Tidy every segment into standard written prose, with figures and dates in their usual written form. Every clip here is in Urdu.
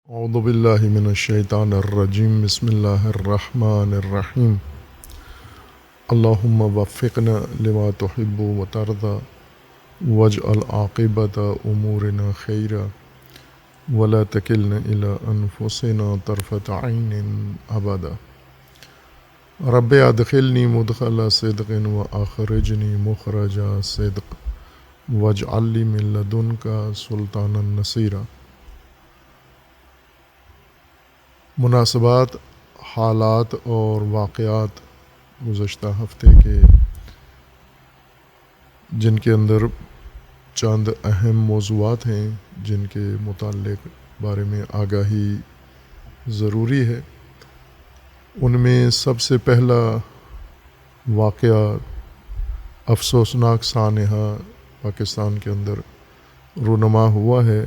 اعوذ باللہ من الشیطان الرجیم بسم اللہ الرحمن الرحیم اللہم وفقنا لما تحب وترضى واجعل عاقبۃ امورنا خیرا ولا تکلنا الی انفسنا طرفۃ عین ابدا رب ادخلنی مدخل صدق واخرجنی مخرج صدق واجعل لی من لدنک سلطانا نصیرا۔ مناسبات، حالات اور واقعات گزشتہ ہفتے کے جن کے اندر چند اہم موضوعات ہیں جن کے متعلق بارے میں آگاہی ضروری ہے۔ ان میں سب سے پہلا واقعہ افسوسناک سانحہ پاکستان کے اندر رونما ہوا ہے۔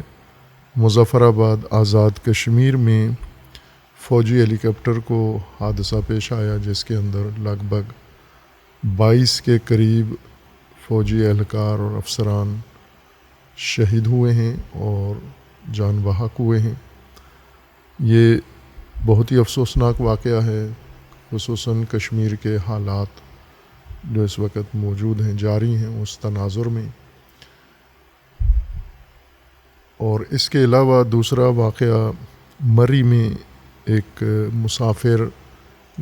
مظفر آباد آزاد کشمیر میں فوجی ہیلی کاپٹر کو حادثہ پیش آیا جس کے اندر لگ بھگ 22 کے قریب فوجی اہلکار اور افسران شہید ہوئے ہیں اور جان بحق ہوئے ہیں۔ یہ بہت ہی افسوسناک واقعہ ہے، خصوصاً کشمیر کے حالات جو اس وقت موجود ہیں، جاری ہیں، اس تناظر میں۔ اور اس کے علاوہ دوسرا واقعہ مری میں ایک مسافر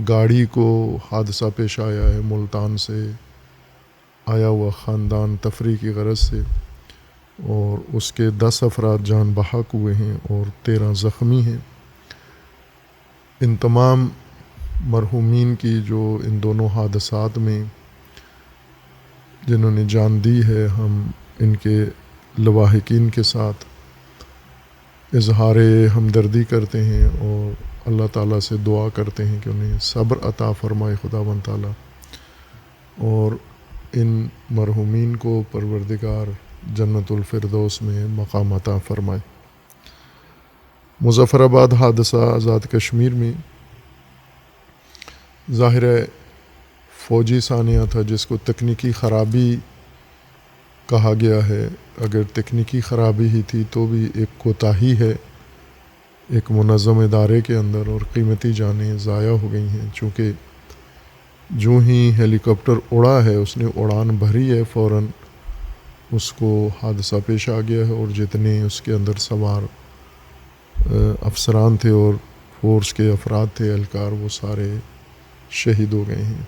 گاڑی کو حادثہ پیش آیا ہے۔ ملتان سے آیا ہوا خاندان تفریح کی غرض سے، اور اس کے 10 افراد جان بحق ہوئے ہیں اور 13 زخمی ہیں۔ ان تمام مرحومین کی جو ان دونوں حادثات میں جنہوں نے جان دی ہے، ہم ان کے لواحقین کے ساتھ اظہار ہمدردی کرتے ہیں اور اللہ تعالیٰ سے دعا کرتے ہیں کہ انہیں صبر عطا فرمائے خداوند تعالیٰ، اور ان مرحومین کو پروردگار جنت الفردوس میں مقام عطا فرمائے۔ مظفر آباد حادثہ آزاد کشمیر میں ظاہر ہے فوجی سانحہ تھا جس کو تکنیکی خرابی کہا گیا ہے۔ اگر تکنیکی خرابی ہی تھی تو بھی ایک کوتاہی ہے ایک منظم ادارے کے اندر، اور قیمتی جانیں ضائع ہو گئی ہیں۔ چونکہ جو ہی ہیلی کاپٹر اڑا ہے، اس نے اڑان بھری ہے، فوراً اس کو حادثہ پیش آ گیا ہے، اور جتنے اس کے اندر سوار افسران تھے اور فورس کے افراد تھے، اہلکار، وہ سارے شہید ہو گئے ہیں۔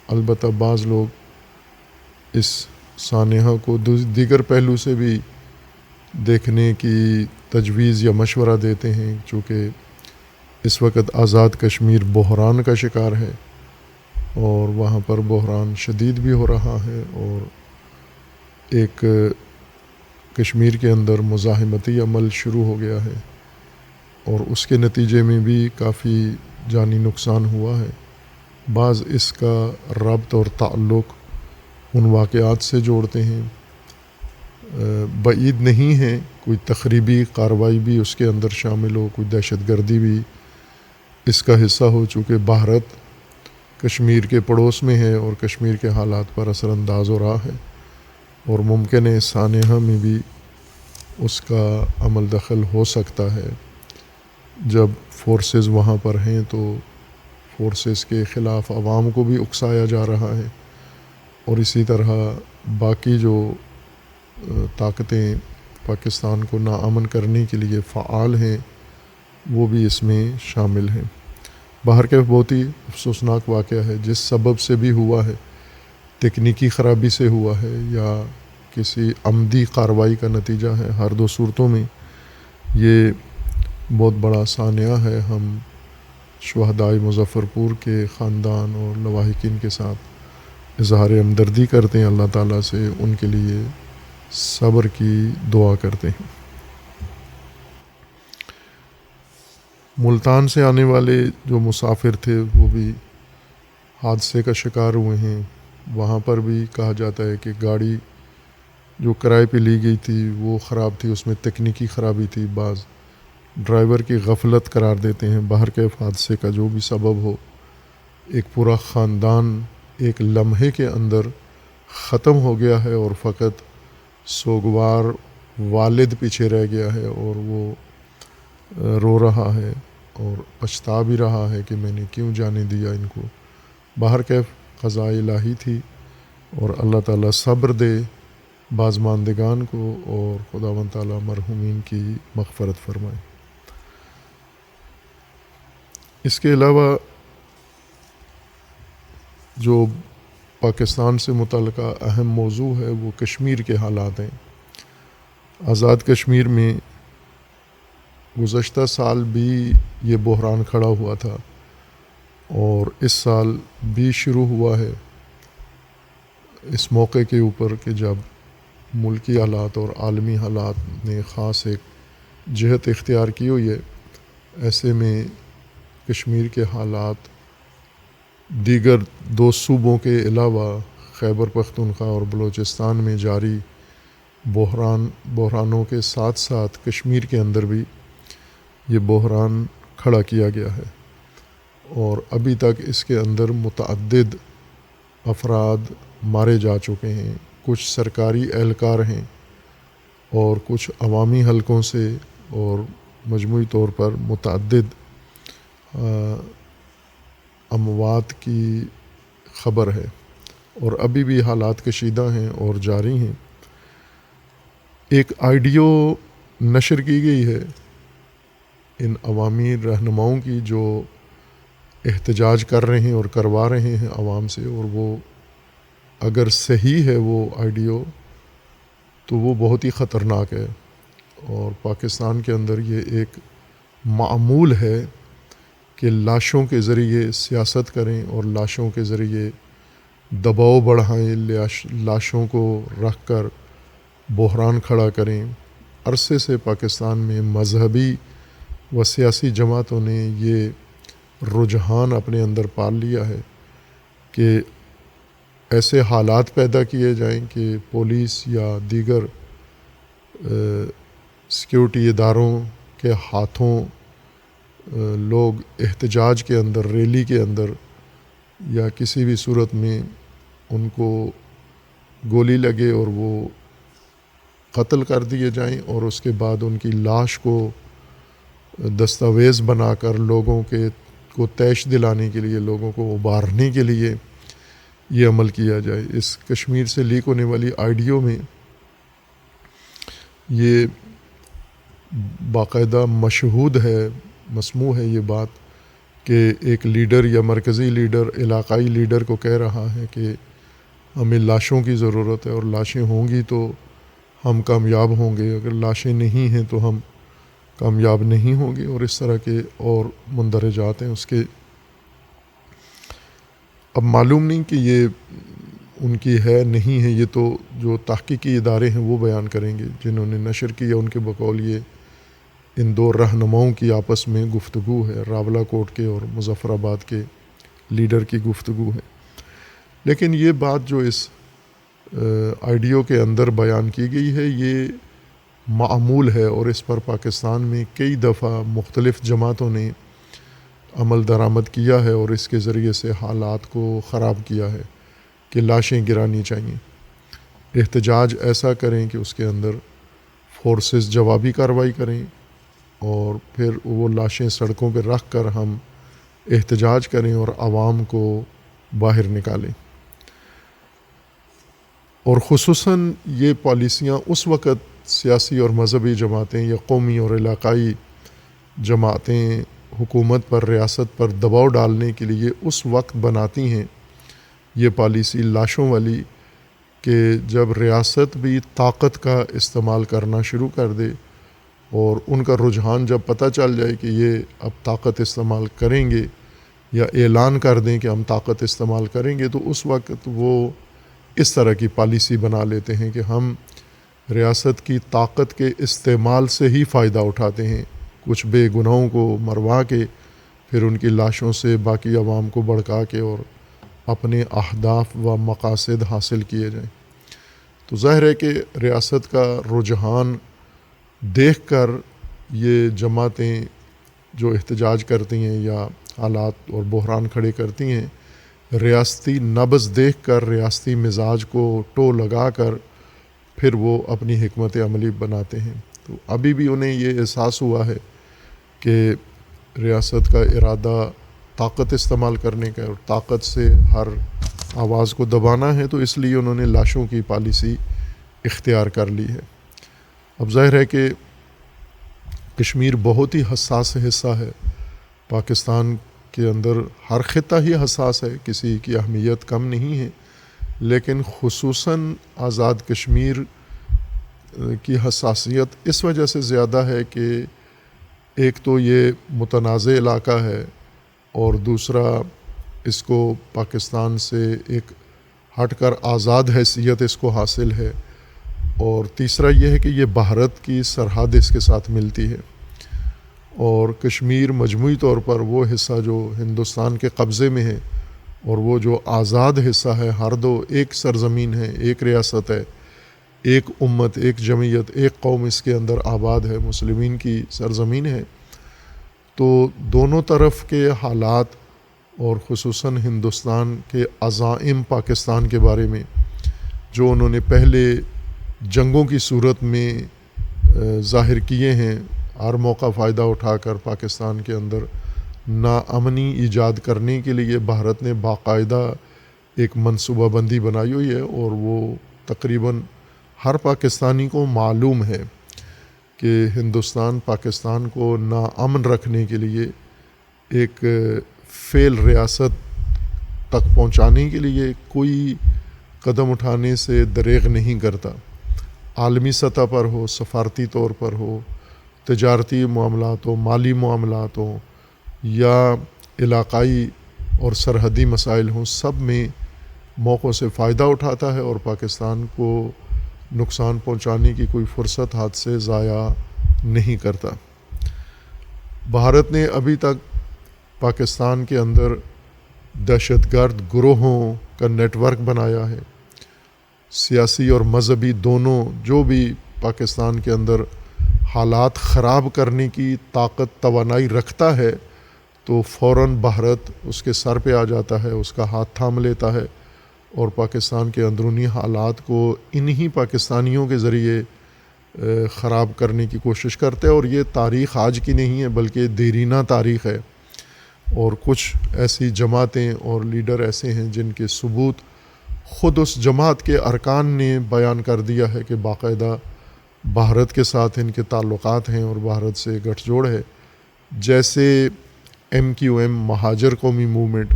البتہ بعض لوگ اس سانحہ کو دیگر پہلو سے بھی دیکھنے کی تجویز یا مشورہ دیتے ہیں، چونکہ اس وقت آزاد کشمیر بحران کا شکار ہے اور وہاں پر بحران شدید بھی ہو رہا ہے، اور ایک کشمیر کے اندر مزاحمتی عمل شروع ہو گیا ہے، اور اس کے نتیجے میں بھی کافی جانی نقصان ہوا ہے۔ بعض اس کا ربط اور تعلق ان واقعات سے جوڑتے ہیں۔ بعید نہیں ہے کوئی تخریبی کارروائی بھی اس کے اندر شامل ہو، کوئی دہشت گردی بھی اس کا حصہ ہو، چونکہ بھارت کشمیر کے پڑوس میں ہے اور کشمیر کے حالات پر اثر انداز ہو رہا ہے، اور ممکن ہے سانحہ میں بھی اس کا عمل دخل ہو سکتا ہے۔ جب فورسز وہاں پر ہیں تو فورسز کے خلاف عوام کو بھی اکسایا جا رہا ہے، اور اسی طرح باقی جو طاقتیں پاکستان کو ناامن کرنے کے لیے فعال ہیں وہ بھی اس میں شامل ہیں۔ باہر کے بہت ہی افسوسناک واقعہ ہے، جس سبب سے بھی ہوا ہے، تکنیکی خرابی سے ہوا ہے یا کسی عمدی کارروائی کا نتیجہ ہے، ہر دو صورتوں میں یہ بہت بڑا سانحہ ہے۔ ہم شہدائے مظفر پور کے خاندان اور لواحقین کے ساتھ اظہار ہمدردی کرتے ہیں، اللہ تعالیٰ سے ان کے لیے صبر کی دعا کرتے ہیں۔ ملتان سے آنے والے جو مسافر تھے وہ بھی حادثے کا شکار ہوئے ہیں۔ وہاں پر بھی کہا جاتا ہے کہ گاڑی جو کرائے پہ لی گئی تھی وہ خراب تھی، اس میں تکنیکی خرابی تھی۔ بعض ڈرائیور کی غفلت قرار دیتے ہیں۔ باہر کے حادثے کا جو بھی سبب ہو، ایک پورا خاندان ایک لمحے کے اندر ختم ہو گیا ہے، اور فقط سوگوار والد پیچھے رہ گیا ہے، اور وہ رو رہا ہے اور پچھتا بھی رہا ہے کہ میں نے کیوں جانے دیا ان کو. باہر کیف قضاء الہی تھی، اور اللہ تعالیٰ صبر دے بازماندگان کو، اور خداوند تعالیٰ مرحومین کی مغفرت فرمائے. اس کے علاوہ جو پاکستان سے متعلقہ اہم موضوع ہے وہ کشمیر کے حالات ہیں. آزاد کشمیر میں گزشتہ سال بھی یہ بحران کھڑا ہوا تھا، اور اس سال بھی شروع ہوا ہے اس موقع کے اوپر کہ جب ملکی حالات اور عالمی حالات نے خاص ایک جہت اختیار کی ہوئی ہے. ایسے میں کشمیر کے حالات دیگر 2 صوبوں کے علاوہ خیبر پختونخوا اور بلوچستان میں جاری بحرانوں کے ساتھ ساتھ کشمیر کے اندر بھی یہ بحران کھڑا کیا گیا ہے، اور ابھی تک اس کے اندر متعدد افراد مارے جا چکے ہیں. کچھ سرکاری اہلکار ہیں اور کچھ عوامی حلقوں سے، اور مجموعی طور پر متعدد اموات کی خبر ہے، اور ابھی بھی حالات کشیدہ ہیں اور جاری ہیں. ایک آئیڈیو نشر کی گئی ہے ان عوامی رہنماؤں کی جو احتجاج کر رہے ہیں اور کروا رہے ہیں عوام سے، اور وہ اگر صحیح ہے وہ آئیڈیو تو وہ بہت ہی خطرناک ہے. اور پاکستان کے اندر یہ ایک معمول ہے کہ لاشوں کے ذریعے سیاست کریں اور لاشوں کے ذریعے دباؤ بڑھائیں، لاشوں کو رکھ کر بحران کھڑا کریں. عرصے سے پاکستان میں مذہبی و سیاسی جماعتوں نے یہ رجحان اپنے اندر پال لیا ہے کہ ایسے حالات پیدا کیے جائیں کہ پولیس یا دیگر سیکیورٹی اداروں کے ہاتھوں لوگ احتجاج کے اندر، ریلی کے اندر یا کسی بھی صورت میں ان کو گولی لگے اور وہ قتل کر دیے جائیں، اور اس کے بعد ان کی لاش کو دستاویز بنا کر لوگوں کو تیش دلانے کے لیے، لوگوں کو ابھارنے کے لیے یہ عمل کیا جائے. اس کشمیر سے لیک ہونے والی آئیڈیو میں یہ باقاعدہ مشہود ہے، مسموع ہے یہ بات کہ ایک لیڈر یا مرکزی لیڈر علاقائی لیڈر کو کہہ رہا ہے کہ ہمیں لاشوں کی ضرورت ہے، اور لاشیں ہوں گی تو ہم کامیاب ہوں گے، اگر لاشیں نہیں ہیں تو ہم کامیاب نہیں ہوں گے، اور اس طرح کے اور مندرجات ہیں اس کے. اب معلوم نہیں کہ یہ ان کی ہے نہیں ہے، یہ تو جو تحقیقی ادارے ہیں وہ بیان کریں گے جنہوں نے نشر کیا. ان کے بقول یہ ان 2 رہنماؤں کی آپس میں گفتگو ہے، راولہ کوٹ کے اور مظفر آباد کے لیڈر کی گفتگو ہے. لیکن یہ بات جو اس آئیڈیو کے اندر بیان کی گئی ہے یہ معمول ہے، اور اس پر پاکستان میں کئی دفعہ مختلف جماعتوں نے عمل درآمد کیا ہے، اور اس کے ذریعے سے حالات کو خراب کیا ہے کہ لاشیں گرانی چاہیے. احتجاج ایسا کریں کہ اس کے اندر فورسز جوابی کارروائی کریں، اور پھر وہ لاشیں سڑکوں پہ رکھ کر ہم احتجاج کریں اور عوام کو باہر نکالیں. اور خصوصاً یہ پالیسیاں اس وقت سیاسی اور مذہبی جماعتیں یا قومی اور علاقائی جماعتیں حکومت پر، ریاست پر دباؤ ڈالنے کے لیے اس وقت بناتی ہیں یہ پالیسی لاشوں والی کہ جب ریاست بھی طاقت کا استعمال کرنا شروع کر دے، اور ان کا رجحان جب پتہ چل جائے کہ یہ اب طاقت استعمال کریں گے یا اعلان کر دیں کہ ہم طاقت استعمال کریں گے، تو اس وقت وہ اس طرح کی پالیسی بنا لیتے ہیں کہ ہم ریاست کی طاقت کے استعمال سے ہی فائدہ اٹھاتے ہیں، کچھ بے گناہوں کو مروا کے پھر ان کی لاشوں سے باقی عوام کو بھڑکا کے اور اپنے اہداف و مقاصد حاصل کیے جائیں. تو ظاہر ہے کہ ریاست کا رجحان دیکھ کر یہ جماعتیں جو احتجاج کرتی ہیں یا حالات اور بحران کھڑے کرتی ہیں، ریاستی نبض دیکھ کر، ریاستی مزاج کو ٹو لگا کر پھر وہ اپنی حکمت عملی بناتے ہیں. تو ابھی بھی انہیں یہ احساس ہوا ہے کہ ریاست کا ارادہ طاقت استعمال کرنے کا اور طاقت سے ہر آواز کو دبانا ہے، تو اس لیے انہوں نے لاشوں کی پالیسی اختیار کر لی ہے۔ اب ظاہر ہے کہ کشمیر بہت ہی حساس حصہ ہے پاکستان کے اندر، ہر خطہ ہی حساس ہے، کسی کی اہمیت کم نہیں ہے، لیکن خصوصاً آزاد کشمیر کی حساسیت اس وجہ سے زیادہ ہے کہ ایک تو یہ متنازع علاقہ ہے، اور دوسرا اس کو پاکستان سے ایک ہٹ کر آزاد حیثیت اس کو حاصل ہے، اور تیسرا یہ ہے کہ یہ بھارت کی سرحد اس کے ساتھ ملتی ہے، اور کشمیر مجموعی طور پر وہ حصہ جو ہندوستان کے قبضے میں ہے، اور وہ جو آزاد حصہ ہے، ہر دو ایک سرزمین ہے، ایک ریاست ہے، ایک امت، ایک جمعیت، ایک قوم اس کے اندر آباد ہے، مسلمین کی سرزمین ہے۔ تو دونوں طرف کے حالات اور خصوصاً ہندوستان کے عزائم پاکستان کے بارے میں جو انہوں نے پہلے جنگوں کی صورت میں ظاہر کیے ہیں، ہر موقع فائدہ اٹھا کر پاکستان کے اندر ناامنی ایجاد کرنے کے لیے بھارت نے باقاعدہ ایک منصوبہ بندی بنائی ہوئی ہے، اور وہ تقریباً ہر پاکستانی کو معلوم ہے کہ ہندوستان پاکستان کو ناامن رکھنے کے لیے ایک فیل ریاست تک پہنچانے کے لیے کوئی قدم اٹھانے سے دریغ نہیں کرتا، عالمی سطح پر ہو، سفارتی طور پر ہو، تجارتی معاملات ہو، مالی معاملات ہوں، یا علاقائی اور سرحدی مسائل ہوں، سب میں موقعوں سے فائدہ اٹھاتا ہے اور پاکستان کو نقصان پہنچانے کی کوئی فرصت ہاتھ سے ضائع نہیں کرتا۔ بھارت نے ابھی تک پاکستان کے اندر دہشت گرد گروہوں کا نیٹ ورک بنایا ہے، سیاسی اور مذہبی دونوں، جو بھی پاکستان کے اندر حالات خراب کرنے کی طاقت توانائی رکھتا ہے تو فوراً بھارت اس کے سر پہ آ جاتا ہے، اس کا ہاتھ تھام لیتا ہے، اور پاکستان کے اندرونی حالات کو انہی پاکستانیوں کے ذریعے خراب کرنے کی کوشش کرتے ہیں۔ اور یہ تاریخ آج کی نہیں ہے بلکہ دیرینہ تاریخ ہے، اور کچھ ایسی جماعتیں اور لیڈر ایسے ہیں جن کے ثبوت خود اس جماعت کے ارکان نے بیان کر دیا ہے کہ باقاعدہ بھارت کے ساتھ ان کے تعلقات ہیں اور بھارت سے گٹھ جوڑ ہے، جیسے MQM مہاجر قومی موومنٹ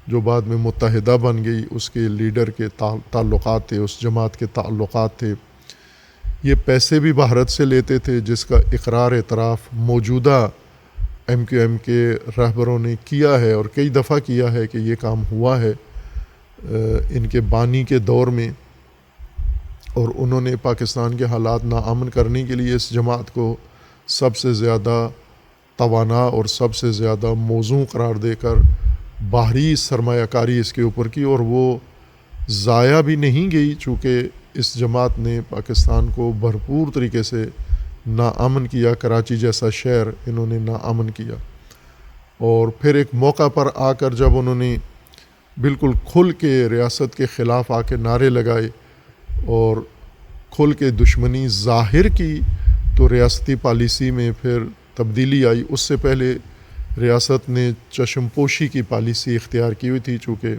جو بعد میں متحدہ بن گئی، اس کے لیڈر کے تعلقات تھے، اس جماعت کے تعلقات تھے، یہ پیسے بھی بھارت سے لیتے تھے، جس کا اقرار اعتراف موجودہ MQM کے رہبروں نے کیا ہے اور کئی دفعہ کیا ہے کہ یہ کام ہوا ہے ان کے بانی کے دور میں، اور انہوں نے پاکستان کے حالات ناامن کرنے کے لیے اس جماعت کو سب سے زیادہ توانا اور سب سے زیادہ موزوں قرار دے کر باہری سرمایہ کاری اس کے اوپر کی، اور وہ ضائع بھی نہیں گئی، چونکہ اس جماعت نے پاکستان کو بھرپور طریقے سے ناامن کیا، کراچی جیسا شہر انہوں نے ناامن کیا، اور پھر ایک موقع پر آ کر جب انہوں نے بالکل کھل کے ریاست کے خلاف آ کے نعرے لگائے اور کھل کے دشمنی ظاہر کی، تو ریاستی پالیسی میں پھر تبدیلی آئی۔ اس سے پہلے ریاست نے چشم پوشی کی پالیسی اختیار کی ہوئی تھی، چونکہ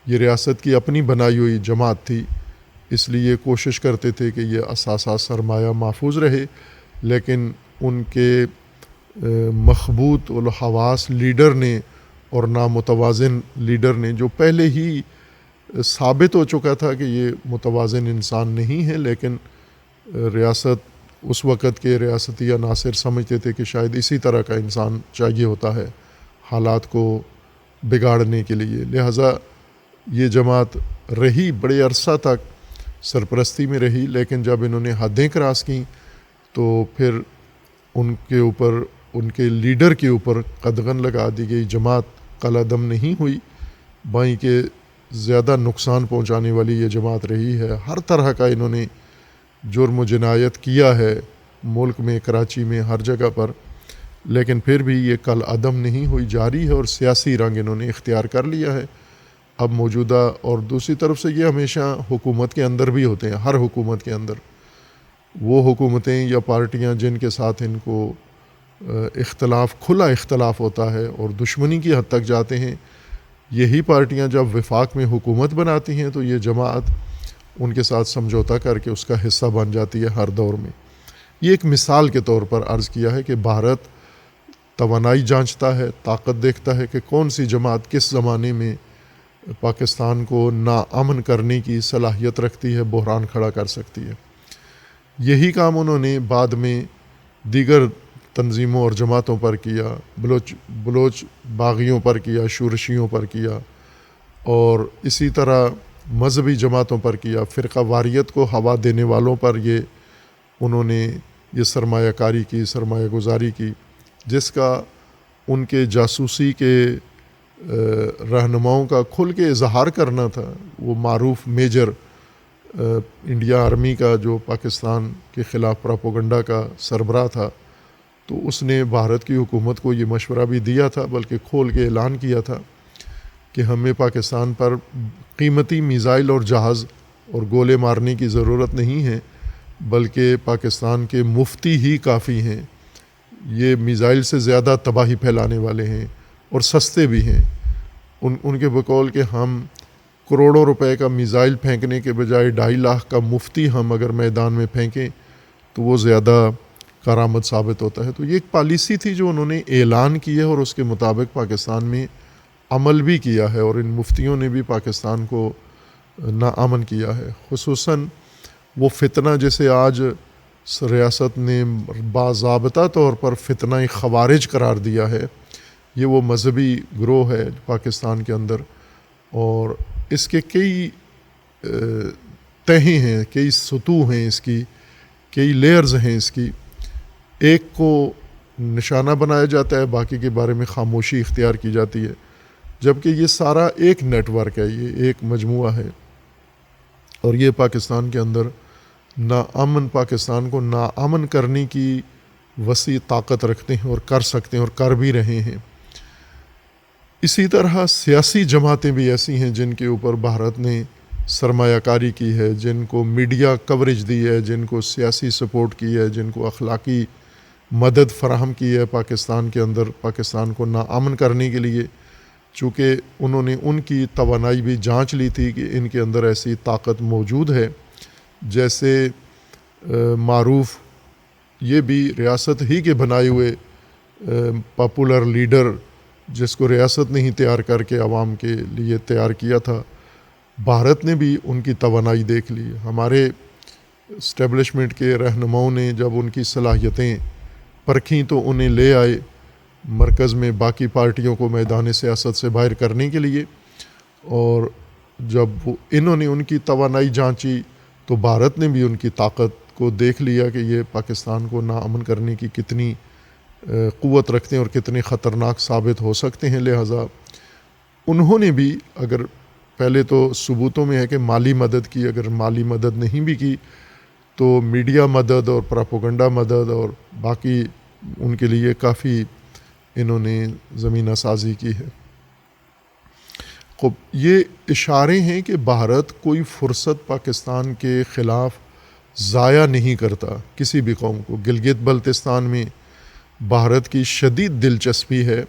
یہ ریاست کی اپنی بنائی ہوئی جماعت تھی، اس لیے کوشش کرتے تھے کہ یہ اثاثہ سرمایہ محفوظ رہے، لیکن ان کے مخبوط الحواس لیڈر نے اور نامتوازن لیڈر نے، جو پہلے ہی ثابت ہو چکا تھا کہ یہ متوازن انسان نہیں ہے، لیکن ریاست اس وقت کے ریاستی عناصر سمجھتے تھے کہ شاید اسی طرح کا انسان چاہیے ہوتا ہے حالات کو بگاڑنے کے لیے، لہٰذا یہ جماعت رہی، بڑے عرصہ تک سرپرستی میں رہی، لیکن جب انہوں نے حدیں کراس کیں تو پھر ان کے اوپر، ان کے لیڈر کے اوپر قدغن لگا دی گئی، جماعت قلعدم نہیں ہوئی، بائیں کہ زیادہ نقصان پہنچانے والی یہ جماعت رہی ہے، ہر طرح کا انہوں نے جرم و جنایت کیا ہے ملک میں، کراچی میں، ہر جگہ پر، لیکن پھر بھی یہ کالعدم نہیں ہوئی، جاری ہے، اور سیاسی رنگ انہوں نے اختیار کر لیا ہے اب موجودہ۔ اور دوسری طرف سے یہ ہمیشہ حکومت کے اندر بھی ہوتے ہیں، ہر حکومت کے اندر وہ حکومتیں یا پارٹیاں جن کے ساتھ ان کو اختلاف کھلا اختلاف ہوتا ہے اور دشمنی کی حد تک جاتے ہیں، یہی پارٹیاں جب وفاق میں حکومت بناتی ہیں تو یہ جماعت ان کے ساتھ سمجھوتا کر کے اس کا حصہ بن جاتی ہے ہر دور میں۔ یہ ایک مثال کے طور پر عرض کیا ہے کہ بھارت توانائی جانچتا ہے، طاقت دیکھتا ہے کہ کون سی جماعت کس زمانے میں پاکستان کو ناامن کرنے کی صلاحیت رکھتی ہے، بحران کھڑا کر سکتی ہے۔ یہی کام انہوں نے بعد میں دیگر تنظیموں اور جماعتوں پر کیا، بلوچ باغیوں پر کیا، شورشیوں پر کیا، اور اسی طرح مذہبی جماعتوں پر کیا، فرقہ واریت کو ہوا دینے والوں پر انہوں نے یہ سرمایہ کاری کی، سرمایہ گزاری کی، جس کا ان کے جاسوسی کے رہنماؤں کا کھل کے اظہار کرنا تھا۔ وہ معروف میجر انڈیا آرمی کا جو پاکستان کے خلاف پراپوگنڈا کا سربراہ تھا، تو اس نے بھارت کی حکومت کو یہ مشورہ بھی دیا تھا، بلکہ کھول کے اعلان کیا تھا کہ ہمیں پاکستان پر قیمتی میزائل اور جہاز اور گولے مارنے کی ضرورت نہیں ہے، بلکہ پاکستان کے مفتی ہی کافی ہیں۔ یہ میزائل سے زیادہ تباہی پھیلانے والے ہیں اور سستے بھی ہیں۔ ان کے بقول کہ ہم کروڑوں روپے کا میزائل پھینکنے کے بجائے 2.5 لاکھ کا مفتی ہم اگر میدان میں پھینکیں تو وہ زیادہ کارآمد ثابت ہوتا ہے۔ تو یہ ایک پالیسی تھی جو انہوں نے اعلان کی ہے اور اس کے مطابق پاکستان میں عمل بھی کیا ہے، اور ان مفتیوں نے بھی پاکستان کو ناامن کیا ہے۔ خصوصاً وہ فتنہ جسے آج ریاست نے باضابطہ طور پر فتنہ خوارج قرار دیا ہے، یہ وہ مذہبی گروہ ہے پاکستان کے اندر، اور اس کے کئی تہیں ہیں، کئی سطوح ہیں، اس کی کئی لیئرز ہیں۔ اس کی ایک کو نشانہ بنایا جاتا ہے، باقی کے بارے میں خاموشی اختیار کی جاتی ہے، جبکہ یہ سارا ایک نیٹ ورک ہے، یہ ایک مجموعہ ہے، اور یہ پاکستان کے اندر پاکستان کو ناامن کرنے کی وسیع طاقت رکھتے ہیں اور کر سکتے ہیں اور کر بھی رہے ہیں۔ اسی طرح سیاسی جماعتیں بھی ایسی ہیں جن کے اوپر بھارت نے سرمایہ کاری کی ہے، جن کو میڈیا کوریج دی ہے، جن کو سیاسی سپورٹ کی ہے، جن کو اخلاقی مدد فراہم کی ہے پاکستان کے اندر، پاکستان کو ناامن کرنے کے لیے، چونکہ انہوں نے ان کی توانائی بھی جانچ لی تھی کہ ان کے اندر ایسی طاقت موجود ہے۔ جیسے معروف یہ بھی ریاست ہی کے بنائے ہوئے پاپولر لیڈر، جس کو ریاست نے ہی تیار کر کے عوام کے لیے تیار کیا تھا، بھارت نے بھی ان کی توانائی دیکھ لی۔ ہمارے اسٹیبلشمنٹ کے رہنماؤں نے جب ان کی صلاحیتیں پرکھیں تو انہیں لے آئے مرکز میں باقی پارٹیوں کو میدان سیاست سے باہر کرنے کے لیے، اور جب انہوں نے ان کی توانائی جانچی تو بھارت نے بھی ان کی طاقت کو دیکھ لیا کہ یہ پاکستان کو ناامن کرنے کی کتنی قوت رکھتے ہیں اور کتنے خطرناک ثابت ہو سکتے ہیں۔ لہٰذا انہوں نے بھی، اگر پہلے تو ثبوتوں میں ہے کہ مالی مدد کی، اگر مالی مدد نہیں بھی کی تو میڈیا مدد اور پراپوگنڈا مدد اور باقی ان کے لیے کافی انہوں نے زمینہ سازی کی ہے۔ یہ اشارے ہیں کہ بھارت کوئی فرصت پاکستان کے خلاف ضائع نہیں کرتا کسی بھی قوم کو۔ گلگت بلتستان میں بھارت کی شدید دلچسپی ہے،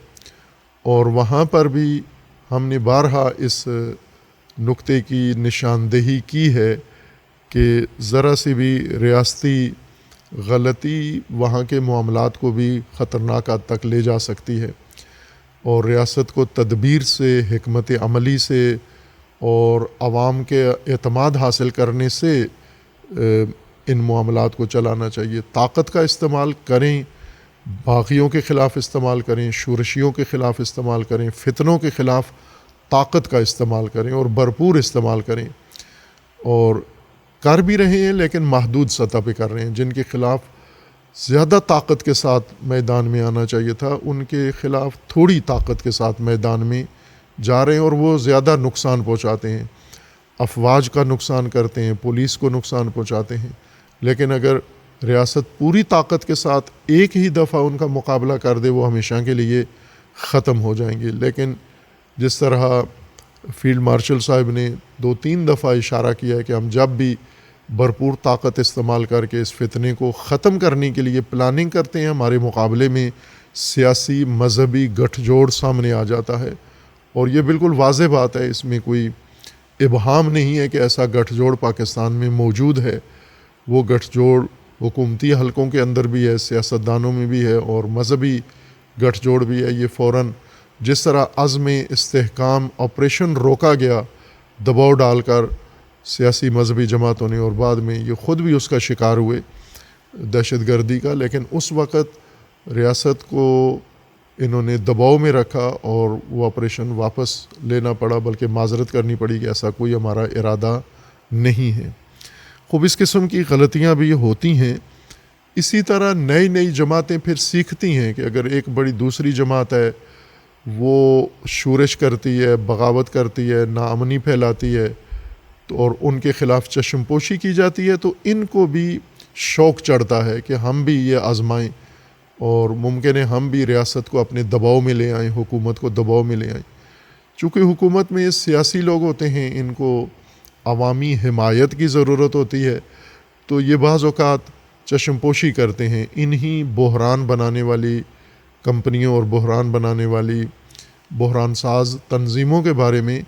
اور وہاں پر بھی ہم نے بارہا اس نقطے کی نشاندہی کی ہے کہ ذرا سی بھی ریاستی غلطی وہاں کے معاملات کو بھی خطرناک حد تک لے جا سکتی ہے، اور ریاست کو تدبیر سے، حکمت عملی سے اور عوام کے اعتماد حاصل کرنے سے ان معاملات کو چلانا چاہیے۔ طاقت کا استعمال کریں، باغیوں کے خلاف استعمال کریں، شورشیوں کے خلاف استعمال کریں، فتنوں کے خلاف طاقت کا استعمال کریں اور بھرپور استعمال کریں، اور کر بھی رہے ہیں لیکن محدود سطح پہ کر رہے ہیں۔ جن کے خلاف زیادہ طاقت کے ساتھ میدان میں آنا چاہیے تھا، ان کے خلاف تھوڑی طاقت کے ساتھ میدان میں جا رہے ہیں، اور وہ زیادہ نقصان پہنچاتے ہیں، افواج کا نقصان کرتے ہیں، پولیس کو نقصان پہنچاتے ہیں۔ لیکن اگر ریاست پوری طاقت کے ساتھ ایک ہی دفعہ ان کا مقابلہ کر دے، وہ ہمیشہ کے لیے ختم ہو جائیں گے۔ لیکن جس طرح فیلڈ مارشل صاحب نے 2-3 دفعہ اشارہ کیا ہے کہ ہم جب بھی بھرپور طاقت استعمال کر کے اس فتنے کو ختم کرنے کے لیے پلاننگ کرتے ہیں، ہمارے مقابلے میں سیاسی مذہبی گٹھ جوڑ سامنے آ جاتا ہے، اور یہ بالکل واضح بات ہے، اس میں کوئی ابہام نہیں ہے کہ ایسا گٹھ جوڑ پاکستان میں موجود ہے۔ وہ گٹھ جوڑ حکومتی حلقوں کے اندر بھی ہے، سیاستدانوں میں بھی ہے، اور مذہبی گٹھ جوڑ بھی ہے۔ یہ فوراً جس طرح عزم استحکام آپریشن روکا گیا دباؤ ڈال کر سیاسی مذہبی جماعتوں نے، اور بعد میں یہ خود بھی اس کا شکار ہوئے دہشت گردی کا، لیکن اس وقت ریاست کو انہوں نے دباؤ میں رکھا اور وہ آپریشن واپس لینا پڑا، بلکہ معذرت کرنی پڑی کہ ایسا کوئی ہمارا ارادہ نہیں ہے۔ خوب اس قسم کی غلطیاں بھی ہوتی ہیں۔ اسی طرح نئی جماعتیں پھر سیکھتی ہیں کہ اگر ایک بڑی دوسری جماعت ہے، وہ شورش کرتی ہے، بغاوت کرتی ہے، ناامنی پھیلاتی ہے، تو اور ان کے خلاف چشم پوشی کی جاتی ہے، تو ان کو بھی شوق چڑھتا ہے کہ ہم بھی یہ آزمائیں، اور ممکن ہے ہم بھی ریاست کو اپنے دباؤ میں لے آئیں، حکومت کو دباؤ میں لے آئیں۔ چونکہ حکومت میں سیاسی لوگ ہوتے ہیں، ان کو عوامی حمایت کی ضرورت ہوتی ہے، تو یہ بعض اوقات چشم پوشی کرتے ہیں، انہی بحران بنانے والی کمپنیوں اور بحران بنانے والی بحران ساز تنظیموں کے بارے میں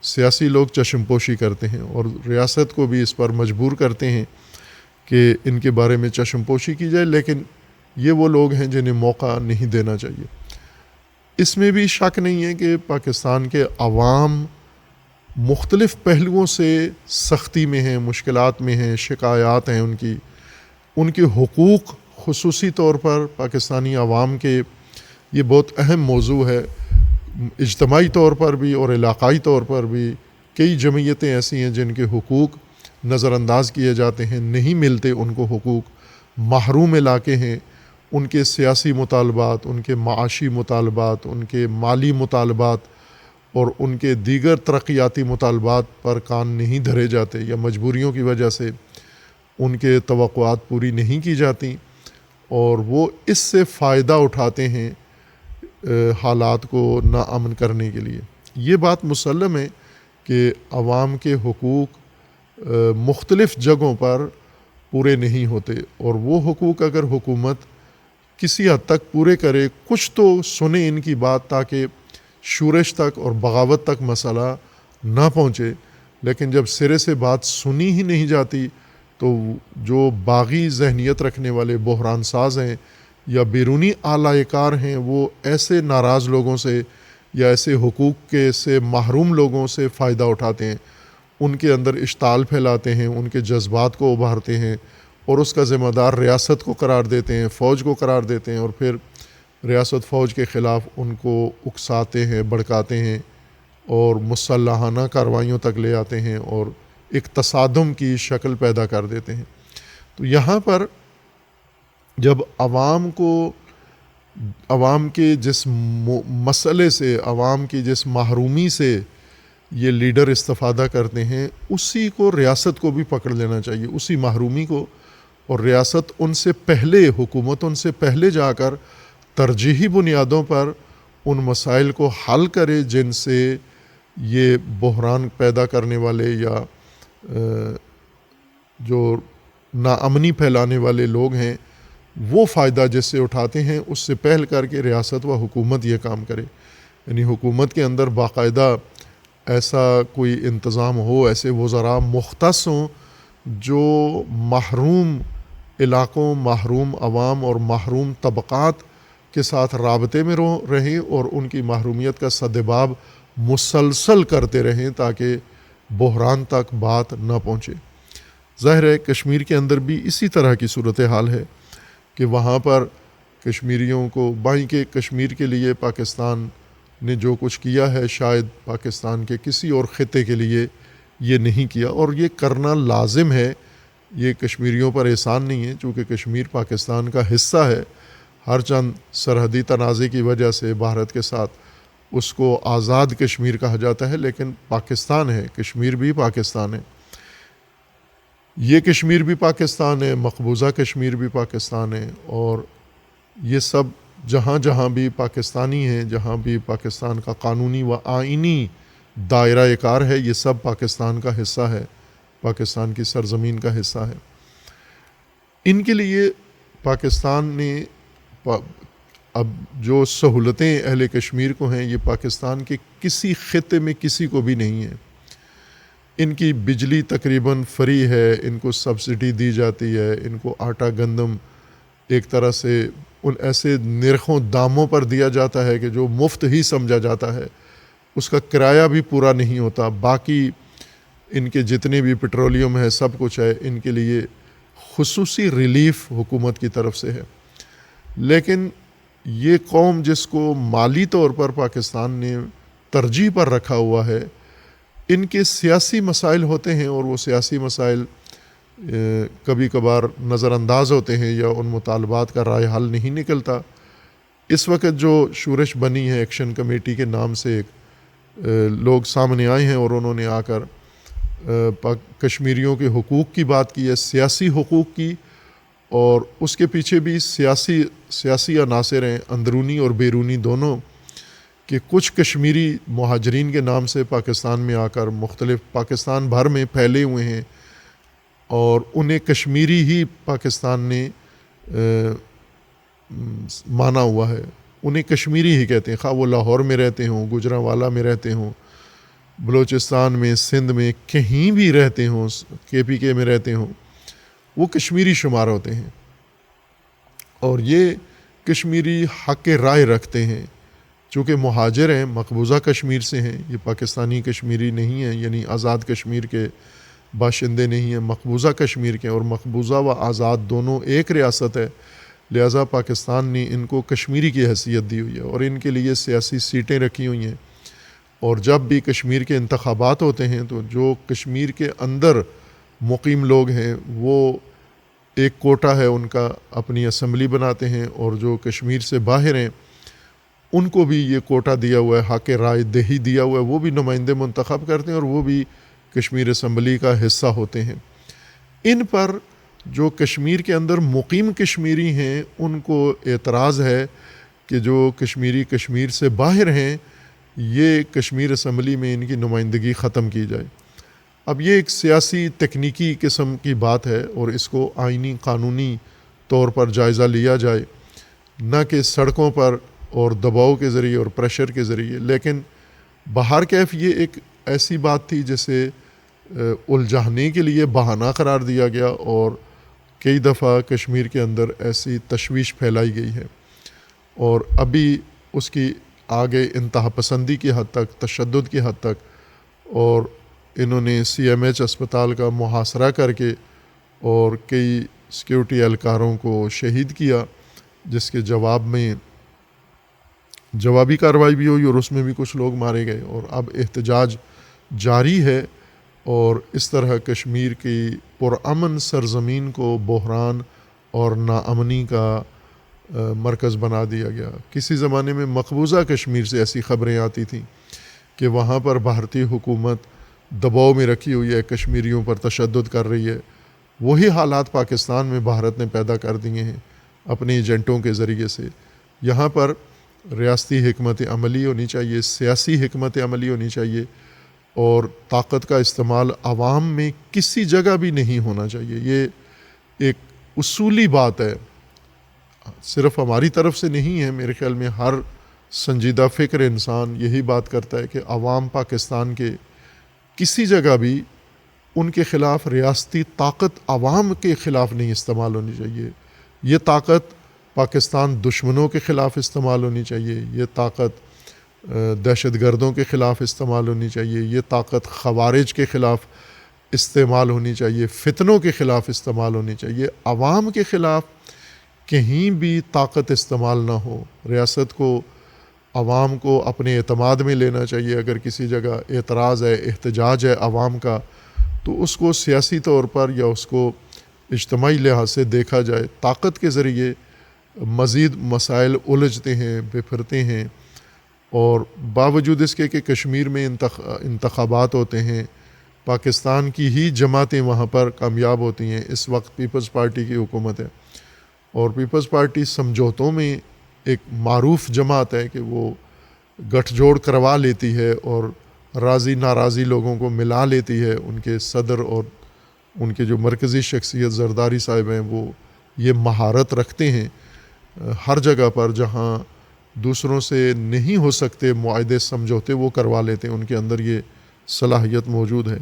سیاسی لوگ چشم پوشی کرتے ہیں، اور ریاست کو بھی اس پر مجبور کرتے ہیں کہ ان کے بارے میں چشم پوشی کی جائے، لیکن یہ وہ لوگ ہیں جنہیں موقع نہیں دینا چاہیے۔ اس میں بھی شک نہیں ہے کہ پاکستان کے عوام مختلف پہلوؤں سے سختی میں ہیں، مشکلات میں ہیں، شکایات ہیں ان کے حقوق خصوصی طور پر پاکستانی عوام کے، یہ بہت اہم موضوع ہے۔ اجتماعی طور پر بھی اور علاقائی طور پر بھی کئی جمعیتیں ایسی ہیں جن کے حقوق نظر انداز کیے جاتے ہیں، نہیں ملتے ان کو حقوق، محروم علاقے ہیں، ان کے سیاسی مطالبات، ان کے معاشی مطالبات، ان کے مالی مطالبات اور ان کے دیگر ترقیاتی مطالبات پر کان نہیں دھرے جاتے، یا مجبوریوں کی وجہ سے ان کے توقعات پوری نہیں کی جاتی، اور وہ اس سے فائدہ اٹھاتے ہیں حالات کو ناامن کرنے کے لیے۔ یہ بات مسلم ہے کہ عوام کے حقوق مختلف جگہوں پر پورے نہیں ہوتے، اور وہ حقوق اگر حکومت کسی حد تک پورے کرے، کچھ تو سنے ان کی بات تاکہ شورش تک اور بغاوت تک مسئلہ نہ پہنچے، لیکن جب سرے سے بات سنی ہی نہیں جاتی تو جو باغی ذہنیت رکھنے والے بحران ساز ہیں یا بیرونی اعلی کار ہیں، وہ ایسے ناراض لوگوں سے یا ایسے حقوق کے سے محروم لوگوں سے فائدہ اٹھاتے ہیں، ان کے اندر اشتعال پھیلاتے ہیں، ان کے جذبات کو ابھارتے ہیں، اور اس کا ذمہ دار ریاست کو قرار دیتے ہیں، فوج کو قرار دیتے ہیں، اور پھر ریاست فوج کے خلاف ان کو اکساتے ہیں، بھڑکاتے ہیں، اور مسلحانہ کارروائیوں تک لے آتے ہیں، اور ایک تصادم کی شکل پیدا کر دیتے ہیں۔ تو یہاں پر جب عوام کے جس مسئلے سے، عوام کی جس محرومی سے یہ لیڈر استفادہ کرتے ہیں، اسی کو ریاست کو بھی پکڑ لینا چاہیے، اسی محرومی کو، اور ریاست ان سے پہلے، حکومت ان سے پہلے جا کر ترجیحی بنیادوں پر ان مسائل کو حل کرے جن سے یہ بحران پیدا کرنے والے یا جو ناامنی پھیلانے والے لوگ ہیں وہ فائدہ جس سے اٹھاتے ہیں، اس سے پہل کر کے ریاست و حکومت یہ کام کرے۔ یعنی حکومت کے اندر باقاعدہ ایسا کوئی انتظام ہو، ایسے وزراء مختص ہوں جو محروم علاقوں، محروم عوام اور محروم طبقات کے ساتھ رابطے میں رہیں، اور ان کی محرومیت کا سدباب مسلسل کرتے رہیں تاکہ بحران تک بات نہ پہنچے۔ ظاہر ہے کشمیر کے اندر بھی اسی طرح کی صورتحال ہے کہ وہاں پر کشمیریوں کو، بائیں کے کشمیر کے لیے پاکستان نے جو کچھ کیا ہے شاید پاکستان کے کسی اور خطے کے لیے یہ نہیں کیا، اور یہ کرنا لازم ہے، یہ کشمیریوں پر احسان نہیں ہے، چونکہ کشمیر پاکستان کا حصہ ہے، ہر چند سرحدی تنازع کی وجہ سے بھارت کے ساتھ اس کو آزاد کشمیر کہا جاتا ہے، لیکن پاکستان ہے، کشمیر بھی پاکستان ہے، یہ کشمیر بھی پاکستان ہے، مقبوضہ کشمیر بھی پاکستان ہے، اور یہ سب جہاں جہاں بھی پاکستانی ہیں، جہاں بھی پاکستان کا قانونی و آئینی دائرہ کار ہے، یہ سب پاکستان کا حصہ ہے۔ پاکستان کی سرزمین کا حصہ ہے. ان کے لیے پاکستان نے اب جو سہولتیں اہل کشمیر کو ہیں یہ پاکستان کے کسی خطے میں کسی کو بھی نہیں ہیں. ان کی بجلی تقریباً فری ہے، ان کو سبسڈی دی جاتی ہے، ان کو آٹا گندم ایک طرح سے ان ایسے نرخوں داموں پر دیا جاتا ہے کہ جو مفت ہی سمجھا جاتا ہے، اس کا کرایہ بھی پورا نہیں ہوتا. باقی ان کے جتنے بھی پیٹرولیم ہے سب کچھ ہے، ان کے لیے خصوصی ریلیف حکومت کی طرف سے ہے. لیکن یہ قوم جس کو مالی طور پر پاکستان نے ترجیح پر رکھا ہوا ہے، ان کے سیاسی مسائل ہوتے ہیں اور وہ سیاسی مسائل کبھی کبھار نظر انداز ہوتے ہیں یا ان مطالبات کا رائے حل نہیں نکلتا. اس وقت جو شورش بنی ہے ایکشن کمیٹی کے نام سے ایک لوگ سامنے آئے ہیں اور انہوں نے آ کر کشمیریوں کے حقوق کی بات کی ہے، سیاسی حقوق کی، اور اس کے پیچھے بھی سیاسی عناصر ہیں، اندرونی اور بیرونی دونوں، کہ کچھ کشمیری مہاجرین کے نام سے پاکستان میں آ کر مختلف پاکستان بھر میں پھیلے ہوئے ہیں اور انہیں کشمیری ہی پاکستان نے مانا ہوا ہے، انہیں کشمیری ہی کہتے ہیں، خواہ وہ لاہور میں رہتے ہوں، گوجرانوالہ میں رہتے ہوں، بلوچستان میں، سندھ میں، کہیں بھی رہتے ہوں، KPK میں رہتے ہوں، وہ کشمیری شمار ہوتے ہیں. اور یہ کشمیری حق رائے رکھتے ہیں، چونکہ مہاجر ہیں، مقبوضہ کشمیر سے ہیں، یہ پاکستانی کشمیری نہیں ہیں، یعنی آزاد کشمیر کے باشندے نہیں ہیں، مقبوضہ کشمیر کے. اور مقبوضہ و آزاد دونوں ایک ریاست ہے، لہٰذا پاکستان نے ان کو کشمیری کی حیثیت دی ہوئی ہے اور ان کے لیے سیاسی سیٹیں رکھی ہوئی ہیں. اور جب بھی کشمیر کے انتخابات ہوتے ہیں تو جو کشمیر کے اندر مقیم لوگ ہیں وہ ایک کوٹا ہے ان کا، اپنی اسمبلی بناتے ہیں، اور جو کشمیر سے باہر ہیں ان کو بھی یہ کوٹا دیا ہوا ہے، حق رائے دہی دیا ہوا ہے، وہ بھی نمائندے منتخب کرتے ہیں اور وہ بھی کشمیر اسمبلی کا حصہ ہوتے ہیں. ان پر جو کشمیر کے اندر مقیم کشمیری ہیں ان کو اعتراض ہے کہ جو کشمیری کشمیر سے باہر ہیں یہ کشمیر اسمبلی میں ان کی نمائندگی ختم کی جائے. اب یہ ایک سیاسی تکنیکی قسم کی بات ہے اور اس کو آئینی قانونی طور پر جائزہ لیا جائے، نہ کہ سڑکوں پر اور دباؤ کے ذریعے اور پریشر کے ذریعے. لیکن بہر کیف یہ ایک ایسی بات تھی جسے الجھانے کے لیے بہانہ قرار دیا گیا اور کئی دفعہ کشمیر کے اندر ایسی تشویش پھیلائی گئی ہے اور ابھی اس کی آگے انتہا پسندی کی حد تک، تشدد کی حد تک، اور انہوں نے CMH اسپتال کا محاصرہ کر کے اور کئی سیکیورٹی اہلکاروں کو شہید کیا، جس کے جواب میں جوابی کارروائی بھی ہوئی اور اس میں بھی کچھ لوگ مارے گئے. اور اب احتجاج جاری ہے اور اس طرح کشمیر کی پرامن سرزمین کو بحران اور ناامنی کا مرکز بنا دیا گیا. کسی زمانے میں مقبوضہ کشمیر سے ایسی خبریں آتی تھیں کہ وہاں پر بھارتی حکومت دباؤ میں رکھی ہوئی ہے، کشمیریوں پر تشدد کر رہی ہے. وہی حالات پاکستان میں بھارت نے پیدا کر دیے ہیں اپنے ایجنٹوں کے ذریعے سے. یہاں پر ریاستی حکمت عملی ہونی چاہیے، سیاسی حکمت عملی ہونی چاہیے، اور طاقت کا استعمال عوام میں کسی جگہ بھی نہیں ہونا چاہیے. یہ ایک اصولی بات ہے، صرف ہماری طرف سے نہیں ہے، میرے خیال میں ہر سنجیدہ فکر انسان یہی بات کرتا ہے کہ عوام پاکستان کے کسی جگہ بھی ان کے خلاف ریاستی طاقت عوام کے خلاف نہیں استعمال ہونی چاہیے. یہ طاقت پاکستان دشمنوں کے خلاف استعمال ہونی چاہیے، یہ طاقت دہشت گردوں کے خلاف استعمال ہونی چاہیے، یہ طاقت خوارج کے خلاف استعمال ہونی چاہیے، فتنوں کے خلاف استعمال ہونی چاہیے. عوام کے خلاف کہیں بھی طاقت استعمال نہ ہو. ریاست کو، عوام کو اپنے اعتماد میں لینا چاہیے. اگر کسی جگہ اعتراض ہے، احتجاج ہے عوام کا، تو اس کو سیاسی طور پر یا اس کو اجتماعی لحاظ سے دیکھا جائے. طاقت کے ذریعے مزید مسائل الجھتے ہیں، بپھرتے ہیں، اور باوجود اس کے کہ کشمیر میں انتخابات ہوتے ہیں، پاکستان کی ہی جماعتیں وہاں پر کامیاب ہوتی ہیں. اس وقت پیپلز پارٹی کی حکومت ہے اور پیپلز پارٹی سمجھوتوں میں ایک معروف جماعت ہے کہ وہ گٹھ جوڑ کروا لیتی ہے اور راضی ناراضی لوگوں کو ملا لیتی ہے ان کے صدر اور ان کے جو مرکزی شخصیت زرداری صاحب ہیں وہ یہ مہارت رکھتے ہیں ہر جگہ پر جہاں دوسروں سے نہیں ہو سکتے معاہدے سمجھوتے وہ کروا لیتے ہیں، ان کے اندر یہ صلاحیت موجود ہے۔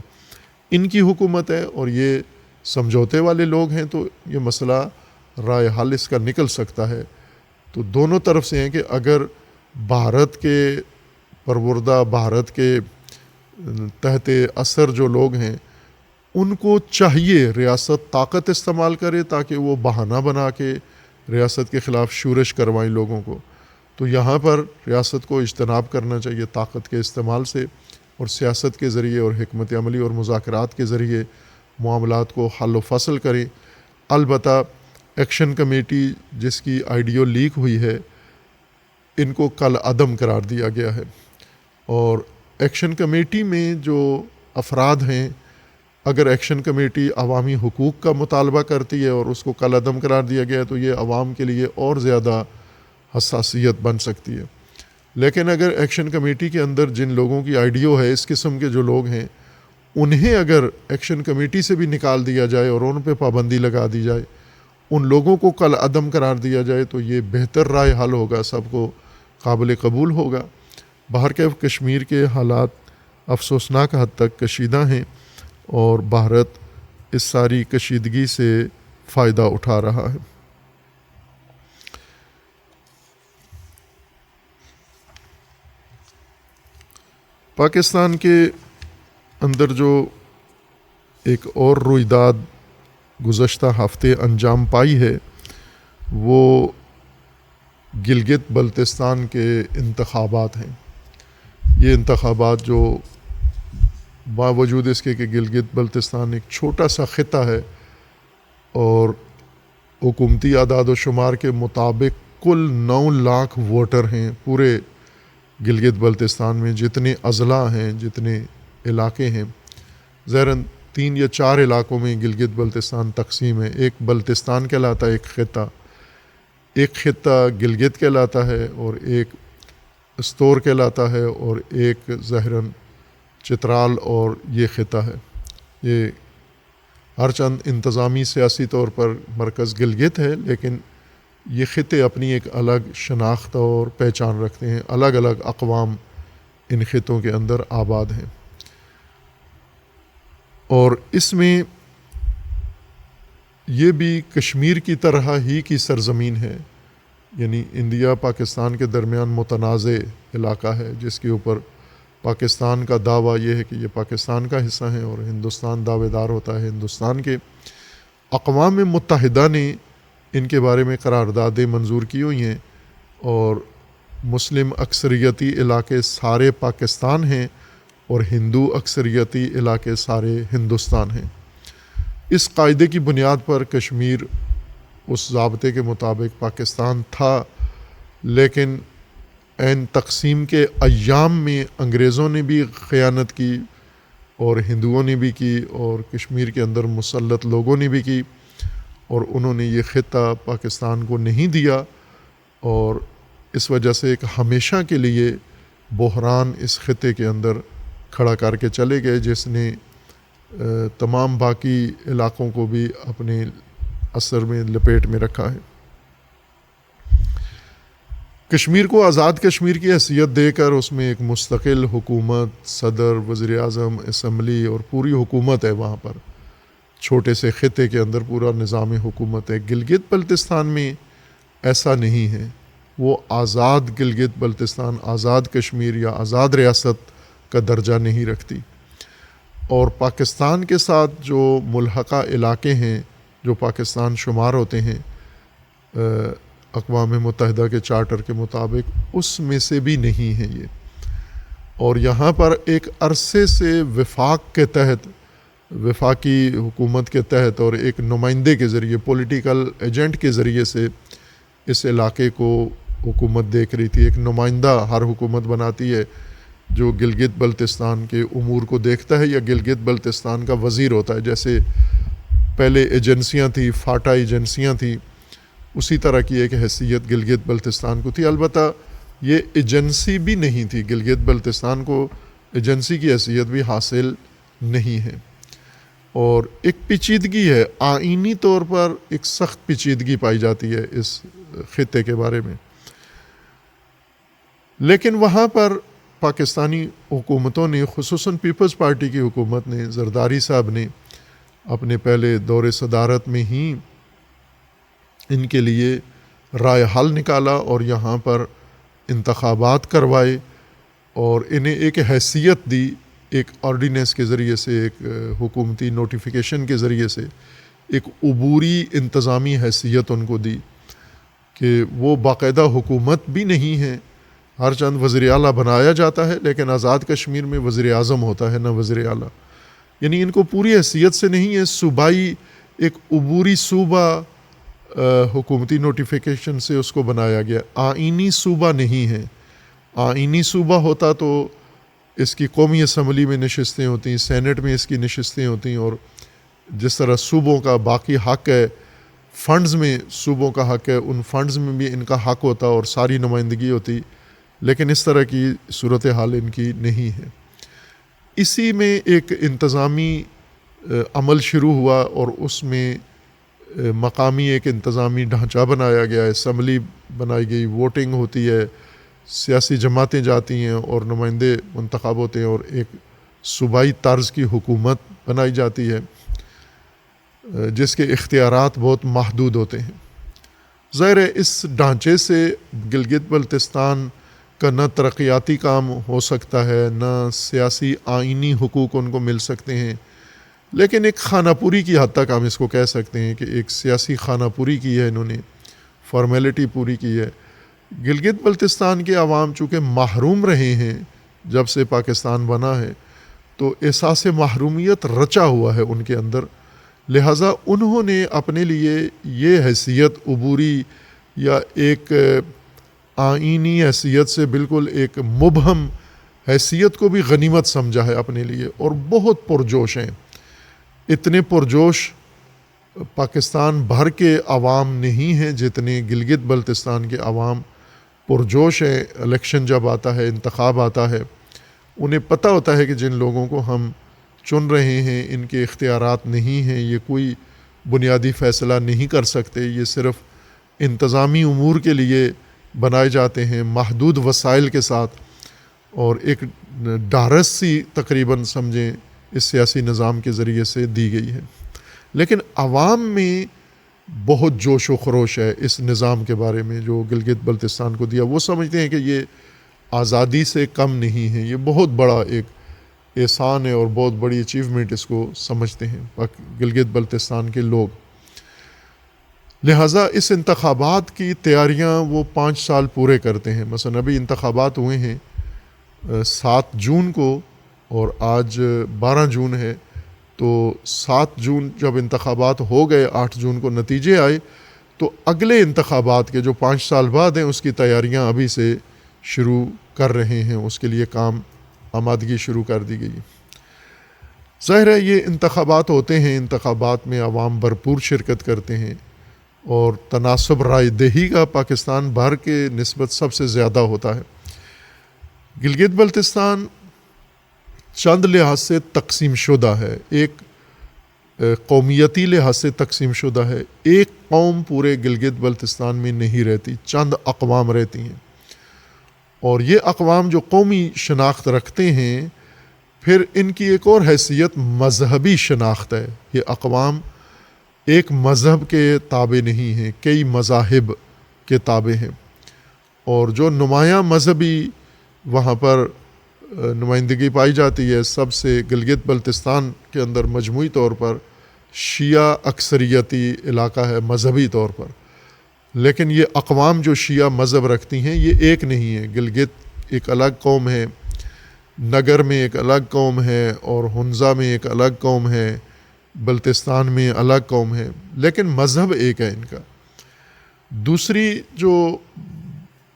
ان کی حکومت ہے اور یہ سمجھوتے والے لوگ ہیں، تو یہ مسئلہ رائے حل اس کا نکل سکتا ہے۔ تو دونوں طرف سے ہیں کہ اگر بھارت کے پروردہ، بھارت کے تحت اثر جو لوگ ہیں، ان کو چاہیے ریاست طاقت استعمال کرے تاکہ وہ بہانہ بنا کے ریاست کے خلاف شورش کروائیں لوگوں کو، تو یہاں پر ریاست کو اجتناب کرنا چاہیے طاقت کے استعمال سے، اور سیاست کے ذریعے اور حکمت عملی اور مذاکرات کے ذریعے معاملات کو حل و فصل کریں۔ البتہ ایکشن کمیٹی جس کی آئیڈیو لیک ہوئی ہے، ان کو کل عدم قرار دیا گیا ہے، اور ایکشن کمیٹی میں جو افراد ہیں، اگر ایکشن کمیٹی عوامی حقوق کا مطالبہ کرتی ہے اور اس کو کل عدم قرار دیا گیا ہے تو یہ عوام کے لیے اور زیادہ حساسیت بن سکتی ہے۔ لیکن اگر ایکشن کمیٹی کے اندر جن لوگوں کی آئیڈیو ہے، اس قسم کے جو لوگ ہیں، انہیں اگر ایکشن کمیٹی سے بھی نکال دیا جائے اور ان پہ پابندی لگا دی جائے، ان لوگوں کو کل عدم قرار دیا جائے، تو یہ بہتر رائے حل ہوگا، سب کو قابل قبول ہوگا۔ بہرکیف کشمیر کے حالات افسوسناک حد تک کشیدہ ہیں اور بھارت اس ساری کشیدگی سے فائدہ اٹھا رہا ہے۔ پاکستان کے اندر جو ایک اور رویداد گزشتہ ہفتے انجام پائی ہے، وہ گلگت بلتستان کے انتخابات ہیں۔ یہ انتخابات جو باوجود اس کے کہ گلگت بلتستان ایک چھوٹا سا خطہ ہے اور حکومتی اعداد و شمار کے مطابق کل 9 لاکھ ووٹر ہیں پورے گلگت بلتستان میں، جتنے اضلاع ہیں، جتنے علاقے ہیں، ظاہراً 3 یا 4 علاقوں میں گلگت بلتستان تقسیم ہے۔ ایک بلتستان کہلاتا ہے، ایک خطہ گلگت کہلاتا ہے، اور ایک استور کہلاتا ہے، اور ایک ظاہراً چترال اور یہ خطہ ہے۔ یہ ہر چند انتظامی سیاسی طور پر مرکز گلگت ہے، لیکن یہ خطے اپنی ایک الگ شناخت اور پہچان رکھتے ہیں، الگ الگ اقوام ان خطوں کے اندر آباد ہیں۔ اور اس میں یہ بھی کشمیر کی طرح ہی کی سرزمین ہے، یعنی انڈیا پاکستان کے درمیان متنازع علاقہ ہے، جس کے اوپر پاکستان کا دعویٰ یہ ہے کہ یہ پاکستان کا حصہ ہیں اور ہندوستان دعوے دار ہوتا ہے ہندوستان کے۔ اقوام متحدہ نے ان کے بارے میں قراردادیں منظور کی ہوئی ہیں، اور مسلم اکثریتی علاقے سارے پاکستان ہیں اور ہندو اکثریتی علاقے سارے ہندوستان ہیں۔ اس قاعدے کی بنیاد پر کشمیر اس ضابطے کے مطابق پاکستان تھا، لیکن عین تقسیم کے ایام میں انگریزوں نے بھی خیانت کی اور ہندوؤں نے بھی کی اور کشمیر کے اندر مسلط لوگوں نے بھی کی، اور انہوں نے یہ خطہ پاکستان کو نہیں دیا، اور اس وجہ سے ایک ہمیشہ کے لیے بحران اس خطے کے اندر کھڑا کر کے چلے گئے، جس نے تمام باقی علاقوں کو بھی اپنے اثر میں لپیٹ میں رکھا ہے۔ کشمیر کو آزاد کشمیر کی حیثیت دے کر اس میں ایک مستقل حکومت، صدر، وزیر اعظم، اسمبلی اور پوری حکومت ہے وہاں پر، چھوٹے سے خطے کے اندر پورا نظام حکومت ہے۔ گلگت بلتستان میں ایسا نہیں ہے، وہ آزاد گلگت بلتستان، آزاد کشمیر یا آزاد ریاست کا درجہ نہیں رکھتی، اور پاکستان کے ساتھ جو ملحقہ علاقے ہیں جو پاکستان شمار ہوتے ہیں اقوام متحدہ کے چارٹر کے مطابق، اس میں سے بھی نہیں ہیں یہ۔ اور یہاں پر ایک عرصے سے وفاق کے تحت، وفاقی حکومت کے تحت اور ایک نمائندے کے ذریعے، پولیٹیکل ایجنٹ کے ذریعے سے اس علاقے کو حکومت دیکھ رہی تھی۔ ایک نمائندہ ہر حکومت بناتی ہے جو گلگت بلتستان کے امور کو دیکھتا ہے، یا گلگت بلتستان کا وزیر ہوتا ہے، جیسے پہلے ایجنسیاں تھیں، فاٹا ایجنسیاں تھیں، اسی طرح کی ایک حیثیت گلگت بلتستان کو تھی۔ البتہ یہ ایجنسی بھی نہیں تھی، گلگت بلتستان کو ایجنسی کی حیثیت بھی حاصل نہیں ہے۔ اور ایک پیچیدگی ہے، آئینی طور پر ایک سخت پیچیدگی پائی جاتی ہے اس خطے کے بارے میں، لیکن وہاں پر پاکستانی حکومتوں نے، خصوصاً پیپلز پارٹی کی حکومت نے، زرداری صاحب نے اپنے پہلے دور صدارت میں ہی ان کے لیے رائے حل نکالا اور یہاں پر انتخابات کروائے اور انہیں ایک حیثیت دی، ایک آرڈیننس کے ذریعے سے، ایک حکومتی نوٹیفیکیشن کے ذریعے سے ایک عبوری انتظامی حیثیت ان کو دی کہ وہ باقاعدہ حکومت بھی نہیں ہے، ہر چند وزیر اعلیٰ بنایا جاتا ہے لیکن آزاد کشمیر میں وزیر اعظم ہوتا ہے نہ وزیر اعلیٰ، یعنی ان کو پوری حیثیت سے نہیں ہے، صوبائی ایک عبوری صوبہ حکومتی نوٹیفیکیشن سے اس کو بنایا گیا، آئینی صوبہ نہیں ہے۔ آئینی صوبہ ہوتا تو اس کی قومی اسمبلی میں نشستیں ہوتی، سینٹ میں اس کی نشستیں ہوتی، اور جس طرح صوبوں کا باقی حق ہے، فنڈز میں صوبوں کا حق ہے، ان فنڈز میں بھی ان کا حق ہوتا اور ساری نمائندگی ہوتی، لیکن اس طرح کی صورتحال ان کی نہیں ہے۔ اسی میں ایک انتظامی عمل شروع ہوا اور اس میں مقامی ایک انتظامی ڈھانچہ بنایا گیا، اسمبلی بنائی گئی، ووٹنگ ہوتی ہے، سیاسی جماعتیں جاتی ہیں اور نمائندے منتخب ہوتے ہیں اور ایک صوبائی طرز کی حکومت بنائی جاتی ہے جس کے اختیارات بہت محدود ہوتے ہیں۔ ظاہر ہے اس ڈھانچے سے گلگت بلتستان کا نہ ترقیاتی کام ہو سکتا ہے، نہ سیاسی آئینی حقوق ان کو مل سکتے ہیں، لیکن ایک خانہ پوری کی حد تک ہم اس کو کہہ سکتے ہیں کہ ایک سیاسی خانہ پوری کی ہے، انہوں نے فارمیلٹی پوری کی ہے۔ گلگت بلتستان کے عوام چونکہ محروم رہے ہیں جب سے پاکستان بنا ہے، تو احساس محرومیت رچا ہوا ہے ان کے اندر، لہٰذا انہوں نے اپنے لیے یہ حیثیت عبوری یا ایک آئینی حیثیت سے بالکل ایک مبہم حیثیت کو بھی غنیمت سمجھا ہے اپنے لیے، اور بہت پرجوش ہیں۔ اتنے پرجوش پاکستان بھر کے عوام نہیں ہیں جتنے گلگت بلتستان کے عوام پرجوش ہیں۔ الیکشن جب آتا ہے، انتخاب آتا ہے، انہیں پتہ ہوتا ہے کہ جن لوگوں کو ہم چن رہے ہیں ان کے اختیارات نہیں ہیں، یہ کوئی بنیادی فیصلہ نہیں کر سکتے، یہ صرف انتظامی امور کے لیے بنائے جاتے ہیں محدود وسائل کے ساتھ، اور ایک ڈھارس سی تقریباً سمجھیں اس سیاسی نظام کے ذریعے سے دی گئی ہے، لیکن عوام میں بہت جوش و خروش ہے اس نظام کے بارے میں جو گلگت بلتستان کو دیا۔ وہ سمجھتے ہیں کہ یہ آزادی سے کم نہیں ہے، یہ بہت بڑا ایک احسان ہے اور بہت بڑی اچیومنٹ اس کو سمجھتے ہیں گلگت بلتستان کے لوگ۔ لہٰذا اس انتخابات کی تیاریاں وہ 5 سال پورے کرتے ہیں۔ مثلا ابھی انتخابات ہوئے ہیں 7 جون کو اور آج 12 جون ہے، تو 7 جون جب انتخابات ہو گئے، 8 جون کو نتیجے آئے، تو اگلے انتخابات کے جو 5 سال بعد ہیں اس کی تیاریاں ابھی سے شروع کر رہے ہیں، اس کے لیے کام آمادگی شروع کر دی گئی۔ ظاہر ہے یہ انتخابات ہوتے ہیں، انتخابات میں عوام بھرپور شرکت کرتے ہیں اور تناسب رائے دہی کا پاکستان بھر کے نسبت سب سے زیادہ ہوتا ہے۔ گلگت بلتستان چند لحاظ سے تقسیم شدہ ہے، ایک قومیتی لحاظ سے تقسیم شدہ ہے، ایک قوم پورے گلگت بلتستان میں نہیں رہتی، چند اقوام رہتی ہیں، اور یہ اقوام جو قومی شناخت رکھتے ہیں پھر ان کی ایک اور حیثیت مذہبی شناخت ہے۔ یہ اقوام ایک مذہب کے تابع نہیں ہیں، کئی مذاہب کے تابع ہیں، اور جو نمایاں مذہبی وہاں پر نمائندگی پائی جاتی ہے، سب سے گلگت بلتستان کے اندر مجموعی طور پر شیعہ اکثریتی علاقہ ہے مذہبی طور پر، لیکن یہ اقوام جو شیعہ مذہب رکھتی ہیں یہ ایک نہیں ہے۔ گلگت ایک الگ قوم ہے، نگر میں ایک الگ قوم ہے، اور ہنزا میں ایک الگ قوم ہے، بلتستان میں الگ قوم ہے، لیکن مذہب ایک ہے ان کا۔ دوسری جو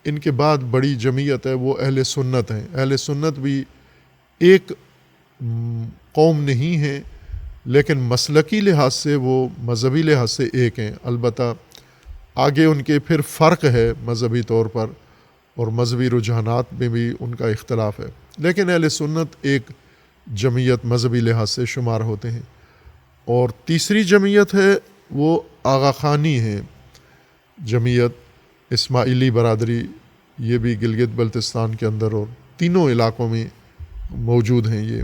ان کے بعد بڑی جمعیت ہے وہ اہل سنت ہیں۔ اہل سنت بھی ایک قوم نہیں ہے، لیکن مسلکی لحاظ سے وہ مذہبی لحاظ سے ایک ہیں، البتہ آگے ان کے پھر فرق ہے مذہبی طور پر، اور مذہبی رجحانات میں بھی ان کا اختلاف ہے، لیکن اہل سنت ایک جمعیت مذہبی لحاظ سے شمار ہوتے ہیں۔ اور تیسری جمعیت ہے وہ آغا خانی ہے جمعیت، اسماعیلی برادری، یہ بھی گلگت بلتستان کے اندر اور تینوں علاقوں میں موجود ہیں، یہ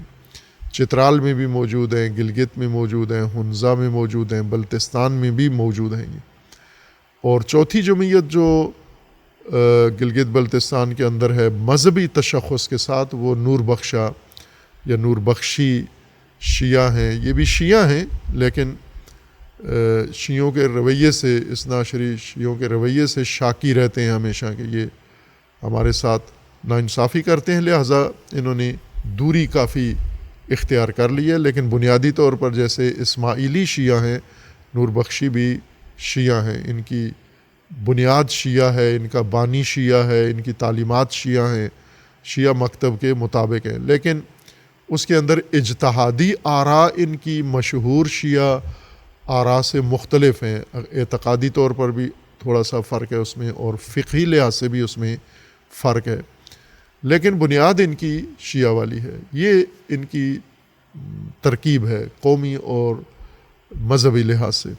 چترال میں بھی موجود ہیں، گلگت میں موجود ہیں، ہنزا میں موجود ہیں، بلتستان میں بھی موجود ہیں یہ۔ اور چوتھی جمعیت جو گلگت بلتستان کے اندر ہے مذہبی تشخص کے ساتھ، وہ نور بخشا یا نور بخشی شیعہ ہیں۔ یہ بھی شیعہ ہیں لیکن شیعوں کے رویے سے، اثنا عشری شیعوں کے رویے سے شاکی رہتے ہیں ہمیشہ کہ یہ ہمارے ساتھ ناانصافی کرتے ہیں، لہٰذا انہوں نے دوری کافی اختیار کر لی ہے۔ لیکن بنیادی طور پر جیسے اسماعیلی شیعہ ہیں، نور بخشی بھی شیعہ ہیں، ان کی بنیاد شیعہ ہے، ان کا بانی شیعہ ہے، ان کی تعلیمات شیعہ ہیں، شیعہ مکتب کے مطابق ہیں، لیکن اس کے اندر اجتہادی آراء ان کی مشہور شیعہ آراء سے مختلف ہیں، اعتقادی طور پر بھی تھوڑا سا فرق ہے اس میں اور فقہی لحاظ سے بھی اس میں فرق ہے، لیکن بنیاد ان کی شیعہ والی ہے۔ یہ ان کی ترکیب ہے قومی اور مذہبی لحاظ سے۔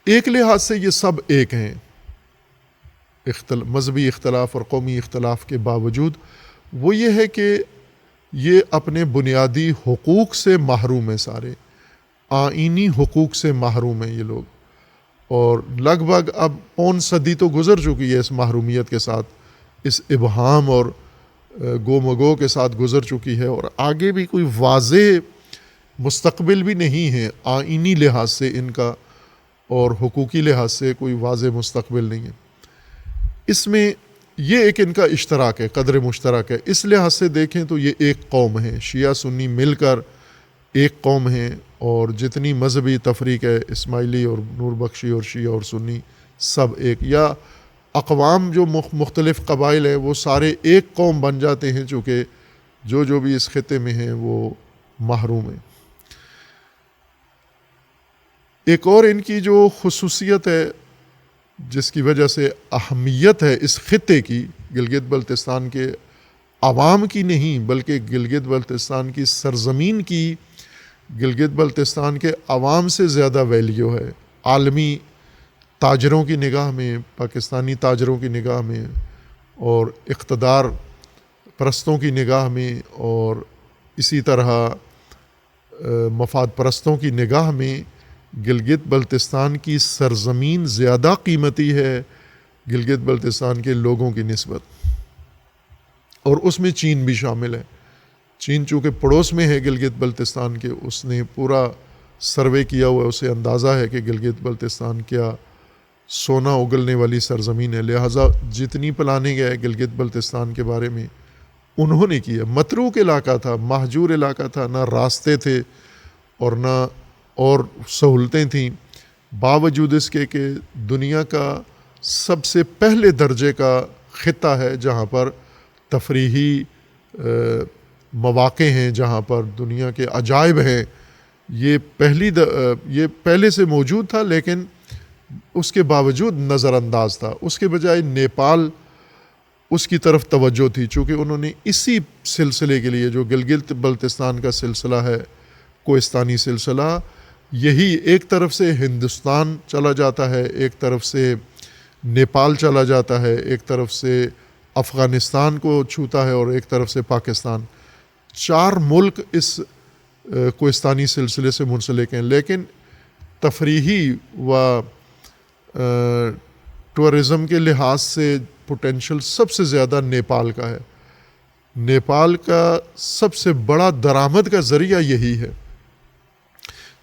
ایک لحاظ سے یہ سب ایک ہیں، مذہبی اختلاف اور قومی اختلاف کے باوجود، وہ یہ ہے کہ یہ اپنے بنیادی حقوق سے محروم ہیں، سارے آئینی حقوق سے محروم ہیں یہ لوگ، اور لگ بھگ اب پون صدی تو گزر چکی ہے اس محرومیت کے ساتھ، اس ابہام اور گو مگو کے ساتھ گزر چکی ہے، اور آگے بھی کوئی واضح مستقبل بھی نہیں ہے آئینی لحاظ سے ان کا، اور حقوقی لحاظ سے کوئی واضح مستقبل نہیں ہے۔ اس میں یہ ایک ان کا اشتراک ہے، قدر مشترک ہے، اس لحاظ سے دیکھیں تو یہ ایک قوم ہے، شیعہ سنی مل کر ایک قوم ہے، اور جتنی مذہبی تفریق ہے اسماعیلی اور نور بخشی اور شیعہ اور سنی سب ایک، یا اقوام جو مختلف قبائل ہیں وہ سارے ایک قوم بن جاتے ہیں، چونکہ جو بھی اس خطے میں ہیں وہ محروم ہیں۔ ایک اور ان کی جو خصوصیت ہے جس کی وجہ سے اہمیت ہے اس خطے کی، گلگت بلتستان کے عوام کی نہیں بلکہ گلگت بلتستان کی سرزمین کی، گلگت بلتستان کے عوام سے زیادہ ویلیو ہے عالمی تاجروں کی نگاہ میں، پاکستانی تاجروں کی نگاہ میں، اور اقتدار پرستوں کی نگاہ میں، اور اسی طرح مفاد پرستوں کی نگاہ میں گلگت بلتستان کی سرزمین زیادہ قیمتی ہے گلگت بلتستان کے لوگوں کی نسبت، اور اس میں چین بھی شامل ہے۔ چین چونکہ پڑوس میں ہے گلگت بلتستان کے، اس نے پورا سروے کیا ہوا ہے، اسے اندازہ ہے کہ گلگت بلتستان کیا سونا اگلنے والی سرزمین ہے، لہٰذا جتنی پلاننگ ہے گلگت بلتستان کے بارے میں انہوں نے کیا۔ متروک علاقہ تھا، مہجور علاقہ تھا، نہ راستے تھے اور نہ اور سہولتیں تھیں، باوجود اس کے کہ دنیا کا سب سے پہلے درجے کا خطہ ہے جہاں پر تفریحی مواقع ہیں، جہاں پر دنیا کے عجائب ہیں، یہ پہلے سے موجود تھا لیکن اس کے باوجود نظر انداز تھا۔ اس کے بجائے نیپال اس کی طرف توجہ تھی، چونکہ انہوں نے اسی سلسلے کے لیے جو گلگت بلتستان کا سلسلہ ہے، کوہستانی سلسلہ، یہی ایک طرف سے ہندوستان چلا جاتا ہے، ایک طرف سے نیپال چلا جاتا ہے، ایک طرف سے افغانستان کو چھوتا ہے، اور ایک طرف سے پاکستان۔ 4 ملک اس کوہستانی سلسلے سے منسلک ہیں، لیکن تفریحی و ٹورزم کے لحاظ سے پوٹینشل سب سے زیادہ نیپال کا ہے۔ نیپال کا سب سے بڑا درآمد کا ذریعہ یہی ہے،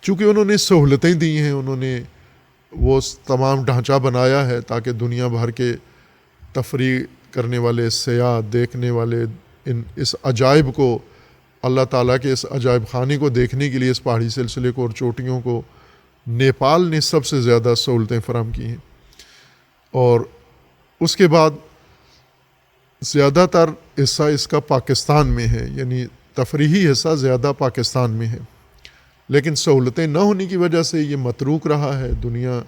چونکہ انہوں نے سہولتیں دی ہیں، انہوں نے وہ تمام ڈھانچہ بنایا ہے تاکہ دنیا بھر کے تفریح کرنے والے سیاح، دیکھنے والے اس عجائب کو، اللہ تعالیٰ کے اس عجائب خانے کو دیکھنے کے لیے اس پہاڑی سلسلے کو اور چوٹیوں کو نیپال نے سب سے زیادہ سہولتیں فراہم کی ہیں۔ اور اس کے بعد زیادہ تر حصہ اس کا پاکستان میں ہے، یعنی تفریحی حصہ زیادہ پاکستان میں ہے، لیکن سہولتیں نہ ہونے کی وجہ سے یہ متروک رہا ہے، دنیا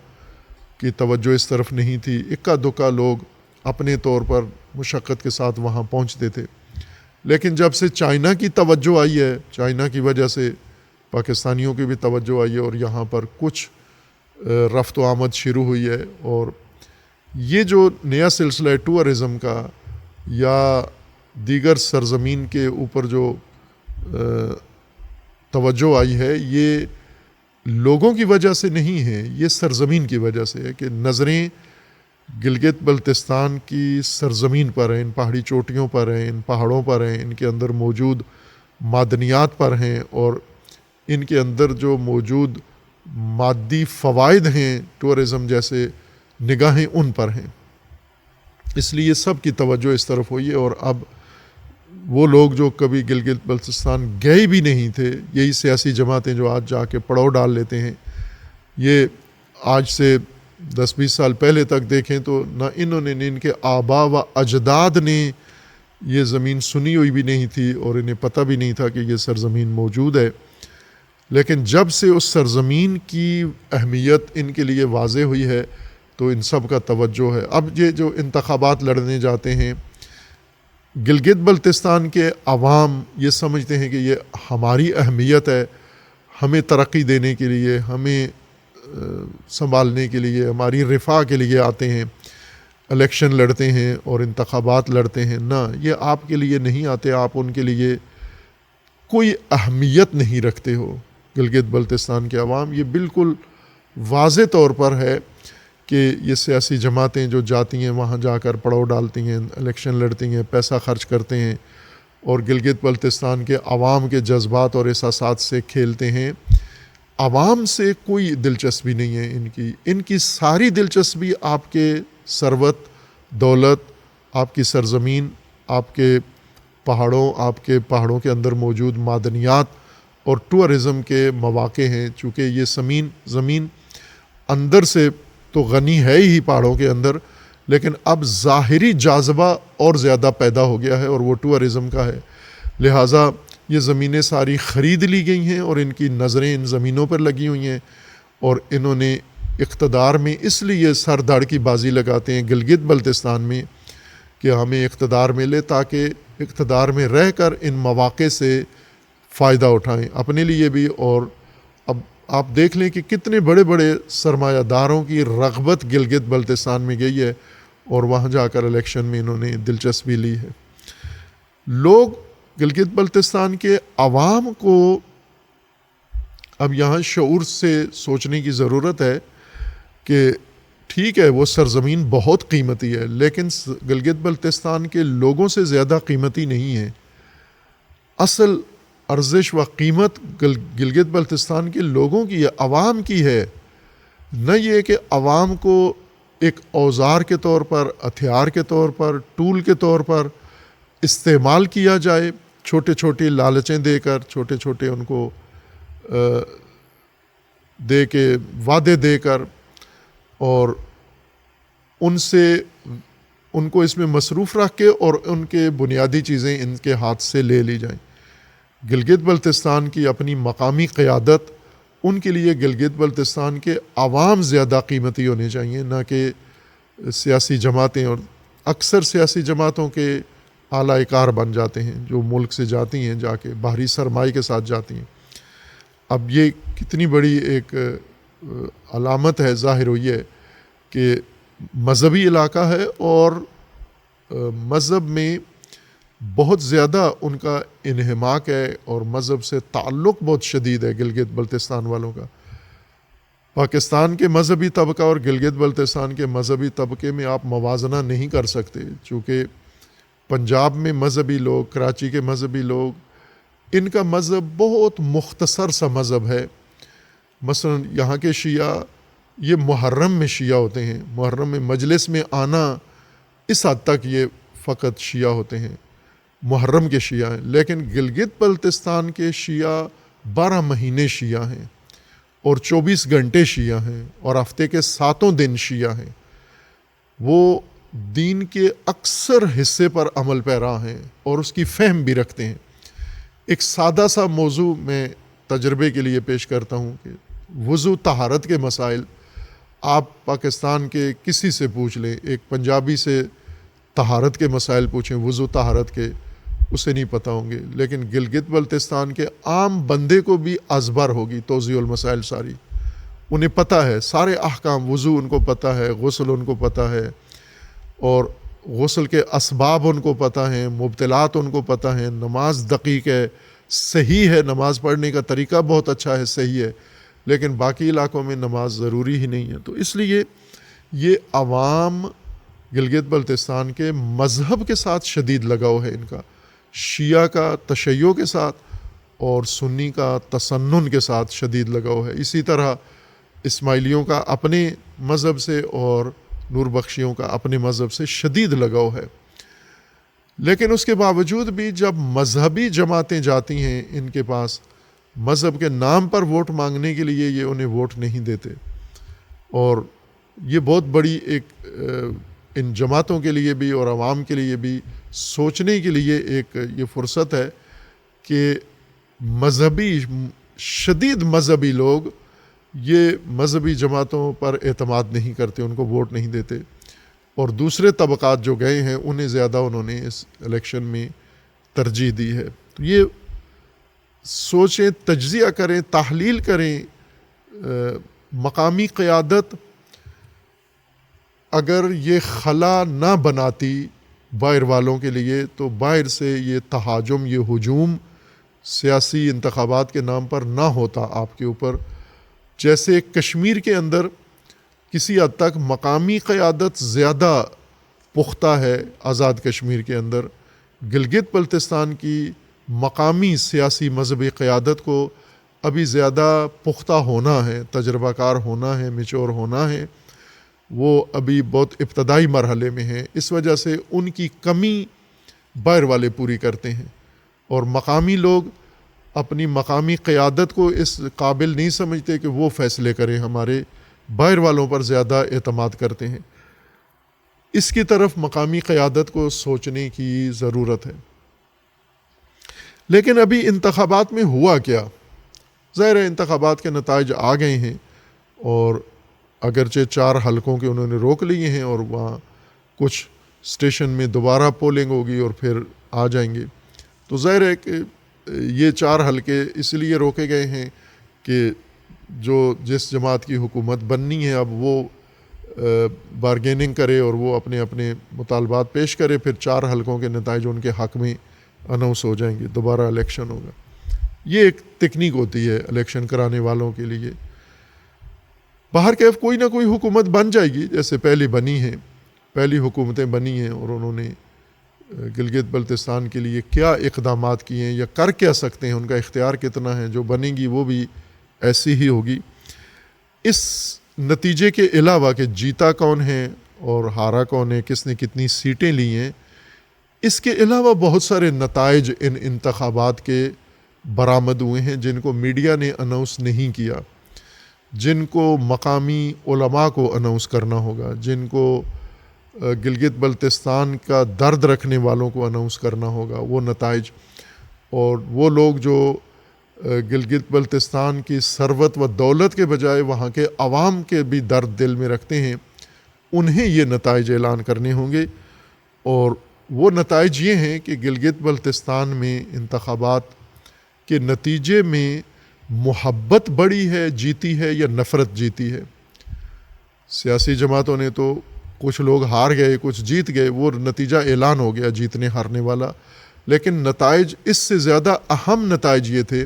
کی توجہ اس طرف نہیں تھی، اکا دکا لوگ اپنے طور پر مشقت کے ساتھ وہاں پہنچتے تھے۔ لیکن جب سے چائنا کی توجہ آئی ہے، چائنا کی وجہ سے پاکستانیوں کی بھی توجہ آئی ہے اور یہاں پر کچھ رفت و آمد شروع ہوئی ہے. اور یہ جو نیا سلسلہ ہے ٹورزم کا یا دیگر سرزمین کے اوپر جو توجہ آئی ہے، یہ لوگوں کی وجہ سے نہیں ہے، یہ سرزمین کی وجہ سے ہے کہ نظریں گلگت بلتستان کی سرزمین پر ہیں، ان پہاڑی چوٹیوں پر ہیں، ان پہاڑوں پر ہیں، ان کے اندر موجود معدنیات پر ہیں اور ان کے اندر جو موجود مادی فوائد ہیں ٹورزم جیسے، نگاہیں ان پر ہیں. اس لیے سب کی توجہ اس طرف ہوئی ہے. اور اب وہ لوگ جو کبھی گلگت بلتستان گئے بھی نہیں تھے، یہی سیاسی جماعتیں جو آج جا کے پڑاؤ ڈال لیتے ہیں، یہ آج سے 10-20 سال پہلے تک دیکھیں تو نہ انہوں نے نہ ان کے آبا و اجداد نے یہ زمین سنی ہوئی بھی نہیں تھی اور انہیں پتہ بھی نہیں تھا کہ یہ سرزمین موجود ہے. لیکن جب سے اس سرزمین کی اہمیت ان کے لیے واضح ہوئی ہے تو ان سب کا توجہ ہے. اب یہ جو انتخابات لڑنے جاتے ہیں، گلگت بلتستان کے عوام یہ سمجھتے ہیں کہ یہ ہماری اہمیت ہے، ہمیں ترقی دینے کے لیے، ہمیں سنبھالنے کے لیے، ہماری رفاہ کے لیے آتے ہیں، الیکشن لڑتے ہیں اور انتخابات لڑتے ہیں. نہ، یہ آپ کے لیے نہیں آتے، آپ ان کے لیے کوئی اہمیت نہیں رکھتے ہو. گلگت بلتستان کے عوام یہ بالکل واضح طور پر ہے کہ یہ سیاسی جماعتیں جو جاتی ہیں وہاں جا کر پڑاؤ ڈالتی ہیں، الیکشن لڑتی ہیں، پیسہ خرچ کرتے ہیں اور گلگت بلتستان کے عوام کے جذبات اور احساسات سے کھیلتے ہیں. عوام سے کوئی دلچسپی نہیں ہے ان کی ساری دلچسپی آپ کے ثروت، دولت، آپ کی سرزمین، آپ کے پہاڑوں کے اندر موجود معدنیات اور ٹورزم کے مواقع ہیں. چونکہ یہ زمین اندر سے تو غنی ہے ہی پہاڑوں کے اندر، لیکن اب ظاہری جاذبہ اور زیادہ پیدا ہو گیا ہے اور وہ ٹورزم کا ہے. لہٰذا یہ زمینیں ساری خرید لی گئی ہیں اور ان کی نظریں ان زمینوں پر لگی ہوئی ہیں اور انہوں نے اقتدار میں اس لیے سر دھڑ کی بازی لگاتے ہیں گلگت بلتستان میں کہ ہمیں اقتدار ملے، تاکہ اقتدار میں رہ کر ان مواقع سے فائدہ اٹھائیں اپنے لیے بھی. اور اب آپ دیکھ لیں کہ کتنے بڑے بڑے سرمایہ داروں کی رغبت گلگت بلتستان میں گئی ہے اور وہاں جا کر الیکشن میں انہوں نے دلچسپی لی ہے. لوگ گلگت بلتستان کے عوام کو اب یہاں شعور سے سوچنے کی ضرورت ہے کہ ٹھیک ہے وہ سرزمین بہت قیمتی ہے، لیکن گلگت بلتستان کے لوگوں سے زیادہ قیمتی نہیں ہے. اصل ارزش و قیمت گلگت بلتستان کے لوگوں کی ہے، عوام کی ہے. نہ یہ کہ عوام کو ایک اوزار کے طور پر، ہتھیار کے طور پر، ٹول کے طور پر استعمال کیا جائے، چھوٹے چھوٹے لالچیں دے کر، چھوٹے چھوٹے ان کو دے کے وعدے دے کر اور ان کو اس میں مصروف رکھ کے اور ان کے بنیادی چیزیں ان کے ہاتھ سے لے لی جائیں. گلگت بلتستان کی اپنی مقامی قیادت، ان کے لیے گلگت بلتستان کے عوام زیادہ قیمتی ہونے چاہیے، نہ کہ سیاسی جماعتیں. اور اکثر سیاسی جماعتوں کے اعلی کار بن جاتے ہیں جو ملک سے جاتی ہیں، جا کے باہری سرمایہ کے ساتھ جاتی ہیں. اب یہ کتنی بڑی ایک علامت ہے، ظاہر ہوئی ہے کہ مذہبی علاقہ ہے اور مذہب میں بہت زیادہ ان کا انہماک ہے اور مذہب سے تعلق بہت شدید ہے گلگت بلتستان والوں کا. پاکستان کے مذہبی طبقہ اور گلگت بلتستان کے مذہبی طبقے میں آپ موازنہ نہیں کر سکتے، چونکہ پنجاب میں مذہبی لوگ، کراچی کے مذہبی لوگ، ان کا مذہب بہت مختصر سا مذہب ہے. مثلا یہاں کے شیعہ یہ محرم میں شیعہ ہوتے ہیں، محرم میں مجلس میں آنا اس حد تک یہ فقط شیعہ ہوتے ہیں، محرم کے شیعہ ہیں. لیکن گلگت بلتستان کے شیعہ 12 مہینے شیعہ ہیں اور 24 گھنٹے شیعہ ہیں اور ہفتے کے 7 دن شیعہ ہیں. وہ دین کے اکثر حصے پر عمل پیرا ہیں اور اس کی فہم بھی رکھتے ہیں. ایک سادہ سا موضوع میں تجربے کے لیے پیش کرتا ہوں کہ وضو طہارت کے مسائل آپ پاکستان کے کسی سے پوچھ لیں، ایک پنجابی سے طہارت کے مسائل پوچھیں، وضو طہارت کے، اسے نہیں پتہ ہوں گے، لیکن گلگت بلتستان کے عام بندے کو بھی ازبر ہوگی توضیح المسائل ساری، انہیں پتہ ہے سارے احکام، وضو ان کو پتہ ہے، غسل ان کو پتہ ہے، اور غسل کے اسباب ان کو پتہ ہیں، مبطلات ان کو پتہ ہیں، نماز دقیق ہے، صحیح ہے، نماز پڑھنے کا طریقہ بہت اچھا ہے، صحیح ہے، لیکن باقی علاقوں میں نماز ضروری ہی نہیں ہے۔ تو اس لیے یہ عوام گلگت بلتستان کے مذہب کے ساتھ شدید لگاؤ ہے ان کا، شیعہ کا تشیع کے ساتھ اور سنی کا تسنن کے ساتھ شدید لگاؤ ہے۔ اسی طرح اسماعیلیوں کا اپنے مذہب سے اور نور بخشیوں کا اپنے مذہب سے شدید لگاؤ ہے، لیکن اس کے باوجود بھی جب مذہبی جماعتیں جاتی ہیں ان کے پاس مذہب کے نام پر ووٹ مانگنے کے لیے، یہ انہیں ووٹ نہیں دیتے۔ اور یہ بہت بڑی ایک ان جماعتوں کے لیے بھی اور عوام کے لیے بھی سوچنے کے لیے ایک یہ فرصت ہے کہ مذہبی شدید مذہبی لوگ یہ مذہبی جماعتوں پر اعتماد نہیں کرتے، ان کو ووٹ نہیں دیتے، اور دوسرے طبقات جو گئے ہیں انہیں زیادہ انہوں نے اس الیکشن میں ترجیح دی ہے۔ تو یہ سوچیں، تجزیہ کریں، تحلیل کریں، مقامی قیادت اگر یہ خلا نہ بناتی باہر والوں کے لیے تو باہر سے یہ تہاجم، یہ ہجوم سیاسی انتخابات کے نام پر نہ ہوتا آپ کے اوپر۔ جیسے کشمیر کے اندر کسی حد تک مقامی قیادت زیادہ پختہ ہے آزاد کشمیر کے اندر، گلگت بلتستان کی مقامی سیاسی مذہبی قیادت کو ابھی زیادہ پختہ ہونا ہے، تجربہ کار ہونا ہے، میچور ہونا ہے، وہ ابھی بہت ابتدائی مرحلے میں ہیں، اس وجہ سے ان کی کمی باہر والے پوری کرتے ہیں، اور مقامی لوگ اپنی مقامی قیادت کو اس قابل نہیں سمجھتے کہ وہ فیصلے کریں، ہمارے باہر والوں پر زیادہ اعتماد کرتے ہیں۔ اس کی طرف مقامی قیادت کو سوچنے کی ضرورت ہے۔ لیکن ابھی انتخابات میں ہوا کیا؟ ظاہر ہے انتخابات کے نتائج آ گئے ہیں، اور اگرچہ 4 حلقوں کے انہوں نے روک لیے ہیں، اور وہاں کچھ اسٹیشن میں دوبارہ پولنگ ہوگی اور پھر آ جائیں گے۔ تو ظاہر ہے کہ یہ 4 حلقے اس لیے روکے گئے ہیں کہ جس جماعت کی حکومت بننی ہے اب وہ بارگیننگ کرے اور وہ اپنے اپنے مطالبات پیش کرے، پھر 4 حلقوں کے نتائج ان کے حق میں اناؤنس ہو جائیں گے، دوبارہ الیکشن ہوگا۔ یہ ایک تکنیک ہوتی ہے الیکشن کرانے والوں کے لیے۔ باہر کیف کوئی نہ کوئی حکومت بن جائے گی، جیسے پہلی حکومتیں بنی ہیں، اور انہوں نے گلگت بلتستان کے لیے کیا اقدامات کیے ہیں یا کر کیا سکتے ہیں، ان کا اختیار کتنا ہے، جو بنے گی وہ بھی ایسی ہی ہوگی۔ اس نتیجے کے علاوہ کہ جیتا کون ہے اور ہارا کون ہے، کس نے کتنی سیٹیں لی ہیں، اس کے علاوہ بہت سارے نتائج ان انتخابات کے برآمد ہوئے ہیں جن کو میڈیا نے اناؤنس نہیں کیا، جن کو مقامی علماء کو اناؤنس کرنا ہوگا، جن کو گلگت بلتستان کا درد رکھنے والوں کو اناؤنس کرنا ہوگا وہ نتائج، اور وہ لوگ جو گلگت بلتستان کی ثروت و دولت کے بجائے وہاں کے عوام کے بھی درد دل میں رکھتے ہیں، انہیں یہ نتائج اعلان کرنے ہوں گے۔ اور وہ نتائج یہ ہیں کہ گلگت بلتستان میں انتخابات کے نتیجے میں محبت بڑی ہے، جیتی ہے، یا نفرت جیتی ہے۔ سیاسی جماعتوں نے تو کچھ لوگ ہار گئے، کچھ جیت گئے، وہ نتیجہ اعلان ہو گیا جیتنے ہارنے والا، لیکن نتائج اس سے زیادہ اہم نتائج یہ تھے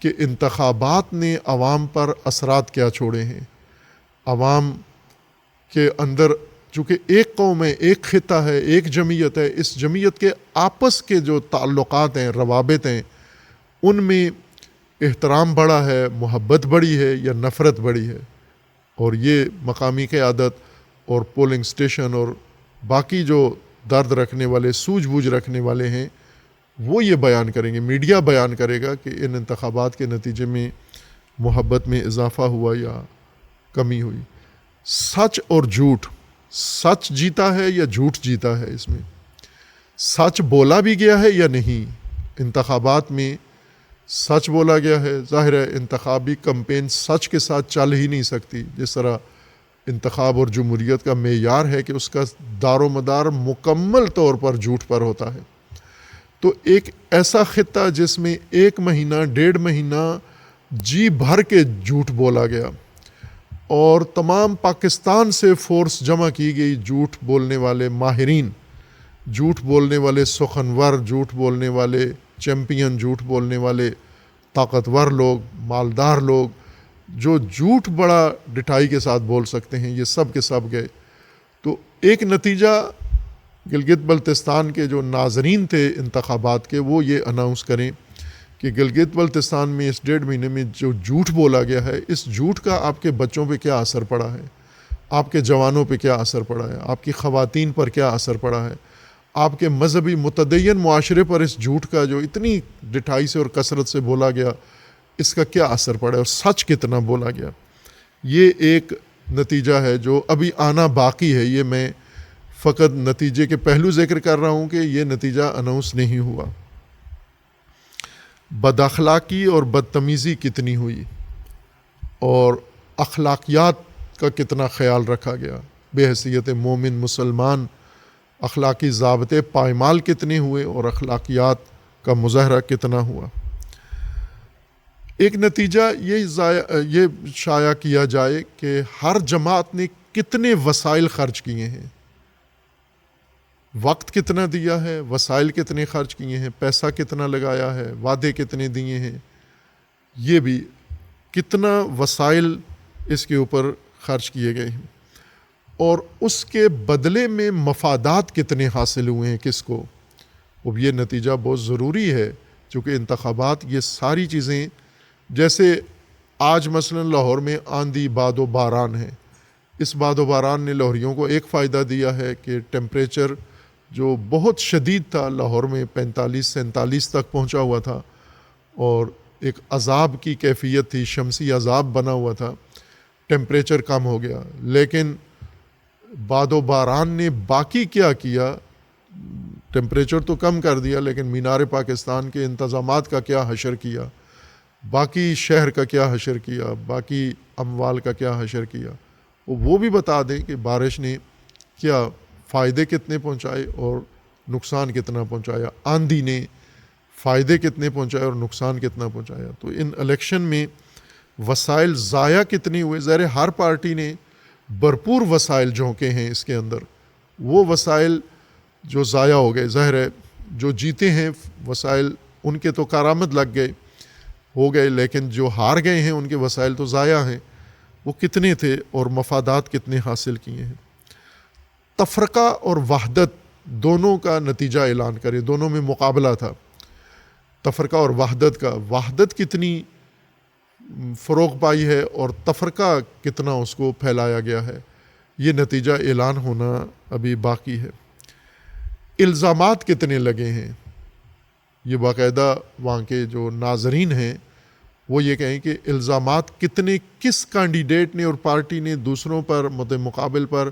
کہ انتخابات نے عوام پر اثرات کیا چھوڑے ہیں۔ عوام کے اندر چونکہ ایک قوم ہے، ایک خطہ ہے، ایک جمعیت ہے، اس جمعیت کے آپس کے جو تعلقات ہیں، روابط ہیں، ان میں احترام بڑھا ہے، محبت بڑھی ہے یا نفرت بڑھی ہے، اور یہ مقامی قیادت اور پولنگ سٹیشن اور باقی جو درد رکھنے والے، سوجھ بوجھ رکھنے والے ہیں وہ یہ بیان کریں گے، میڈیا بیان کرے گا کہ ان انتخابات کے نتیجے میں محبت میں اضافہ ہوا یا کمی ہوئی۔ سچ اور جھوٹ، سچ جیتا ہے یا جھوٹ جیتا ہے، اس میں سچ بولا بھی گیا ہے یا نہیں، انتخابات میں سچ بولا گیا ہے۔ ظاہر ہے انتخابی کمپین سچ کے ساتھ چل ہی نہیں سکتی، جس طرح انتخاب اور جمہوریت کا معیار ہے کہ اس کا دار و مدار مکمل طور پر جھوٹ پر ہوتا ہے۔ تو ایک ایسا خطہ جس میں 1 مہینہ 1.5 مہینہ جی بھر کے جھوٹ بولا گیا اور تمام پاکستان سے فورس جمع کی گئی، جھوٹ بولنے والے ماہرین، جھوٹ بولنے والے سخنور، جھوٹ بولنے والے چیمپئن، جھوٹ بولنے والے طاقتور لوگ، مالدار لوگ، جو جھوٹ بڑا ڈٹائی کے ساتھ بول سکتے ہیں، یہ سب کے سب گئے۔ تو ایک نتیجہ گلگت بلتستان کے جو ناظرین تھے انتخابات کے، وہ یہ اناؤنس کریں کہ گلگت بلتستان میں اس 1.5 مہینے میں جو جھوٹ بولا گیا ہے، اس جھوٹ کا آپ کے بچوں پہ کیا اثر پڑا ہے، آپ کے جوانوں پہ کیا اثر پڑا ہے، آپ کی خواتین پر کیا اثر پڑا ہے، آپ کے مذہبی متدین معاشرے پر اس جھوٹ کا جو اتنی ڈٹھائی سے اور کثرت سے بولا گیا، اس کا کیا اثر پڑا ہے اور سچ کتنا بولا گیا۔ یہ ایک نتیجہ ہے جو ابھی آنا باقی ہے۔ یہ میں فقط نتیجے کے پہلو ذکر کر رہا ہوں کہ یہ نتیجہ اناؤنس نہیں ہوا۔ بد اخلاقی اور بدتمیزی کتنی ہوئی اور اخلاقیات کا کتنا خیال رکھا گیا، بے حیثیت مومن مسلمان اخلاقی ضابطے پائمال کتنے ہوئے اور اخلاقیات کا مظاہرہ کتنا ہوا۔ ایک نتیجہ یہ شائع کیا جائے کہ ہر جماعت نے کتنے وسائل خرچ کیے ہیں، وقت کتنا دیا ہے، وسائل کتنے خرچ کیے ہیں، پیسہ کتنا لگایا ہے، وعدے کتنے دیے ہیں، یہ بھی کتنا وسائل اس کے اوپر خرچ کیے گئے ہیں اور اس کے بدلے میں مفادات کتنے حاصل ہوئے ہیں کس کو۔ اب یہ نتیجہ بہت ضروری ہے چونکہ انتخابات یہ ساری چیزیں، جیسے آج مثلا لاہور میں آندھی باد و باران ہے، اس باد و باران نے لاہوریوں کو ایک فائدہ دیا ہے کہ ٹیمپریچر جو بہت شدید تھا لاہور میں 45-47 تک پہنچا ہوا تھا اور ایک عذاب کی کیفیت تھی، شمسی عذاب بنا ہوا تھا، ٹیمپریچر کم ہو گیا۔ لیکن باد و باران نے باقی کیا کیا، ٹیمپریچر تو کم کر دیا لیکن مینار پاکستان کے انتظامات کا کیا حشر کیا، باقی شہر کا کیا حشر کیا، باقی اموال کا کیا حشر کیا۔ وہ بھی بتا دیں کہ بارش نے کیا فائدے کتنے پہنچائے اور نقصان کتنا پہنچایا، آندھی نے فائدے کتنے پہنچائے اور نقصان کتنا پہنچایا۔ تو ان الیکشن میں وسائل ضائع کتنے ہوئے، ظاہر ہر پارٹی نے بھرپور وسائل جھونکے ہیں اس کے اندر، وہ وسائل جو ضائع ہو گئے، ظاہر ہے جو جیتے ہیں وسائل ان کے تو کارآمد لگ گئے ہو گئے، لیکن جو ہار گئے ہیں ان کے وسائل تو ضائع ہیں، وہ کتنے تھے اور مفادات کتنے حاصل کیے ہیں۔ تفرقہ اور وحدت دونوں کا نتیجہ اعلان کرے، دونوں میں مقابلہ تھا تفرقہ اور وحدت کا، وحدت کتنی فروغ پائی ہے اور تفرقہ کتنا اس کو پھیلایا گیا ہے، یہ نتیجہ اعلان ہونا ابھی باقی ہے۔ الزامات کتنے لگے ہیں، یہ باقاعدہ وہاں کے جو ناظرین ہیں وہ یہ کہیں کہ الزامات کتنے، کس کینڈیڈیٹ نے اور پارٹی نے دوسروں پر مد مقابل پر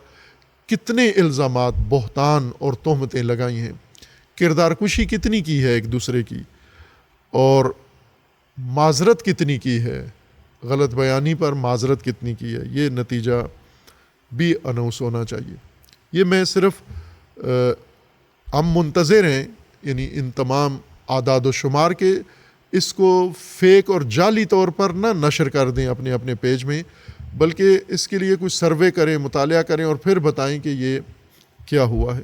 کتنے الزامات، بہتان اور تہمتیں لگائی ہیں، کردار کشی کتنی کی ہے ایک دوسرے کی، اور معذرت کتنی کی ہے، غلط بیانی پر معذرت کتنی کی ہے، یہ نتیجہ بھی اناؤنس ہونا چاہیے۔ یہ میں صرف ہم منتظر ہیں یعنی ان تمام اعداد و شمار کے، اس کو فیک اور جعلی طور پر نہ نشر کر دیں اپنے اپنے پیج میں، بلکہ اس کے لیے کچھ سروے کریں، مطالعہ کریں اور پھر بتائیں کہ یہ کیا ہوا ہے۔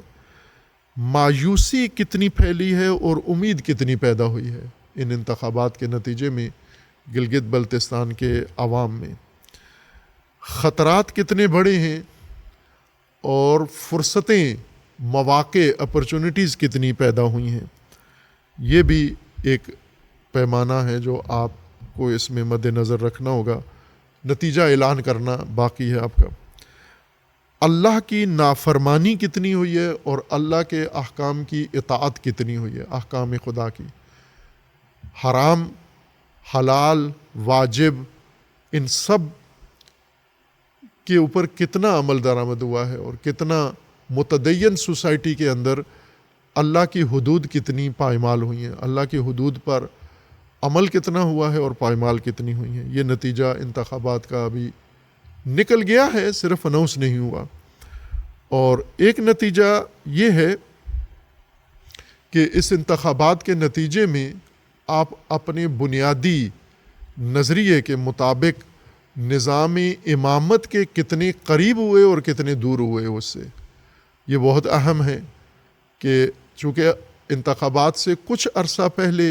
مایوسی کتنی پھیلی ہے اور امید کتنی پیدا ہوئی ہے ان انتخابات کے نتیجے میں گلگت بلتستان کے عوام میں، خطرات کتنے بڑے ہیں اور فرصتیں، مواقع، اپرچونٹیز کتنی پیدا ہوئی ہیں، یہ بھی ایک پیمانہ ہے جو آپ کو اس میں مد نظر رکھنا ہوگا۔ نتیجہ اعلان کرنا باقی ہے آپ کا۔ اللہ کی نافرمانی کتنی ہوئی ہے اور اللہ کے احکام کی اطاعت کتنی ہوئی ہے، احکام خدا کی، حرام، حلال، واجب، ان سب کے اوپر کتنا عمل درآمد ہوا ہے اور کتنا متدین سوسائٹی کے اندر اللہ کی حدود کتنی پائمال ہوئی ہیں، اللہ کی حدود پر عمل کتنا ہوا ہے اور پائمال کتنی ہوئی ہیں۔ یہ نتیجہ انتخابات کا ابھی نکل گیا ہے، صرف اناؤنس نہیں ہوا۔ اور ایک نتیجہ یہ ہے کہ اس انتخابات کے نتیجے میں آپ اپنے بنیادی نظریے کے مطابق نظام امامت کے کتنے قریب ہوئے اور کتنے دور ہوئے اس سے. یہ بہت اہم ہے کہ چونکہ انتخابات سے کچھ عرصہ پہلے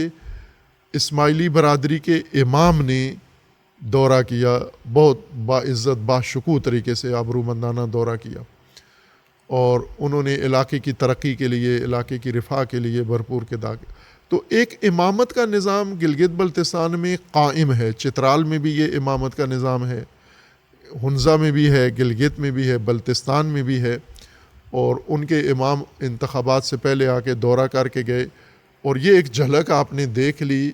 اسماعیلی برادری کے امام نے دورہ کیا، بہت باعزت باشکوہ طریقے سے آبرومندانہ دورہ کیا، اور انہوں نے علاقے کی ترقی کے لیے، علاقے کی رفاہ کے لیے بھرپور کردار. تو ایک امامت کا نظام گلگت بلتستان میں قائم ہے. چترال میں بھی یہ امامت کا نظام ہے، ہنزا میں بھی ہے، گلگت میں بھی ہے، بلتستان میں بھی ہے، اور ان کے امام انتخابات سے پہلے آ کے دورہ کر کے گئے. اور یہ ایک جھلک آپ نے دیکھ لی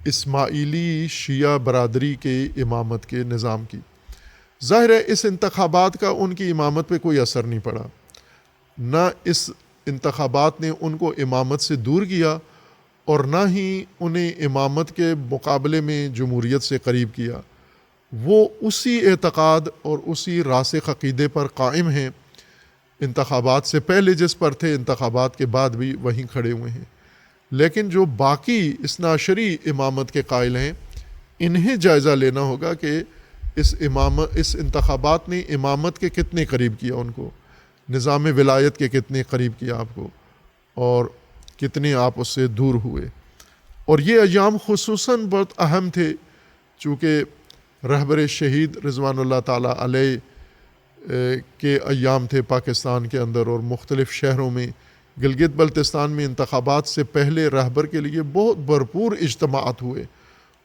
اسماعیلی شیعہ برادری کے امامت کے نظام کی. ظاہر ہے اس انتخابات کا ان کی امامت پہ کوئی اثر نہیں پڑا، نہ اس انتخابات نے ان کو امامت سے دور کیا اور نہ ہی انہیں امامت کے مقابلے میں جمہوریت سے قریب کیا. وہ اسی اعتقاد اور اسی راسخ عقیدے پر قائم ہیں، انتخابات سے پہلے جس پر تھے، انتخابات کے بعد بھی وہیں کھڑے ہوئے ہیں. لیکن جو باقی اثنا عشری امامت کے قائل ہیں، انہیں جائزہ لینا ہوگا کہ اس انتخابات نے امامت کے کتنے قریب کیا ان کو، نظام ولایت کے کتنے قریب کیا آپ کو، اور کتنے آپ اس سے دور ہوئے. اور یہ ایام خصوصاً بہت اہم تھے چونکہ رہبر شہید رضوان اللہ تعالیٰ علیہ کے ایام تھے پاکستان کے اندر، اور مختلف شہروں میں. گلگت بلتستان میں انتخابات سے پہلے رہبر کے لیے بہت بھرپور اجتماعات ہوئے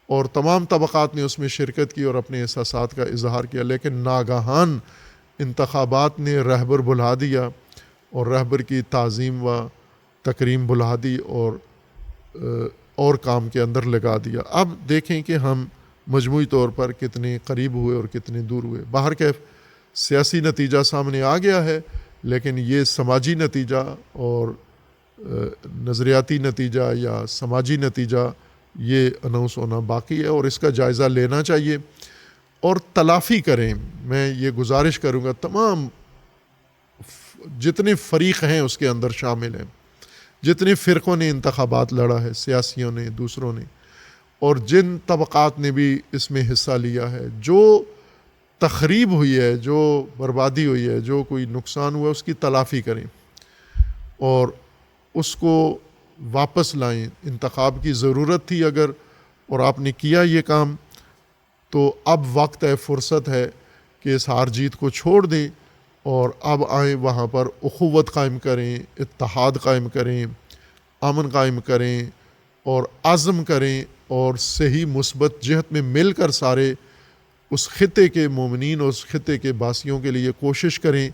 اور تمام طبقات نے اس میں شرکت کی اور اپنے احساسات کا اظہار کیا. لیکن ناگہان انتخابات نے رہبر بلا دیا اور رہبر کی تعظیم و تکریم بلا دی اور کام کے اندر لگا دیا. اب دیکھیں کہ ہم مجموعی طور پر کتنے قریب ہوئے اور کتنے دور ہوئے. بہرکیف سیاسی نتیجہ سامنے آ گیا ہے، لیکن یہ سماجی نتیجہ اور نظریاتی نتیجہ یا سماجی نتیجہ یہ اناؤنس ہونا باقی ہے، اور اس کا جائزہ لینا چاہیے اور تلافی کریں. میں یہ گزارش کروں گا تمام جتنے فریق ہیں اس کے اندر شامل ہیں، جتنے فرقوں نے انتخابات لڑا ہے، سیاسیوں نے، دوسروں نے، اور جن طبقات نے بھی اس میں حصہ لیا ہے، جو تخریب ہوئی ہے، جو بربادی ہوئی ہے، جو کوئی نقصان ہوا ہے، اس کی تلافی کریں اور اس کو واپس لائیں. انتخاب کی ضرورت تھی اگر، اور آپ نے کیا یہ کام، تو اب وقت ہے، فرصت ہے کہ اس ہار جیت کو چھوڑ دیں اور اب آئیں وہاں پر اخوت قائم کریں، اتحاد قائم کریں، امن قائم کریں اور عزم کریں، اور صحیح مثبت جہت میں مل کر سارے اس خطے کے مومنین اور اس خطے کے باسیوں کے لیے کوشش کریں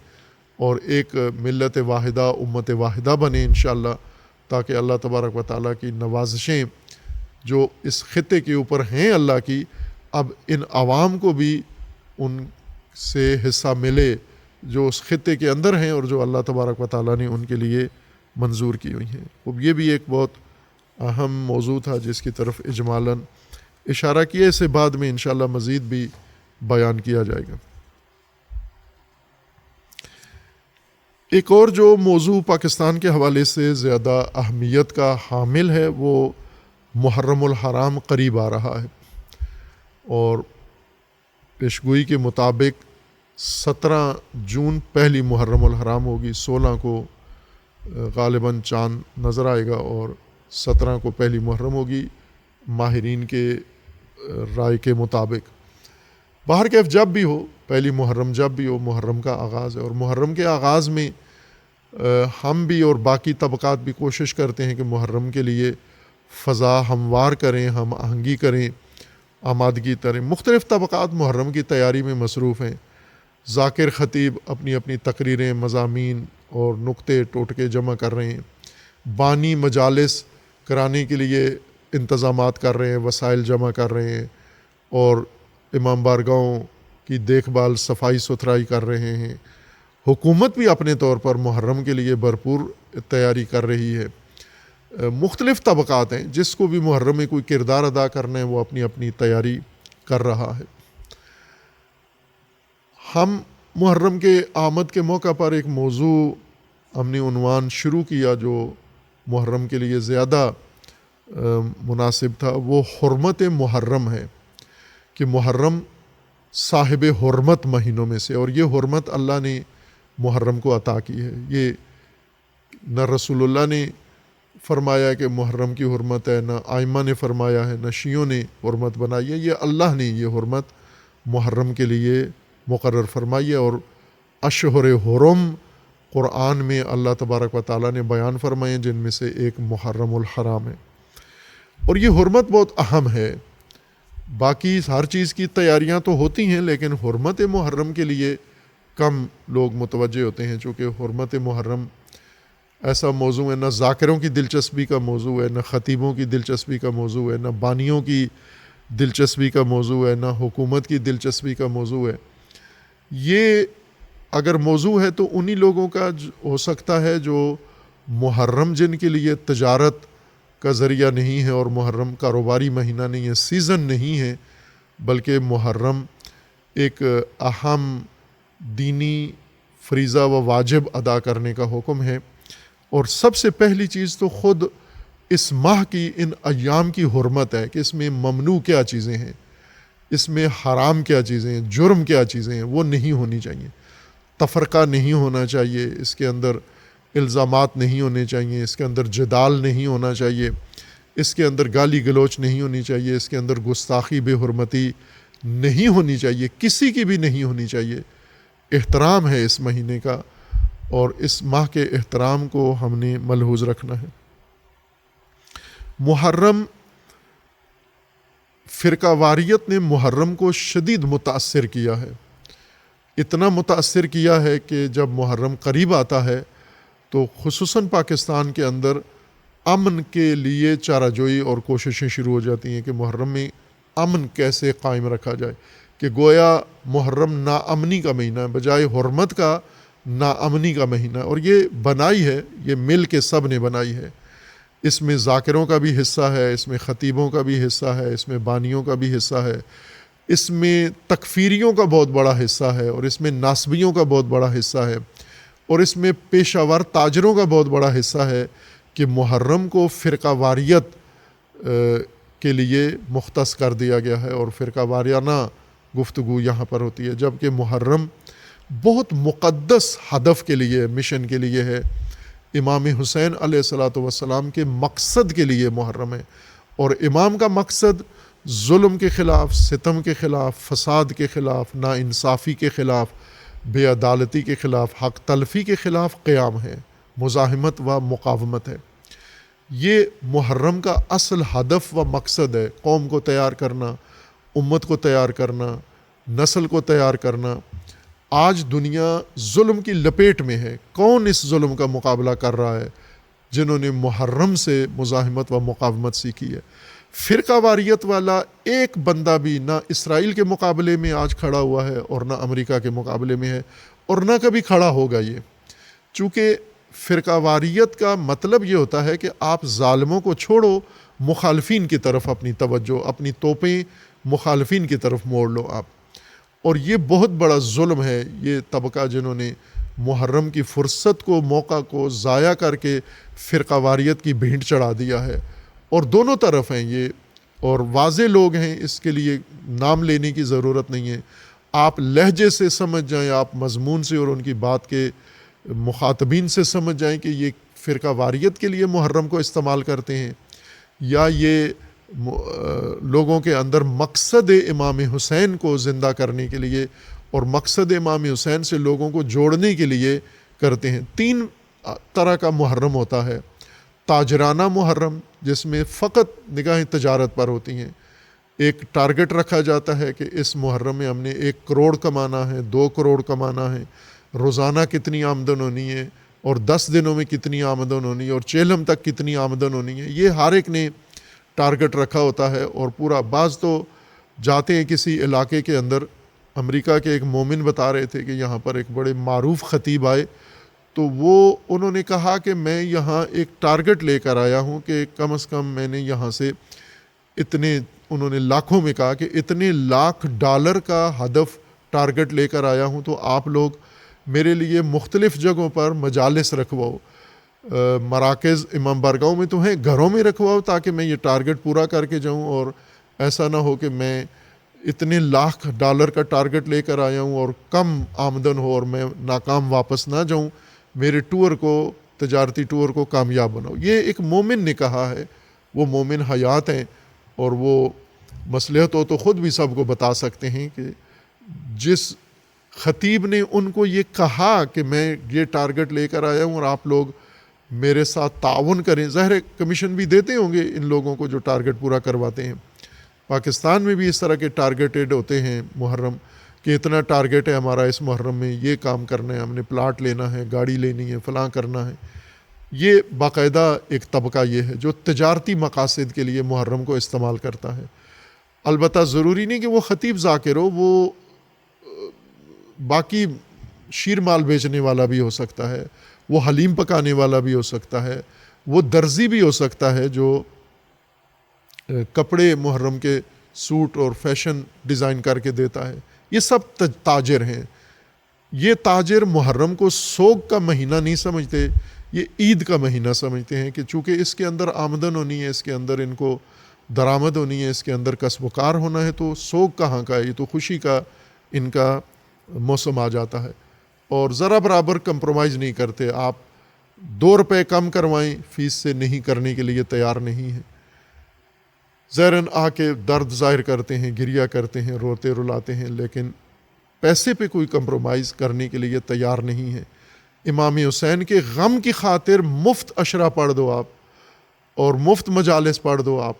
اور ایک ملت واحدہ، امت واحدہ بنیں انشاءاللہ، تاکہ اللہ تبارک و تعالیٰ کی نوازشیں جو اس خطے کے اوپر ہیں اللہ کی، اب ان عوام کو بھی ان سے حصہ ملے جو اس خطے کے اندر ہیں اور جو اللہ تبارک و تعالیٰ نے ان کے لیے منظور کی ہوئی ہیں. اب یہ بھی ایک بہت اہم موضوع تھا جس کی طرف اجمالاً اشارہ کیا، اسے بعد میں انشاءاللہ مزید بھی بیان کیا جائے گا. ایک اور جو موضوع پاکستان کے حوالے سے زیادہ اہمیت کا حامل ہے وہ محرم الحرام قریب آ رہا ہے، اور پیشگوئی کے مطابق 17 جون پہلی محرم الحرام ہوگی. 16 کو غالباً چاند نظر آئے گا اور 17 کو پہلی محرم ہوگی ماہرین کے رائے کے مطابق. بہرکیف جب بھی ہو، پہلی محرم جب بھی ہو، محرم کا آغاز ہے، اور محرم کے آغاز میں ہم بھی اور باقی طبقات بھی کوشش کرتے ہیں کہ محرم کے لیے فضا ہموار کریں، ہم آہنگی کریں، آمادگی کریں. مختلف طبقات محرم کی تیاری میں مصروف ہیں. ذاکر خطیب اپنی اپنی تقریریں، مضامین اور نقطے ٹوٹکے جمع کر رہے ہیں. بانی مجالس کرانے کے لیے انتظامات کر رہے ہیں، وسائل جمع کر رہے ہیں، اور امام بارگاہوں کی دیکھ بھال، صفائی ستھرائی کر رہے ہیں. حکومت بھی اپنے طور پر محرم کے لیے بھرپور تیاری کر رہی ہے. مختلف طبقات ہیں، جس کو بھی محرم میں کوئی کردار ادا کرنا ہے وہ اپنی اپنی تیاری کر رہا ہے. ہم محرم کے آمد کے موقع پر ایک موضوع ہم نے عنوان شروع کیا جو محرم کے لیے زیادہ مناسب تھا، وہ حرمت محرم ہے کہ محرم صاحب حرمت مہینوں میں سے، اور یہ حرمت اللہ نے محرم کو عطا کی ہے۔ یہ نہ رسول اللہ نے فرمایا کہ محرم کی حرمت ہے، نہ ائمہ نے فرمایا ہے، نہ شیعوں نے حرمت بنائی ہے، یہ اللہ نے یہ حرمت محرم کے لیے مقرر فرمائی ہے۔ اور اشہر حرم قرآن میں اللہ تبارک و تعالیٰ نے بیان فرمائے جن میں سے ایک محرم الحرام ہے، اور یہ حرمت بہت اہم ہے۔ باقی ہر چیز کی تیاریاں تو ہوتی ہیں، لیکن حرمت محرم کے لیے کم لوگ متوجہ ہوتے ہیں، چونکہ حرمت محرم ایسا موضوع ہے، نہ ذاکروں کی دلچسپی کا موضوع ہے، نہ خطیبوں کی دلچسپی کا موضوع ہے، نہ بانیوں کی دلچسپی کا موضوع ہے، نہ حکومت کی دلچسپی کا موضوع ہے۔ یہ اگر موضوع ہے تو انہی لوگوں کا ہو سکتا ہے جو محرم جن کے لیے تجارت کا ذریعہ نہیں ہے، اور محرم کاروباری مہینہ نہیں ہے، سیزن نہیں ہے، بلکہ محرم ایک اہم دینی فریضہ و واجب ادا کرنے کا حکم ہے۔ اور سب سے پہلی چیز تو خود اس ماہ کی ان ایام کی حرمت ہے کہ اس میں ممنوع کیا چیزیں ہیں، اس میں حرام کیا چیزیں ہیں، جرم کیا چیزیں ہیں، وہ نہیں ہونی چاہیے۔ تفرقہ نہیں ہونا چاہیے، اس کے اندر الزامات نہیں ہونے چاہیے، اس کے اندر جدال نہیں ہونا چاہیے، اس کے اندر گالی گلوچ نہیں ہونی چاہیے، اس کے اندر گستاخی بے حرمتی نہیں ہونی چاہیے، کسی کی بھی نہیں ہونی چاہیے۔ احترام ہے اس مہینے کا، اور اس ماہ کے احترام کو ہم نے ملحوظ رکھنا ہے۔ محرم، فرقہ واریت نے محرم کو شدید متاثر کیا ہے، اتنا متاثر کیا ہے کہ جب محرم قریب آتا ہے تو خصوصاً پاکستان کے اندر امن کے لیے چارہ جوئی اور کوششیں شروع ہو جاتی ہیں کہ محرم میں امن کیسے قائم رکھا جائے، کہ گویا محرم ناامنی کا مہینہ ہے بجائے حرمت کا ناامنی کا مہینہ، اور یہ بنائی ہے، یہ مل کے سب نے بنائی ہے۔ اس میں ذاکروں کا بھی حصہ ہے، اس میں خطیبوں کا بھی حصہ ہے، اس میں بانیوں کا بھی حصہ ہے، اس میں تکفیریوں کا بہت بڑا حصہ ہے، اور اس میں ناسبیوں کا بہت بڑا حصہ ہے، اور اس میں پیشہ ور تاجروں کا بہت بڑا حصہ ہے کہ محرم کو فرقہ واریت کے لیے مختص کر دیا گیا ہے، اور فرقہ واریانہ گفتگو یہاں پر ہوتی ہے، جبکہ محرم بہت مقدس ہدف کے لیے، مشن کے لیے ہے۔ امام حسین علیہ الصلاۃ والسلام کے مقصد کے لیے محرم ہے، اور امام کا مقصد ظلم کے خلاف، ستم کے خلاف، فساد کے خلاف، ناانصافی کے خلاف، بے عدالتی کے خلاف، حق تلفی کے خلاف قیام ہے، مزاحمت و مقاومت ہے۔ یہ محرم کا اصل ہدف و مقصد ہے، قوم کو تیار کرنا، امت کو تیار کرنا، نسل کو تیار کرنا۔ آج دنیا ظلم کی لپیٹ میں ہے، کون اس ظلم کا مقابلہ کر رہا ہے؟ جنہوں نے محرم سے مزاحمت و مقاومت سیکھی ہے۔ فرقہ واریت والا ایک بندہ بھی نہ اسرائیل کے مقابلے میں آج کھڑا ہوا ہے، اور نہ امریکہ کے مقابلے میں ہے، اور نہ کبھی کھڑا ہوگا۔ یہ چونکہ فرقہ واریت کا مطلب یہ ہوتا ہے کہ آپ ظالموں کو چھوڑو، مخالفین کی طرف اپنی توجہ، اپنی توپیں مخالفین کی طرف موڑ لو آپ۔ اور یہ بہت بڑا ظلم ہے، یہ طبقہ جنہوں نے محرم کی فرصت کو، موقع کو ضائع کر کے فرقہ واریت کی بھینٹ چڑھا دیا ہے، اور دونوں طرف ہیں یہ، اور واضح لوگ ہیں، اس کے لیے نام لینے کی ضرورت نہیں ہے۔ آپ لہجے سے سمجھ جائیں، آپ مضمون سے اور ان کی بات کے مخاطبین سے سمجھ جائیں کہ یہ فرقہ واریت کے لیے محرم کو استعمال کرتے ہیں، یا یہ لوگوں کے اندر مقصد امام حسین کو زندہ کرنے کے لیے اور مقصد امام حسین سے لوگوں کو جوڑنے کے لیے کرتے ہیں۔ تین طرح کا محرم ہوتا ہے۔ تاجرانہ محرم، جس میں فقط نگاہیں تجارت پر ہوتی ہیں، ایک ٹارگٹ رکھا جاتا ہے کہ اس محرم میں ہم نے 1 کروڑ کمانا ہے، 2 کروڑ کمانا ہے، روزانہ کتنی آمدن ہونی ہے، اور 10 دنوں میں کتنی آمدن ہونی ہے، اور چیلم تک کتنی آمدن ہونی ہے۔ یہ ہر ایک نے ٹارگٹ رکھا ہوتا ہے، اور پورا بعض تو جاتے ہیں کسی علاقے کے اندر۔ امریکہ کے ایک مومن بتا رہے تھے کہ یہاں پر ایک بڑے معروف خطیب آئے، تو انہوں نے کہا کہ میں یہاں ایک ٹارگٹ لے کر آیا ہوں کہ کم از کم میں نے یہاں سے اتنے، انہوں نے لاکھوں میں کہا کہ اتنے لاکھ ڈالر کا ہدف ٹارگٹ لے کر آیا ہوں، تو آپ لوگ میرے لیے مختلف جگہوں پر مجالس رکھواؤ، مراکز امام بارگاہوں میں تو ہیں، گھروں میں رکھواؤ تاکہ میں یہ ٹارگٹ پورا کر کے جاؤں، اور ایسا نہ ہو کہ میں اتنے لاکھ ڈالر کا ٹارگٹ لے کر آیا ہوں اور کم آمدن ہو اور میں ناکام واپس نہ جاؤں، میرے ٹور کو، تجارتی ٹور کو کامیاب بناؤ۔ یہ ایک مومن نے کہا ہے، وہ مومن حیات ہیں، اور وہ مصلحت ہو تو خود بھی سب کو بتا سکتے ہیں کہ جس خطیب نے ان کو یہ کہا کہ میں یہ ٹارگٹ لے کر آیا ہوں اور آپ لوگ میرے ساتھ تعاون کریں، ظاہر کمیشن بھی دیتے ہوں گے ان لوگوں کو جو ٹارگٹ پورا کرواتے ہیں۔ پاکستان میں بھی اس طرح کے ٹارگیٹڈ ہوتے ہیں محرم، کہ اتنا ٹارگٹ ہے ہمارا اس محرم میں، یہ کام کرنا ہے، ہم نے پلاٹ لینا ہے، گاڑی لینی ہے، فلاں کرنا ہے۔ یہ باقاعدہ ایک طبقہ یہ ہے جو تجارتی مقاصد کے لیے محرم کو استعمال کرتا ہے۔ البتہ ضروری نہیں کہ وہ خطیب ذاکر ہو، وہ باقی شیر مال بیچنے والا بھی ہو سکتا ہے، وہ حلیم پکانے والا بھی ہو سکتا ہے، وہ درزی بھی ہو سکتا ہے جو کپڑے محرم کے سوٹ اور فیشن ڈیزائن کر کے دیتا ہے۔ یہ سب تاجر ہیں۔ یہ تاجر محرم کو سوگ کا مہینہ نہیں سمجھتے، یہ عید کا مہینہ سمجھتے ہیں کہ چونکہ اس کے اندر آمدن ہونی ہے، اس کے اندر ان کو درآمد ہونی ہے، اس کے اندر کسب و کار ہونا ہے، تو سوگ کہاں کا ہے، یہ تو خوشی کا ان کا موسم آ جاتا ہے۔ اور ذرا برابر کمپرومائز نہیں کرتے، آپ 2 روپے کم کروائیں فیس سے نہیں کرنے کے لیے تیار نہیں ہیں، زہراً آ کے درد ظاہر کرتے ہیں، گریہ کرتے ہیں، روتے رلاتے ہیں، لیکن پیسے پہ کوئی کمپرومائز کرنے کے لیے تیار نہیں ہے۔ امام حسین کے غم کی خاطر مفت عشرہ پڑھ دو آپ، اور مفت مجالس پڑھ دو آپ،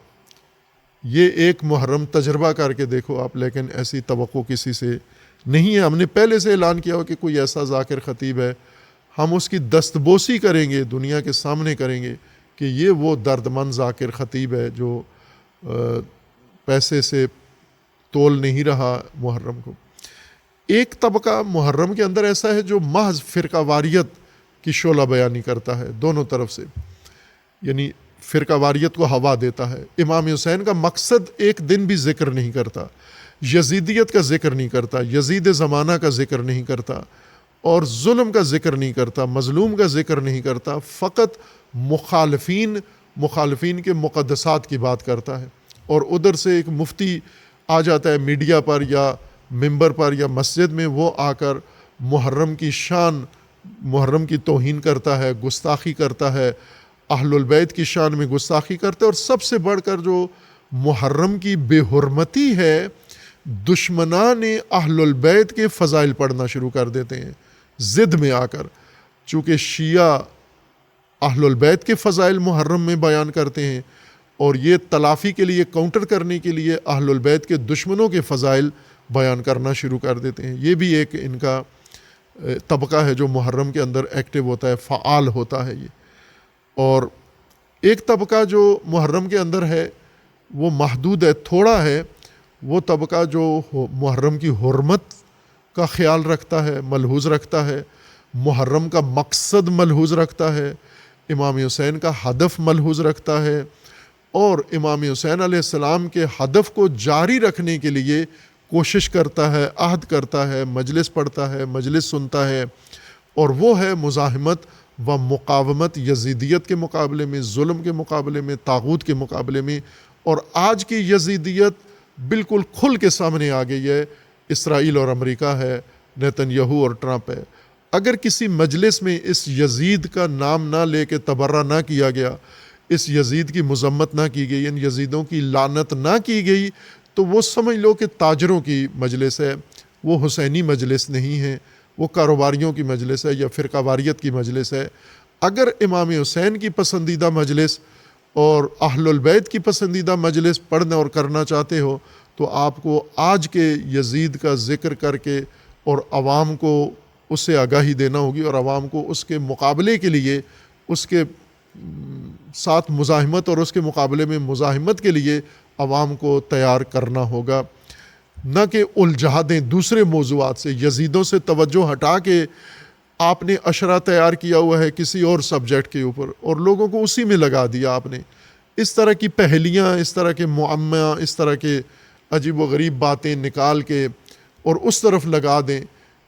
یہ ایک محرم تجربہ کر کے دیکھو آپ، لیکن ایسی توقع کسی سے نہیں ہے۔ ہم نے پہلے سے اعلان کیا ہو کہ کوئی ایسا ذاکر خطیب ہے، ہم اس کی دستبوسی کریں گے، دنیا کے سامنے کریں گے کہ یہ وہ دردمند ذاکر خطیب ہے جو پیسے سے تول نہیں رہا محرم کو۔ ایک طبقہ محرم کے اندر ایسا ہے جو محض فرقہ واریت کی شعلہ بیانی کرتا ہے دونوں طرف سے، یعنی فرقہ واریت کو ہوا دیتا ہے۔ امام حسین کا مقصد ایک دن بھی ذکر نہیں کرتا، یزیدیت کا ذکر نہیں کرتا، یزید زمانہ کا ذکر نہیں کرتا، اور ظلم کا ذکر نہیں کرتا، مظلوم کا ذکر نہیں کرتا، فقط مخالفین کے مقدسات کی بات کرتا ہے۔ اور ادھر سے ایک مفتی آ جاتا ہے میڈیا پر یا ممبر پر یا مسجد میں، وہ آ کر محرم کی شان، محرم کی توہین کرتا ہے، گستاخی کرتا ہے، اہل البیت کی شان میں گستاخی کرتا ہے، اور سب سے بڑھ کر جو محرم کی بے حرمتی ہے، دشمنان اہل البیت کے فضائل پڑھنا شروع کر دیتے ہیں ضد میں آ کر، چونکہ شیعہ اہل البیت کے فضائل محرم میں بیان کرتے ہیں، اور یہ تلافی کے لیے، کاؤنٹر کرنے کے لیے اہل البیت کے دشمنوں کے فضائل بیان کرنا شروع کر دیتے ہیں۔ یہ بھی ایک ان کا طبقہ ہے جو محرم کے اندر ایکٹیو ہوتا ہے، فعال ہوتا ہے یہ۔ اور ایک طبقہ جو محرم کے اندر ہے وہ محدود ہے، تھوڑا ہے، وہ طبقہ جو محرم کی حرمت کا خیال رکھتا ہے، ملحوظ رکھتا ہے، محرم کا مقصد ملحوظ رکھتا ہے، امام حسین کا ہدف ملحوظ رکھتا ہے، اور امام حسین علیہ السلام کے ہدف کو جاری رکھنے کے لیے کوشش کرتا ہے، عہد کرتا ہے، مجلس پڑھتا ہے، مجلس سنتا ہے، اور وہ ہے مزاحمت و مقاومت یزیدیت کے مقابلے میں، ظلم کے مقابلے میں، طاغوت کے مقابلے میں۔ اور آج کی یزیدیت بالکل کھل کے سامنے آ گئی ہے، اسرائیل اور امریکہ ہے، نیتن یاہو اور ٹرمپ ہے۔ اگر کسی مجلس میں اس یزید کا نام نہ لے کے تبرہ نہ کیا گیا، اس یزید کی مذمت نہ کی گئی، ان یزیدوں کی لعنت نہ کی گئی، تو وہ سمجھ لو کہ تاجروں کی مجلس ہے، وہ حسینی مجلس نہیں ہے، وہ کاروباریوں کی مجلس ہے یا فرقہ واریت کی مجلس ہے۔ اگر امام حسین کی پسندیدہ مجلس اور اہل البیت کی پسندیدہ مجلس پڑھنا اور کرنا چاہتے ہو، تو آپ کو آج کے یزید کا ذکر کر کے اور عوام کو اس سے آگاہی دینا ہوگی، اور عوام کو اس کے مقابلے کے لیے، اس کے ساتھ مزاحمت اور اس کے مقابلے میں مزاحمت کے لیے عوام کو تیار کرنا ہوگا، نہ کہ الجھا دیں دوسرے موضوعات سے، یزیدوں سے توجہ ہٹا کے آپ نے عشرہ تیار کیا ہوا ہے کسی اور سبجیکٹ کے اوپر، اور لوگوں کو اسی میں لگا دیا آپ نے۔ اس طرح کی پہلیاں، اس طرح کے معمہ، اس طرح کے عجیب و غریب باتیں نکال کے اور اس طرف لگا دیں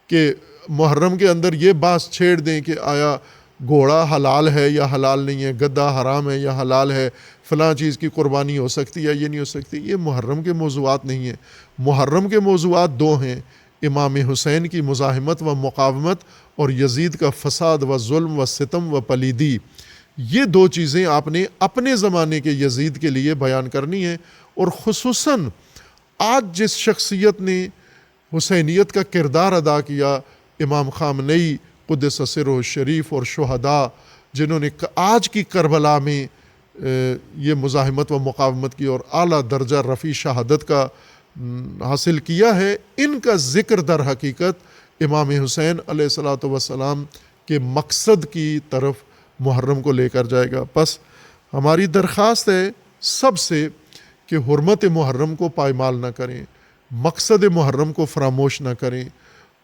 کہ محرم کے اندر یہ بات چھیڑ دیں کہ آیا گھوڑا حلال ہے یا حلال نہیں ہے، گدھا حرام ہے یا حلال ہے، فلاں چیز کی قربانی ہو سکتی ہے یہ نہیں ہو سکتی، یہ محرم کے موضوعات نہیں ہیں۔ محرم کے موضوعات دو ہیں، امام حسین کی مزاحمت و مقاومت اور یزید کا فساد و ظلم و ستم و پلیدی۔ یہ دو چیزیں آپ نے اپنے زمانے کے یزید کے لیے بیان کرنی ہیں، اور خصوصاً آج جس شخصیت نے حسینیت کا کردار ادا کیا، امام خامنئی قدس سرہ الشریف اور شہداء جنہوں نے آج کی کربلا میں یہ مزاحمت و مقاومت کی اور اعلیٰ درجہ رفیع شہادت کا حاصل کیا ہے، ان کا ذکر در حقیقت امام حسین علیہ الصلوۃ والسلام کے مقصد کی طرف محرم کو لے کر جائے گا۔ پس ہماری درخواست ہے سب سے کہ حرمت محرم کو پائمال نہ کریں، مقصد محرم کو فراموش نہ کریں،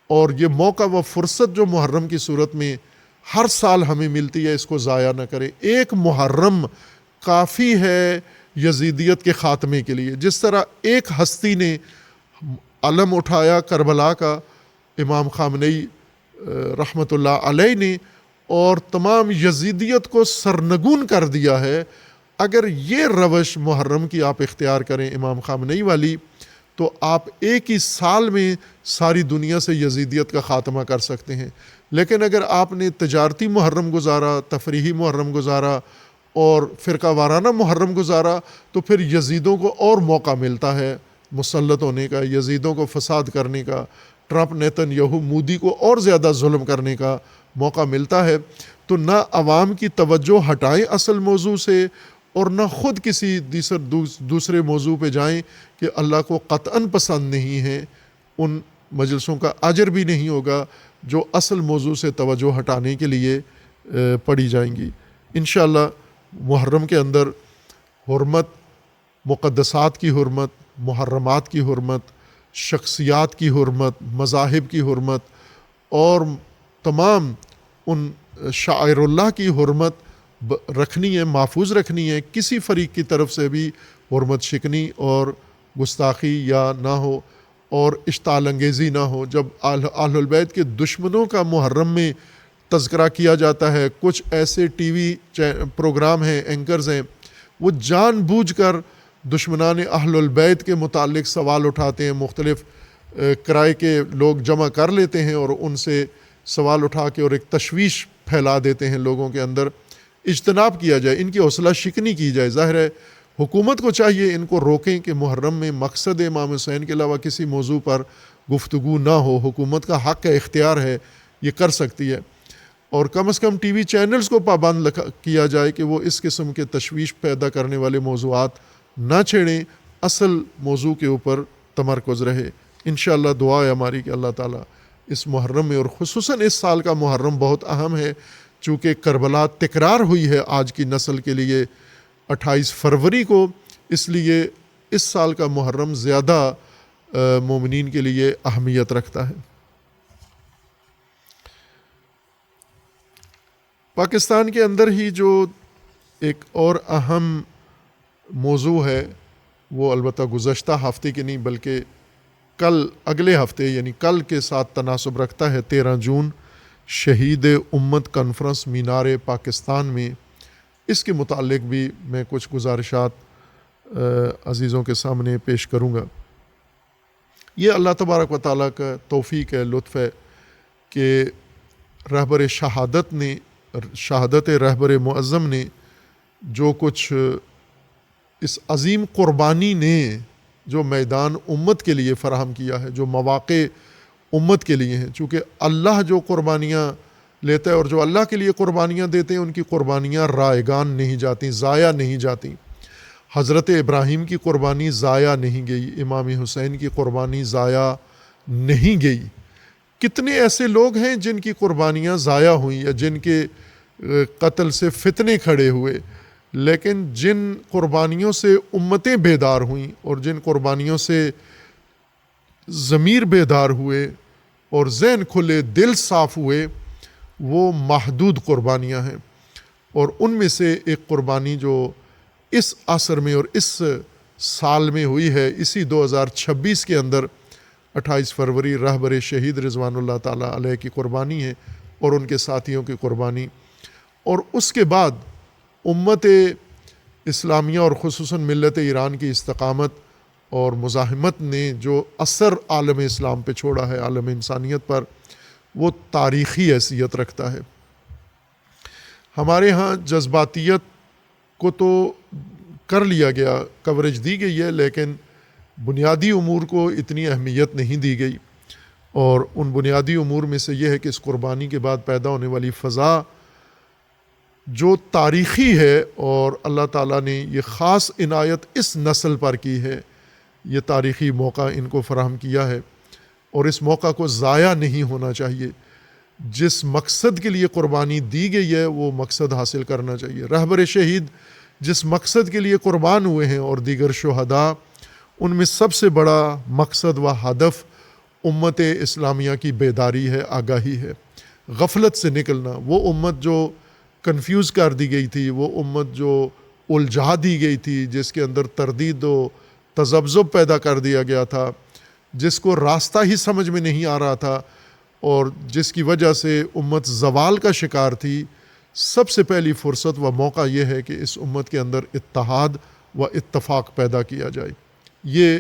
اور یہ موقع و فرصت جو محرم کی صورت میں ہر سال ہمیں ملتی ہے اس کو ضائع نہ کریں۔ ایک محرم کافی ہے یزیدیت کے خاتمے کے لیے، جس طرح ایک ہستی نے علم اٹھایا کربلا کا، امام خامنئی رحمۃ اللہ علیہ نے، اور تمام یزیدیت کو سرنگون کر دیا ہے۔ اگر یہ روش محرم کی آپ اختیار کریں امام خامنئی والی، تو آپ ایک ہی سال میں ساری دنیا سے یزیدیت کا خاتمہ کر سکتے ہیں۔ لیکن اگر آپ نے تجارتی محرم گزارا، تفریحی محرم گزارا اور فرقہ وارانہ محرم گزارا، تو پھر یزیدوں کو اور موقع ملتا ہے مسلط ہونے کا، یزیدوں کو فساد کرنے کا، ٹرمپ نیتن یہو مودی کو اور زیادہ ظلم کرنے کا موقع ملتا ہے۔ تو نہ عوام کی توجہ ہٹائیں اصل موضوع سے، اور نہ خود کسی دوسرے موضوع پہ جائیں کہ اللہ کو قطعاً پسند نہیں ہے۔ ان مجلسوں کا اجر بھی نہیں ہوگا جو اصل موضوع سے توجہ ہٹانے کے لیے پڑھی جائیں گی۔ انشاءاللہ محرم کے اندر حرمت، مقدسات کی حرمت، محرمات کی حرمت، شخصیات کی حرمت، مذاہب کی حرمت، اور تمام ان شعائر اللہ کی حرمت رکھنی ہے، محفوظ رکھنی ہے۔ کسی فریق کی طرف سے بھی حرمت شکنی اور گستاخی یا نہ ہو، اور اشتعال انگیزی نہ ہو۔ جب اہل البیت کے دشمنوں کا محرم میں تذکرہ کیا جاتا ہے، کچھ ایسے ٹی وی پروگرام ہیں، اینکرز ہیں، وہ جان بوجھ کر دشمنان اہل البیت کے متعلق سوال اٹھاتے ہیں، مختلف کرائے کے لوگ جمع کر لیتے ہیں اور ان سے سوال اٹھا کے اور ایک تشویش پھیلا دیتے ہیں لوگوں کے اندر۔ اجتناب کیا جائے، ان کی حوصلہ شکنی کی جائے۔ ظاہر ہے حکومت کو چاہیے ان کو روکیں کہ محرم میں مقصد امام حسین کے علاوہ کسی موضوع پر گفتگو نہ ہو۔ حکومت کا حق ہے، اختیار ہے، یہ کر سکتی ہے، اور کم از کم ٹی وی چینلز کو پابند کیا جائے کہ وہ اس قسم کے تشویش پیدا کرنے والے موضوعات نہ چھیڑیں، اصل موضوع کے اوپر تمرکز رہے۔ انشاءاللہ دعا ہے ہماری کہ اللہ تعالیٰ اس محرم میں، اور خصوصاً اس سال کا محرم بہت اہم ہے چونکہ کربلا تکرار ہوئی ہے آج کی نسل کے لیے 28 فروری کو، اس لیے اس سال کا محرم زیادہ مومنین کے لیے اہمیت رکھتا ہے۔ پاکستان کے اندر ہی جو ایک اور اہم موضوع ہے، وہ البتہ گزشتہ ہفتے کی نہیں بلکہ کل اگلے ہفتے یعنی کل کے ساتھ تناسب رکھتا ہے۔ 13 جون شہید امت کانفرنس مینار پاکستان میں، اس کے متعلق بھی میں کچھ گزارشات عزیزوں کے سامنے پیش کروں گا۔ یہ اللہ تبارک و تعالیٰ کا توفیق ہے، لطف ہے کہ رہبر شہادت رہبر معظم نے جو کچھ اس عظیم قربانی نے جو میدان امت کے لیے فراہم کیا ہے، جو مواقع امت کے لیے ہیں، چونکہ اللہ جو قربانیاں لیتا ہے اور جو اللہ کے لیے قربانیاں دیتے ہیں ان کی قربانیاں رائگان نہیں جاتی، ضائع نہیں جاتی۔ حضرت ابراہیم کی قربانی ضائع نہیں گئی، امام حسین کی قربانی ضائع نہیں گئی۔ کتنے ایسے لوگ ہیں جن کی قربانیاں ضائع ہوئیں یا جن کے قتل سے فتنے کھڑے ہوئے، لیکن جن قربانیوں سے امتیں بیدار ہوئیں اور جن قربانیوں سے ضمیر بیدار ہوئے اور ذہن کھلے، دل صاف ہوئے، وہ محدود قربانیاں ہیں۔ اور ان میں سے ایک قربانی جو اس عصر میں اور اس سال میں ہوئی ہے، اسی 2026 کے اندر 28 فروری رہبر شہید رضوان اللہ تعالیٰ علیہ کی قربانی ہے اور ان کے ساتھیوں کی قربانی۔ اور اس کے بعد امت اسلامیہ اور خصوصاً ملت ایران کی استقامت اور مزاحمت نے جو اثر عالم اسلام پہ چھوڑا ہے، عالم انسانیت پر، وہ تاریخی حیثیت رکھتا ہے۔ ہمارے ہاں جذباتیت کو تو کر لیا گیا، کوریج دی گئی ہے، لیکن بنیادی امور کو اتنی اہمیت نہیں دی گئی، اور ان بنیادی امور میں سے یہ ہے کہ اس قربانی کے بعد پیدا ہونے والی فضا جو تاریخی ہے، اور اللہ تعالیٰ نے یہ خاص عنایت اس نسل پر کی ہے، یہ تاریخی موقع ان کو فراہم کیا ہے، اور اس موقع کو ضائع نہیں ہونا چاہیے۔ جس مقصد کے لیے قربانی دی گئی ہے وہ مقصد حاصل کرنا چاہیے۔ رہبر شہید جس مقصد کے لیے قربان ہوئے ہیں اور دیگر شہداء، ان میں سب سے بڑا مقصد و ہدف امت اسلامیہ کی بیداری ہے، آگاہی ہے، غفلت سے نکلنا۔ وہ امت جو کنفیوز کر دی گئی تھی، وہ امت جو الجھا دی گئی تھی، جس کے اندر تردید و تذبذب پیدا کر دیا گیا تھا، جس کو راستہ ہی سمجھ میں نہیں آ رہا تھا، اور جس کی وجہ سے امت زوال کا شکار تھی، سب سے پہلی فرصت و موقع یہ ہے کہ اس امت کے اندر اتحاد و اتفاق پیدا کیا جائے۔ یہ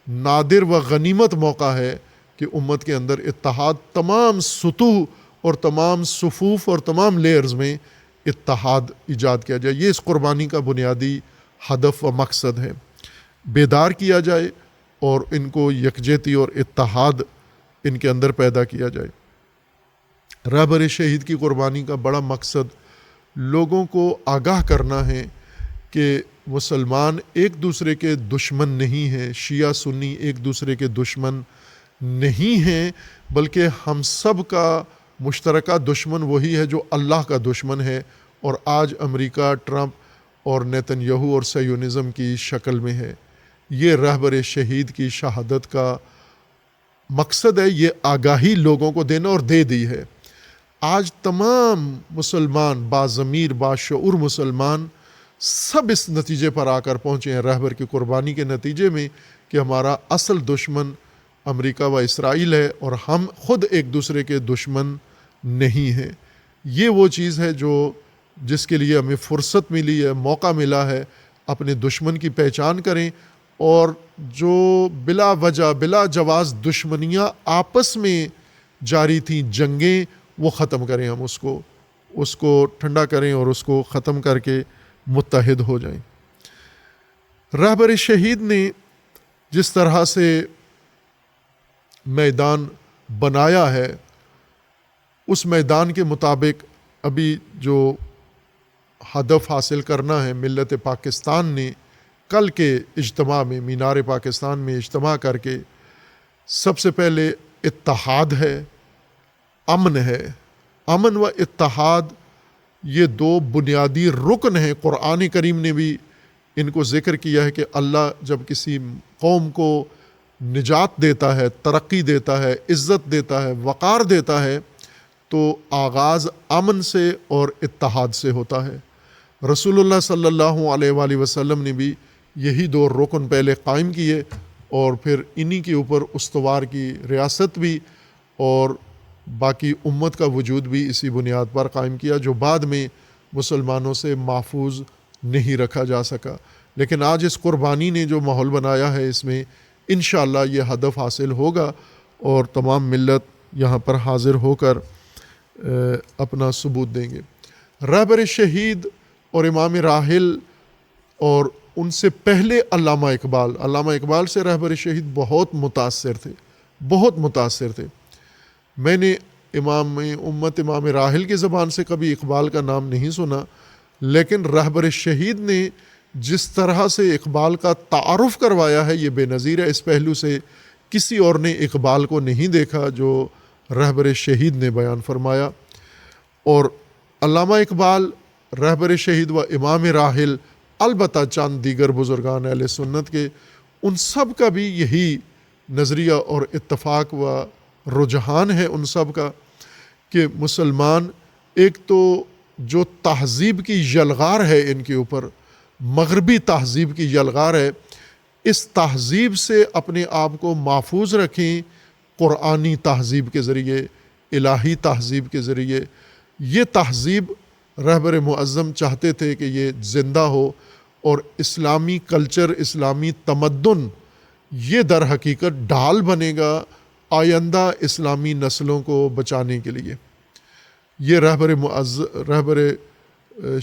نادر و غنیمت موقع ہے کہ امت کے اندر اتحاد، تمام سطوح اور تمام صفوف اور تمام لیئرز میں اتحاد ایجاد کیا جائے۔ یہ اس قربانی کا بنیادی ہدف و مقصد ہے، بیدار کیا جائے اور ان کو یکجہتی اور اتحاد ان کے اندر پیدا کیا جائے۔ رہبر شہید کی قربانی کا بڑا مقصد لوگوں کو آگاہ کرنا ہے کہ مسلمان ایک دوسرے کے دشمن نہیں ہیں، شیعہ سنی ایک دوسرے کے دشمن نہیں ہیں، بلکہ ہم سب کا مشترکہ دشمن وہی ہے جو اللہ کا دشمن ہے، اور آج امریکہ، ٹرمپ اور نیتن یاہو اور سیونزم کی شکل میں ہے۔ یہ رہبر شہید کی شہادت کا مقصد ہے، یہ آگاہی لوگوں کو دینا، اور دے دی ہے۔ آج تمام مسلمان، باضمیر باشعور مسلمان، سب اس نتیجے پر آ کر پہنچے ہیں رہبر کی قربانی کے نتیجے میں کہ ہمارا اصل دشمن امریکہ و اسرائیل ہے، اور ہم خود ایک دوسرے کے دشمن نہیں ہیں۔ یہ وہ چیز ہے جس کے لیے ہمیں فرصت ملی ہے، موقع ملا ہے، اپنے دشمن کی پہچان کریں، اور جو بلا وجہ بلا جواز دشمنیاں آپس میں جاری تھیں، جنگیں، وہ ختم کریں، ہم اس کو ٹھنڈا کریں اور اس کو ختم کر کے متحد ہو جائیں۔ رہبر شہید نے جس طرح سے میدان بنایا ہے، اس میدان کے مطابق ابھی جو ہدف حاصل کرنا ہے، ملت پاکستان نے کل کے اجتماع میں، مینار پاکستان میں اجتماع کر کے، سب سے پہلے اتحاد ہے، امن ہے۔ امن و اتحاد یہ دو بنیادی رکن ہیں۔ قرآن کریم نے بھی ان کو ذکر کیا ہے کہ اللہ جب کسی قوم کو نجات دیتا ہے، ترقی دیتا ہے، عزت دیتا ہے، وقار دیتا ہے، تو آغاز امن سے اور اتحاد سے ہوتا ہے۔ رسول اللہ صلی اللہ علیہ وآلہ وسلم نے بھی یہی دو رکن پہلے قائم کیے، اور پھر انہی کے اوپر استوار کی ریاست بھی اور باقی امت کا وجود بھی اسی بنیاد پر قائم کیا، جو بعد میں مسلمانوں سے محفوظ نہیں رکھا جا سکا۔ لیکن آج اس قربانی نے جو ماحول بنایا ہے، اس میں انشاءاللہ یہ ہدف حاصل ہوگا، اور تمام ملت یہاں پر حاضر ہو کر اپنا ثبوت دیں گے۔ رہبر شہید اور امام راحل، اور ان سے پہلے علامہ اقبال سے رہبر شہید بہت متاثر تھے۔ میں نے امام راحل کی زبان سے کبھی اقبال کا نام نہیں سنا، لیکن رہبر شہید نے جس طرح سے اقبال کا تعارف کروایا ہے، یہ بے نظیر ہے۔ اس پہلو سے کسی اور نے اقبال کو نہیں دیکھا جو رہبر شہید نے بیان فرمایا۔ اور علامہ اقبال، رہبر شہید و امام راحل، البتہ چند دیگر بزرگان اہل سنت کے، ان سب کا بھی یہی نظریہ اور اتفاق و رجحان ہے ان سب کا کہ مسلمان، ایک تو جو تہذیب کی یلغار ہے ان کے اوپر، مغربی تہذیب کی یلغار ہے، اس تہذیب سے اپنے آپ کو محفوظ رکھیں، قرآنی تہذیب کے ذریعے، الہی تہذیب کے ذریعے۔ یہ تہذیب رہبر معظم چاہتے تھے کہ یہ زندہ ہو اور اسلامی کلچر، اسلامی تمدن یہ در حقیقت ڈھال بنے گا آئندہ اسلامی نسلوں کو بچانے کے لیے۔ یہ رہبر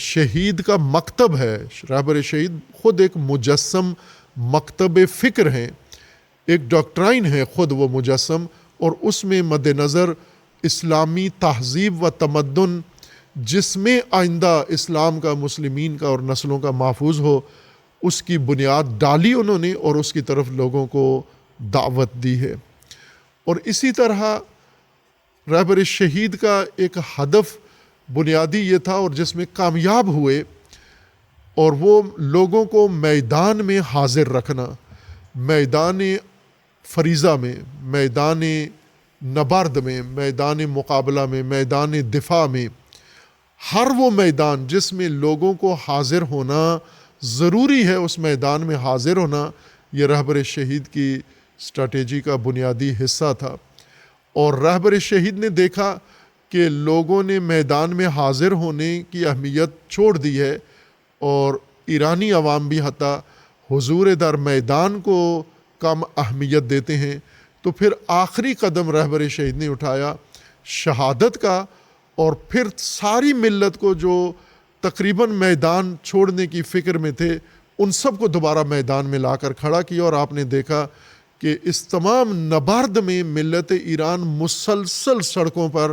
شہید کا مکتب ہے۔ رہبر شہید خود ایک مجسم مکتب فکر ہیں، ایک ڈاکٹرائن ہے خود وہ مجسم، اور اس میں مد نظر اسلامی تہذیب و تمدن جس میں آئندہ اسلام کا، مسلمین کا اور نسلوں کا محفوظ ہو، اس کی بنیاد ڈالی انہوں نے اور اس کی طرف لوگوں کو دعوت دی ہے۔ اور اسی طرح رہبر شہید کا ایک ہدف بنیادی یہ تھا اور جس میں کامیاب ہوئے، اور وہ لوگوں کو میدان میں حاضر رکھنا، میدان فریضہ میں، میدان نبرد میں، میدان مقابلہ میں، میدان دفاع میں، ہر وہ میدان جس میں لوگوں کو حاضر ہونا ضروری ہے، اس میدان میں حاضر ہونا یہ رہبر شہید کی اسٹریٹجی کا بنیادی حصہ تھا۔ اور رہبر شہید نے دیکھا کہ لوگوں نے میدان میں حاضر ہونے کی اہمیت چھوڑ دی ہے، اور ایرانی عوام بھی حتیٰ حضور در میدان کو کم اہمیت دیتے ہیں۔ تو پھر آخری قدم رہبر شہید نے اٹھایا شہادت کا، اور پھر ساری ملت کو جو تقریباً میدان چھوڑنے کی فکر میں تھے ان سب کو دوبارہ میدان میں لا کر کھڑا کیا، اور آپ نے دیکھا کہ اس تمام نبرد میں ملت ایران مسلسل سڑکوں پر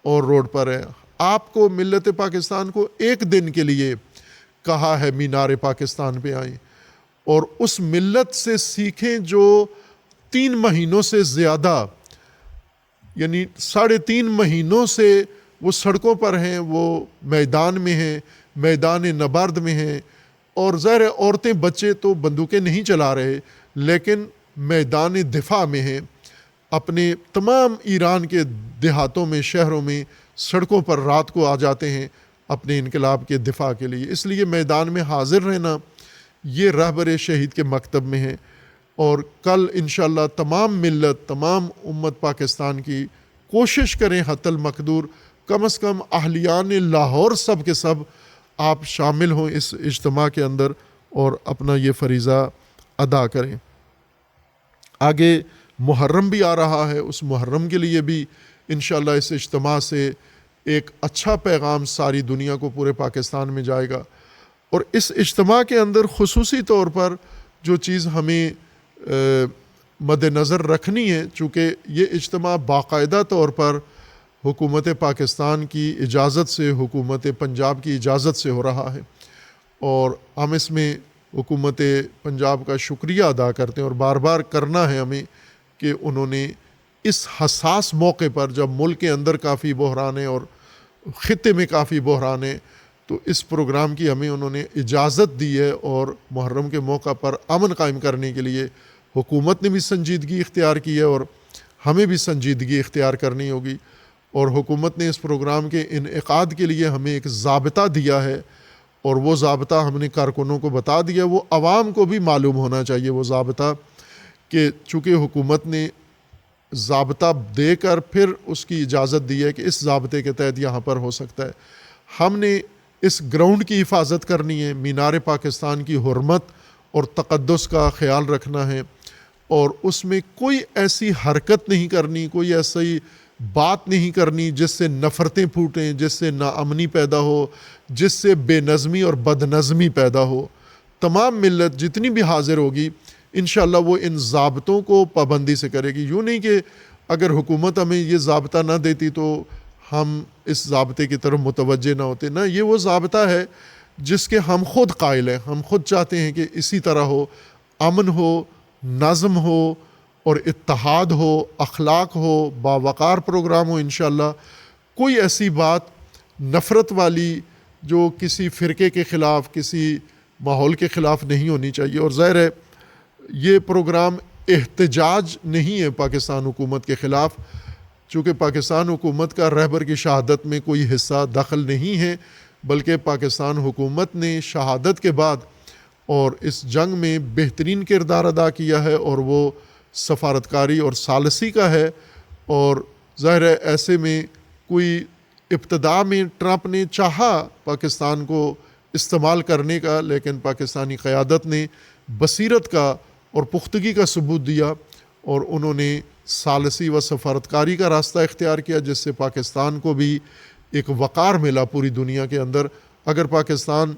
اور روڈ پر ہے۔ آپ کو ملت پاکستان کو ایک دن کے لیے کہا ہے مینار پاکستان پہ آئیں، اور اس ملت سے سیکھیں جو 3 مہینوں سے زیادہ، یعنی 3.5 مہینوں سے وہ سڑکوں پر ہیں، وہ میدان میں ہیں، میدان نبرد میں ہیں، اور ظاہر عورتیں بچے تو بندوقیں نہیں چلا رہے لیکن میدان دفاع میں ہیں، اپنے تمام ایران کے دیہاتوں میں، شہروں میں سڑکوں پر رات کو آ جاتے ہیں اپنے انقلاب کے دفاع کے لیے۔ اس لیے میدان میں حاضر رہنا یہ رہبر شہید کے مکتب میں ہے، اور کل انشاءاللہ تمام ملت، تمام امت پاکستان کی کوشش کریں حتی المقدور، کم از کم اہلیان لاہور سب کے سب آپ شامل ہوں اس اجتماع کے اندر اور اپنا یہ فریضہ ادا کریں۔ آگے محرم بھی آ رہا ہے، اس محرم کے لیے بھی انشاءاللہ اس اجتماع سے ایک اچھا پیغام ساری دنیا کو، پورے پاکستان میں جائے گا۔ اور اس اجتماع کے اندر خصوصی طور پر جو چیز ہمیں مد نظر رکھنی ہے، چونکہ یہ اجتماع باقاعدہ طور پر حکومت پاکستان کی اجازت سے، حکومت پنجاب کی اجازت سے ہو رہا ہے، اور ہم اس میں حکومت پنجاب کا شکریہ ادا کرتے ہیں، اور بار بار کرنا ہے ہمیں کہ انہوں نے اس حساس موقع پر، جب ملک کے اندر کافی بحران ہے اور خطے میں کافی بحران ہے، تو اس پروگرام کی ہمیں انہوں نے اجازت دی ہے، اور محرم کے موقع پر امن قائم کرنے کے لیے حکومت نے بھی سنجیدگی اختیار کی ہے، اور ہمیں بھی سنجیدگی اختیار کرنی ہوگی۔ اور حکومت نے اس پروگرام کے انعقاد کے لیے ہمیں ایک ضابطہ دیا ہے، اور وہ ضابطہ ہم نے کارکنوں کو بتا دیا، وہ عوام کو بھی معلوم ہونا چاہیے وہ ضابطہ، کہ چونکہ حکومت نے ضابطہ دے کر پھر اس کی اجازت دی ہے کہ اس ضابطے کے تحت یہاں پر ہو سکتا ہے۔ ہم نے اس گراؤنڈ کی حفاظت کرنی ہے، مینار پاکستان کی حرمت اور تقدس کا خیال رکھنا ہے، اور اس میں کوئی ایسی حرکت نہیں کرنی، کوئی ایسی بات نہیں کرنی جس سے نفرتیں پھوٹیں، جس سے ناامنی پیدا ہو، جس سے بے نظمی اور بد نظمی پیدا ہو۔ تمام ملت جتنی بھی حاضر ہوگی انشاءاللہ وہ ان ضابطوں کو پابندی سے کرے گی۔ یوں نہیں کہ اگر حکومت ہمیں یہ ضابطہ نہ دیتی تو ہم اس ضابطے کی طرف متوجہ نہ ہوتے، نہ، یہ وہ ضابطہ ہے جس کے ہم خود قائل ہیں، ہم خود چاہتے ہیں کہ اسی طرح ہو، امن ہو، نظم ہو اور اتحاد ہو، اخلاق ہو، باوقار پروگرام ہو انشاءاللہ۔ کوئی ایسی بات نفرت والی جو کسی فرقے کے خلاف، کسی ماحول کے خلاف نہیں ہونی چاہیے۔ اور ظاہر ہے یہ پروگرام احتجاج نہیں ہے پاکستان حکومت کے خلاف، چونکہ پاکستان حکومت کا رہبر کی شہادت میں کوئی حصہ دخل نہیں ہے، بلکہ پاکستان حکومت نے شہادت کے بعد اور اس جنگ میں بہترین کردار ادا کیا ہے، اور وہ سفارتکاری اور ثالثی کا ہے، اور ظاہر ہے ایسے میں کوئی ابتدا میں ٹرمپ نے چاہا پاکستان کو استعمال کرنے کا، لیکن پاکستانی قیادت نے بصیرت کا اور پختگی کا ثبوت دیا اور انہوں نے ثالثی و سفارتکاری کا راستہ اختیار کیا، جس سے پاکستان کو بھی ایک وقار ملا پوری دنیا کے اندر۔ اگر پاکستان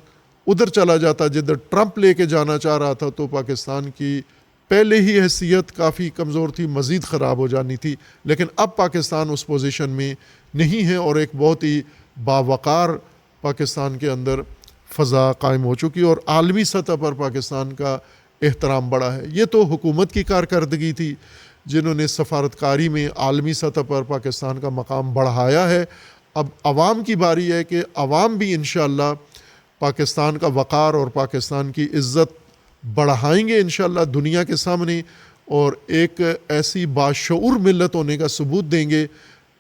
ادھر چلا جاتا جدھر ٹرمپ لے کے جانا چاہ رہا تھا تو پاکستان کی پہلے ہی حیثیت کافی کمزور تھی، مزید خراب ہو جانی تھی، لیکن اب پاکستان اس پوزیشن میں نہیں ہے اور ایک بہت ہی باوقار پاکستان کے اندر فضا قائم ہو چکی اور عالمی سطح پر پاکستان کا احترام بڑھا ہے۔ یہ تو حکومت کی کارکردگی تھی جنہوں نے سفارتکاری میں عالمی سطح پر پاکستان کا مقام بڑھایا ہے۔ اب عوام کی باری ہے کہ عوام بھی انشاءاللہ پاکستان کا وقار اور پاکستان کی عزت بڑھائیں گے انشاءاللہ دنیا کے سامنے، اور ایک ایسی باشعور ملت ہونے کا ثبوت دیں گے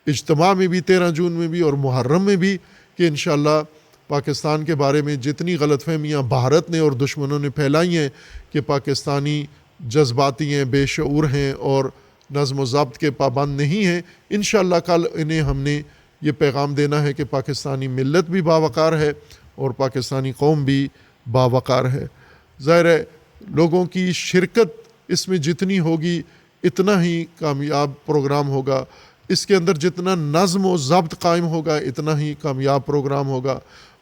اجتماع میں بھی 13 جون میں بھی اور محرم میں بھی، کہ انشاءاللہ پاکستان کے بارے میں جتنی غلط فہمیاں بھارت نے اور دشمنوں نے پھیلائی ہیں کہ پاکستانی جذباتی ہیں، بے شعور ہیں اور نظم و ضبط کے پابند نہیں ہیں، انشاءاللہ کل انہیں ہم نے یہ پیغام دینا ہے کہ پاکستانی ملت بھی باوقار ہے اور پاکستانی قوم بھی باوقار ہے۔ ظاہر ہے لوگوں کی شرکت اس میں جتنی ہوگی اتنا ہی کامیاب پروگرام ہوگا، اس کے اندر جتنا نظم و ضبط قائم ہوگا اتنا ہی کامیاب پروگرام ہوگا،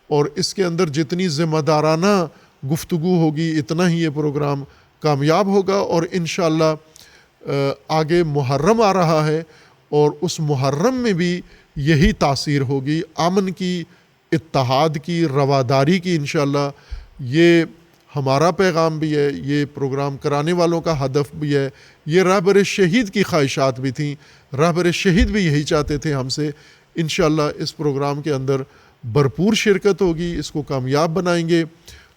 اور اس کے اندر جتنی ذمہ دارانہ گفتگو ہوگی اتنا ہی یہ پروگرام کامیاب ہوگا۔ اور انشاءاللہ آگے محرم آ رہا ہے اور اس محرم میں بھی یہی تاثیر ہوگی، امن کی، اتحاد کی، رواداری کی۔ انشاءاللہ یہ ہمارا پیغام بھی ہے، یہ پروگرام کرانے والوں کا ہدف بھی ہے، یہ رہبر شہید کی خواہشات بھی تھیں، رہبر شہید بھی یہی چاہتے تھے ہم سے۔ انشاءاللہ اس پروگرام کے اندر بھرپور شرکت ہوگی، اس کو کامیاب بنائیں گے،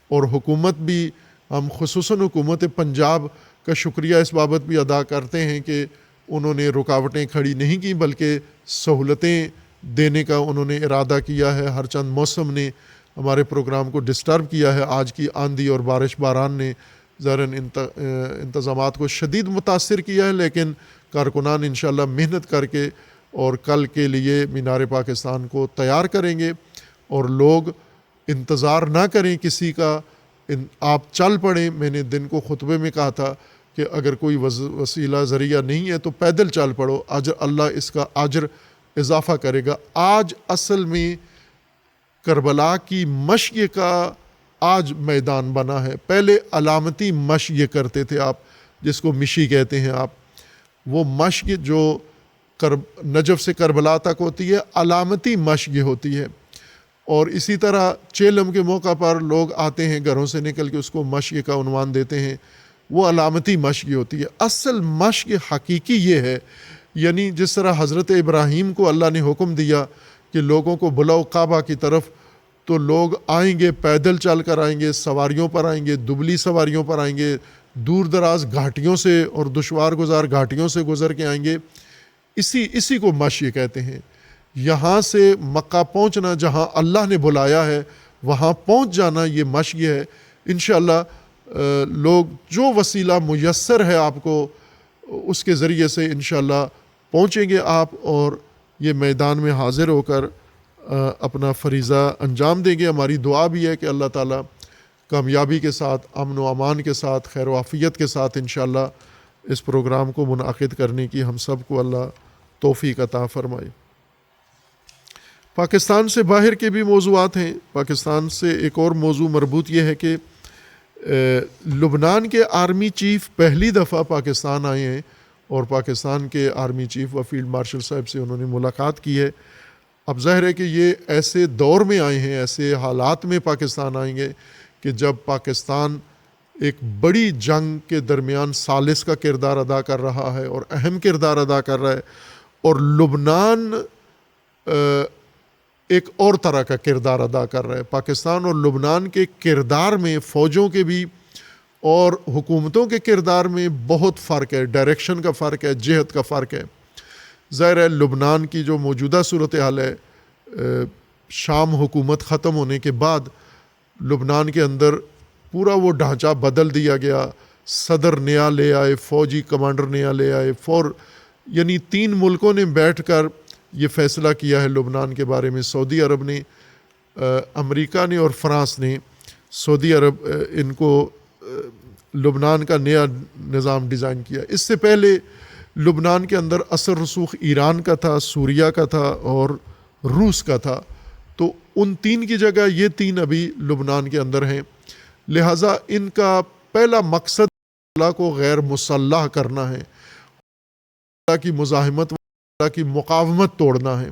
اور حکومت بھی، ہم خصوصاً حکومت پنجاب کا شکریہ اس بابت بھی ادا کرتے ہیں کہ انہوں نے رکاوٹیں کھڑی نہیں کی بلکہ سہولتیں دینے کا انہوں نے ارادہ کیا ہے۔ ہر چند موسم نے ہمارے پروگرام کو ڈسٹرب کیا ہے، آج کی آندھی اور بارش باران نے ذرا انتظامات کو شدید متاثر کیا ہے، لیکن کارکنان انشاءاللہ محنت کر کے اور کل کے لیے مینار پاکستان کو تیار کریں گے، اور لوگ انتظار نہ کریں کسی کا، آپ چل پڑیں۔ میں نے دن کو خطبے میں کہا تھا کہ اگر کوئی وسیلہ ذریعہ نہیں ہے تو پیدل چل پڑو، اللہ اس کا اجر اضافہ کرے گا۔ آج اصل میں کربلا کی مشق کا آج میدان بنا ہے، پہلے علامتی مشق یہ کرتے تھے آپ، جس کو مشی کہتے ہیں آپ، وہ مشق جو نجف سے کربلا تک ہوتی ہے علامتی مشق ہوتی ہے، اور اسی طرح چیلم کے موقع پر لوگ آتے ہیں گھروں سے نکل کے، اس کو مشق کا عنوان دیتے ہیں، وہ علامتی مشق ہوتی ہے۔ اصل مشق حقیقی یہ ہے، یعنی جس طرح حضرت ابراہیم کو اللہ نے حکم دیا کہ لوگوں کو بلاؤ کعبہ کی طرف، تو لوگ آئیں گے، پیدل چل کر آئیں گے، سواریوں پر آئیں گے، دبلی سواریوں پر آئیں گے، دور دراز گھاٹیوں سے اور دشوار گزار گھاٹیوں سے گزر کے آئیں گے، اسی کو مشی کہتے ہیں۔ یہاں سے مکہ پہنچنا، جہاں اللہ نے بلایا ہے وہاں پہنچ جانا، یہ مشی ہے۔ انشاءاللہ لوگ جو وسیلہ میسر ہے آپ کو اس کے ذریعے سے انشاءاللہ پہنچیں گے آپ، اور یہ میدان میں حاضر ہو کر اپنا فریضہ انجام دیں گے۔ ہماری دعا بھی ہے کہ اللہ تعالیٰ کامیابی کے ساتھ، امن و امان کے ساتھ، خیر و عافیت کے ساتھ انشاءاللہ اس پروگرام کو منعقد کرنے کی ہم سب کو اللہ توفیق عطا فرمائے۔ پاکستان سے باہر کے بھی موضوعات ہیں۔ پاکستان سے ایک اور موضوع مربوط یہ ہے کہ لبنان کے آرمی چیف پہلی دفعہ پاکستان آئے ہیں، اور پاکستان کے آرمی چیف و فیلڈ مارشل صاحب سے انہوں نے ملاقات کی ہے۔ اب ظاہر ہے کہ یہ ایسے دور میں آئے ہیں، ایسے حالات میں پاکستان آئیں گے کہ جب پاکستان ایک بڑی جنگ کے درمیان ثالث کا کردار ادا کر رہا ہے اور اہم کردار ادا کر رہا ہے، اور لبنان ایک اور طرح کا کردار ادا کر رہا ہے۔ پاکستان اور لبنان کے کردار میں فوجوں کے بھی اور حکومتوں کے کردار میں بہت فرق ہے، ڈائریکشن کا فرق ہے، جہت کا فرق ہے۔ ظاہر ہے لبنان کی جو موجودہ صورتحال ہے، شام حکومت ختم ہونے کے بعد لبنان کے اندر پورا وہ ڈھانچہ بدل دیا گیا، صدر نیا لے آئے، فوجی کمانڈر نیا لے آئے، یعنی 3 ملکوں نے بیٹھ کر یہ فیصلہ کیا ہے لبنان کے بارے میں. سعودی عرب نے، امریکہ نے اور فرانس نے، سعودی عرب ان کو لبنان کا نیا نظام ڈیزائن کیا. اس سے پہلے لبنان کے اندر اثر رسوخ ایران کا تھا، سوریا کا تھا اور روس کا تھا. تو ان تین کی جگہ یہ تین ابھی لبنان کے اندر ہیں. لہٰذا ان کا پہلا مقصد اللہ کو غیر مسلح کرنا ہے، اللہ کی مزاحمت، اللہ کی مقاومت توڑنا ہے.